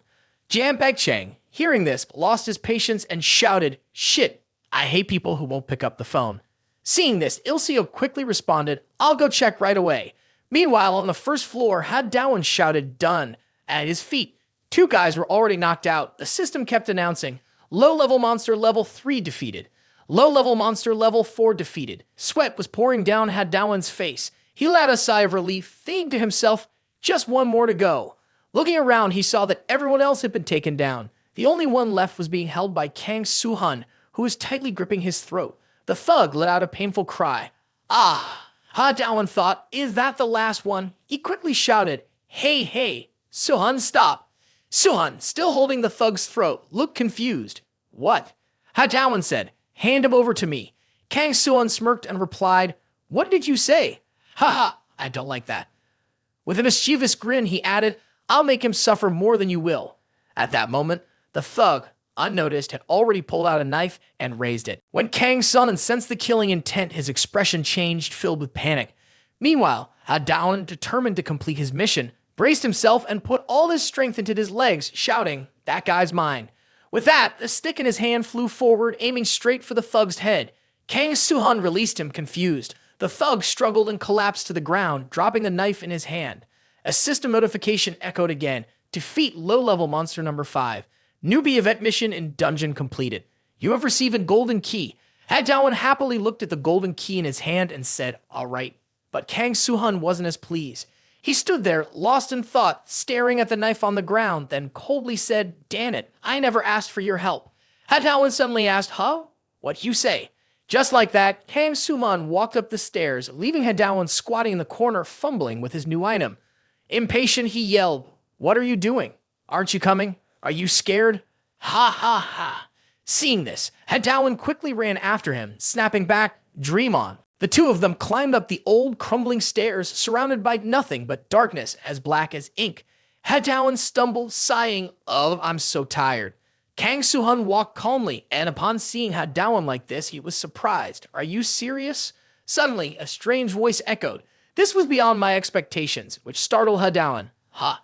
[SPEAKER 1] Jam Baekchang, hearing this, lost his patience and shouted, "Shit, I hate people who won't pick up the phone." Seeing this, Ilseo quickly responded, "I'll go check right away." Meanwhile, on the first floor, Hadawan shouted, "Done." At his feet, 2 guys were already knocked out. The system kept announcing, "Low-level monster level 3 defeated. Low-level monster level 4 defeated." Sweat was pouring down Hadawan's face. He let a sigh of relief, thinking to himself, just one more to go. Looking around, he saw that everyone else had been taken down. The only one left was being held by Kang Suhan, who was tightly gripping his throat. The thug let out a painful cry. "Ah!" Hadawan thought, "Is that the last one?" He quickly shouted, Hey, Suhan, stop." Suhan, still holding the thug's throat, looked confused. "What?" Hadawan said, "Hand him over to me." Kang Suhan smirked and replied, "What did you say?" "Haha, I don't like that." With a mischievous grin, he added, "I'll make him suffer more than you will." At that moment, the thug, unnoticed, had already pulled out a knife and raised it. When Kang Suhan sensed the killing intent, his expression changed, filled with panic. Meanwhile, Hadawan, determined to complete his mission, braced himself and put all his strength into his legs, shouting, "That guy's mine." With that, the stick in his hand flew forward, aiming straight for the thug's head. Kang Suhan released him, confused. The thug struggled and collapsed to the ground, dropping the knife in his hand. A system notification echoed again. Defeat low-level monster number 5. Newbie event mission in dungeon completed. You have received a golden key. Hadawan happily looked at the golden key in his hand and said, "All right." But Kang Suhan wasn't as pleased. He stood there, lost in thought, staring at the knife on the ground, then coldly said, "Damn it, I never asked for your help." Hadawan suddenly asked, "Huh? What you say?" Just like that, Kang Suman walked up the stairs, leaving Hadawan squatting in the corner, fumbling with his new item. Impatient, he yelled, "What are you doing? Aren't you coming? Are you scared?" "Ha ha ha." Seeing this, Hadawan quickly ran after him, snapping back, "Dream on." The 2 of them climbed up the old, crumbling stairs, surrounded by nothing but darkness as black as ink. Hadawan stumbled, sighing, "Oh, I'm so tired." Kang Suhan walked calmly, and upon seeing Hadawan like this, he was surprised. "Are you serious?" Suddenly, a strange voice echoed. This was beyond my expectations, which startled Hadawan. "Ha."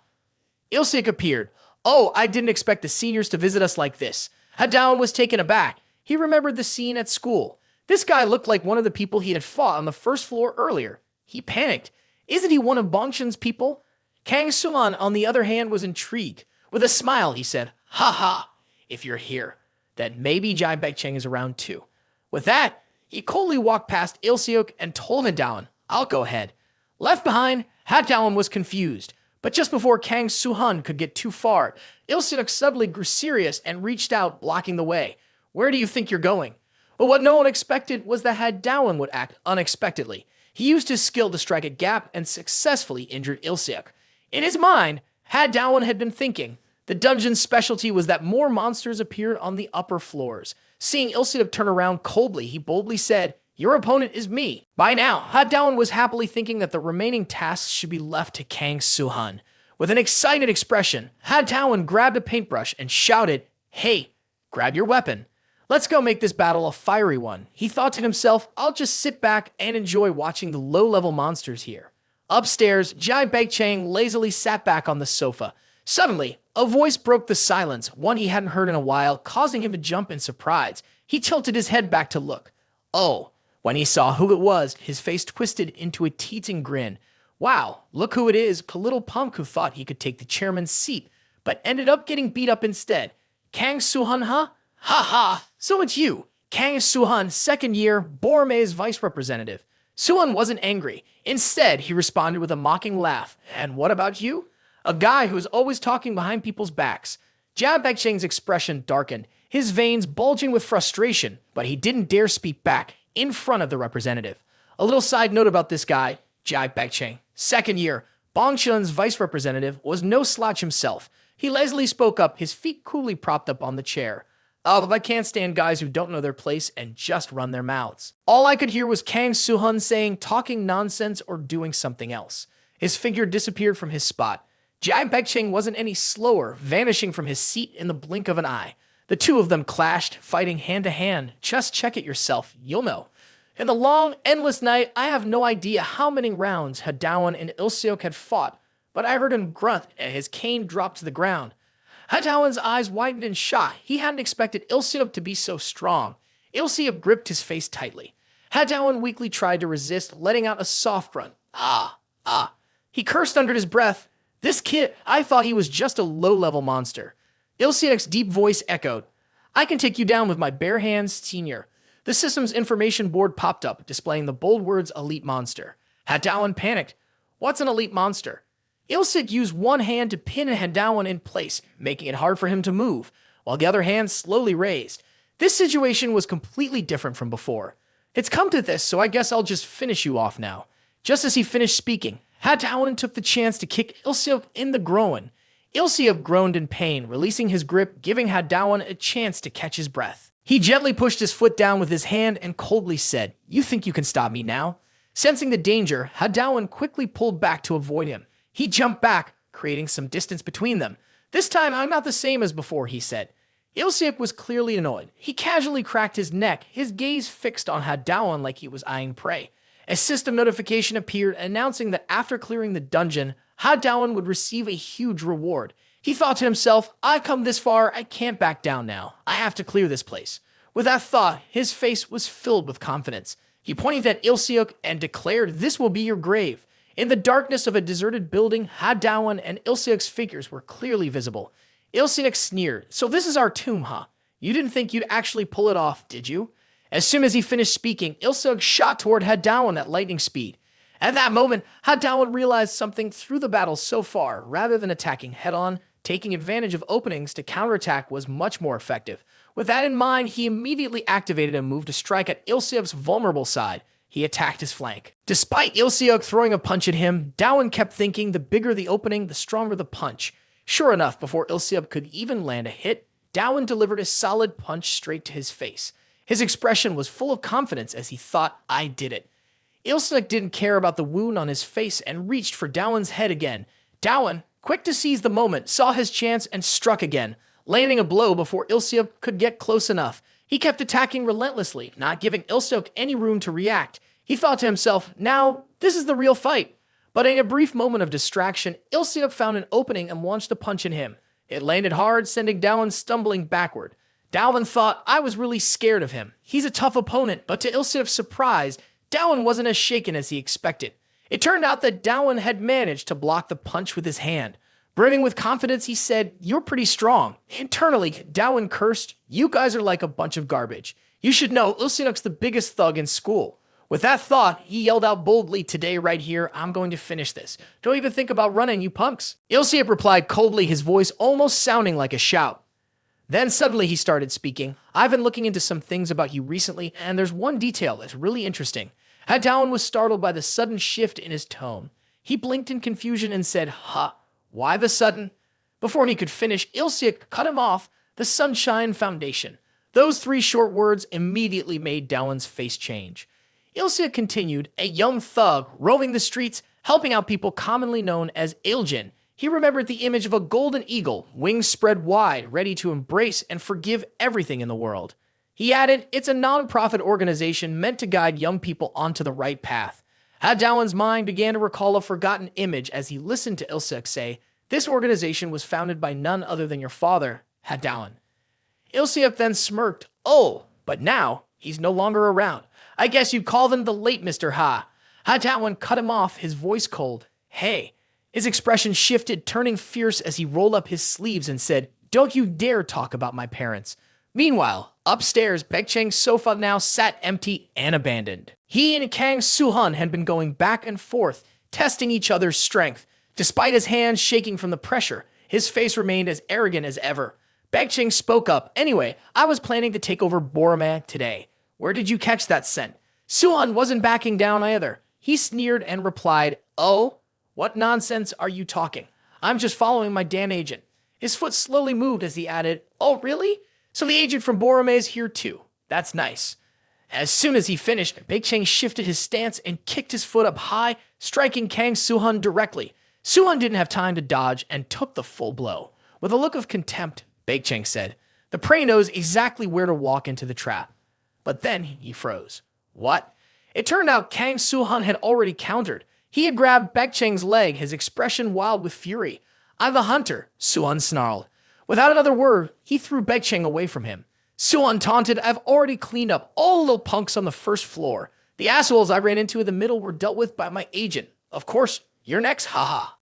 [SPEAKER 1] Ilsik appeared. "Oh, I didn't expect the seniors to visit us like this." Hadawan was taken aback. He remembered the scene at school. This guy looked like one of the people he had fought on the first floor earlier. He panicked. Isn't he one of Bongshan's people? Kang Suan, on the other hand, was intrigued. With a smile, he said, "Ha ha, if you're here, then maybe Jai Baekchang is around too." With that, he coldly walked past Ilseok and told Hadawan, "I'll go ahead." Left behind, Hadawan was confused. But just before Kang Soo-hun could get too far, Il-suk suddenly grew serious and reached out, blocking the way. Where do you think you're going? But what no one expected was that Ha-Dawan would act unexpectedly. He used his skill to strike a gap and successfully injured Il-suk. In his mind, Ha-Dawan had been thinking. The dungeon's specialty was that more monsters appeared on the upper floors. Seeing Il-suk turn around coldly, he boldly said, "Your opponent is me." By now, Ha-Dawan was happily thinking that the remaining tasks should be left to Kang Soo-hun. With an excited expression, Ha-Dawan grabbed a paintbrush and shouted, "Hey, grab your weapon. Let's go make this battle a fiery one." He thought to himself, I'll just sit back and enjoy watching the low-level monsters here. Upstairs, Jai Baekchang lazily sat back on the sofa. Suddenly, a voice broke the silence, one he hadn't heard in a while, causing him to jump in surprise. He tilted his head back to look. Oh, when he saw who it was, his face twisted into a teasing grin. Wow, look who it is, a little punk who thought he could take the chairman's seat, but ended up getting beat up instead. Kang Soo-hun, huh? Ha ha, so it's you, Kang Soo-hun, second year, Borme's vice representative. Soo-hun wasn't angry. Instead, he responded with a mocking laugh. And what about you? A guy who is always talking behind people's backs. Jia Baekchang's expression darkened, his veins bulging with frustration, but he didn't dare speak back in front of the representative. A little side note about this guy, Jia Baekchang, second year, Bongchun's vice representative, was no slouch himself. He lazily spoke up, his feet coolly propped up on the chair. Oh, I can't stand guys who don't know their place and just run their mouths. All I could hear was Kang Soo-hun saying, talking nonsense or doing something else. His figure disappeared from his spot. Jia Baekchang wasn't any slower, vanishing from his seat in the blink of an eye. The two of them clashed, fighting hand to hand. Just check it yourself, you'll know. In the long, endless night, I have no idea how many rounds Ha-Dawan and Il-suk had fought, but I heard him grunt and his cane dropped to the ground. Ha-Dawan's eyes widened in shock. He hadn't expected Il-suk to be so strong. Il-suk gripped his face tightly. Ha-Dawan weakly tried to resist, letting out a soft grunt. Ah. He cursed under his breath. This kid, I thought he was just a low-level monster. Il-suk's deep voice echoed. I can take you down with my bare hands, senior. The system's information board popped up, displaying the bold words elite monster. Ha-Dawan panicked. What's an elite monster? Il-suk used one hand to pin Ha-Dawan in place, making it hard for him to move, while the other hand slowly raised. This situation was completely different from before. It's come to this, so I guess I'll just finish you off now. Just as he finished speaking, Ha-Dawan took the chance to kick Il-suk in the groin. Il-suk groaned in pain, releasing his grip, giving Ha-Dawan a chance to catch his breath. He gently pushed his foot down with his hand and coldly said, "You think you can stop me now?" Sensing the danger, Ha-Dawan quickly pulled back to avoid him. He jumped back, creating some distance between them. This time, I'm not the same as before, he said. Il-suk was clearly annoyed. He casually cracked his neck, his gaze fixed on Ha-Dawan like he was eyeing prey. A system notification appeared announcing that after clearing the dungeon, Ha-Dawan would receive a huge reward. He thought to himself, I've come this far, I can't back down now. I have to clear this place. With that thought, his face was filled with confidence. He pointed at Il-suk and declared, "This will be your grave." In the darkness of a deserted building, Ha-Dawan and Il-suk's figures were clearly visible. Il-suk sneered, "So this is our tomb, huh? You didn't think you'd actually pull it off, did you?" As soon as he finished speaking, Il-suk shot toward Ha-Dawan at lightning speed. At that moment, Ha-Dawan realized something through the battle so far. Rather than attacking head-on, taking advantage of openings to counterattack was much more effective. With that in mind, he immediately activated a move to strike at Il-suk's vulnerable side. He attacked his flank. Despite Il-suk throwing a punch at him, Dawan kept thinking the bigger the opening, the stronger the punch. Sure enough, before Il-suk could even land a hit, Dawan delivered a solid punch straight to his face. His expression was full of confidence as he thought, I did it. Il-suk didn't care about the wound on his face and reached for Dawan's head again. Dawan, quick to seize the moment, saw his chance and struck again, landing a blow before Il-suk could get close enough. He kept attacking relentlessly, not giving Il-suk any room to react. He thought to himself, now, this is the real fight. But in a brief moment of distraction, Il-suk found an opening and launched a punch at him. It landed hard, sending Dawan stumbling backward. Dawan thought, I was really scared of him. He's a tough opponent, but to Il-suk's surprise, Dawan wasn't as shaken as he expected. It turned out that Dawan had managed to block the punch with his hand. Brimming with confidence, he said, you're pretty strong. Internally, Dawan cursed, you guys are like a bunch of garbage. You should know Il-suk's the biggest thug in school. With that thought, he yelled out boldly, "Today, right here, I'm going to finish this. Don't even think about running, you punks." Ilseap replied coldly, his voice almost sounding like a shout. Then suddenly he started speaking. "I've been looking into some things about you recently, and there's one detail that's really interesting." Hadawan was startled by the sudden shift in his tone. He blinked in confusion and said, "Huh, why the sudden?" Before he could finish, Ilseap cut him off. "The Sunshine Foundation." Those three short words immediately made Dawan's face change. Ilseap continued, "A young thug roving the streets, helping out people commonly known as Aeljin." He remembered the image of a golden eagle, wings spread wide, ready to embrace and forgive everything in the world. He added, "It's a non-profit organization meant to guide young people onto the right path." Hadawan's mind began to recall a forgotten image as he listened to Ilseap say, "This organization was founded by none other than your father, Hadawan." Ilseap then smirked. "Oh, but now he's no longer around. I guess you'd call them the late Mr. Ha." Hadawan cut him off, his voice cold. "Hey." His expression shifted, turning fierce as he rolled up his sleeves and said, "Don't you dare talk about my parents." Meanwhile, upstairs, Baekchang's sofa now sat empty and abandoned. He and Kang Suhun had been going back and forth, testing each other's strength. Despite his hands shaking from the pressure, his face remained as arrogant as ever. Baekchang spoke up. "Anyway, I was planning to take over Boromir today. Where did you catch that scent?" Suhun wasn't backing down either. He sneered and replied, "Oh, what nonsense are you talking? I'm just following my damn agent." His foot slowly moved as he added, "Oh, really? So the agent from Boromir is here too. That's nice." As soon as he finished, Baekchang shifted his stance and kicked his foot up high, striking Kang Suhun directly. Suhun didn't have time to dodge and took the full blow. With a look of contempt, Baekchang said, "The prey knows exactly where to walk into the trap." But then he froze. What? It turned out Kang Suhun had already countered. He had grabbed Baekchang's leg, his expression wild with fury. "I'm the hunter," Suhun snarled. Without another word, he threw Baekchang away from him. Suhun taunted, "I've already cleaned up all the little punks on the first floor. The assholes I ran into in the middle were dealt with by my agent. Of course, you're next, haha."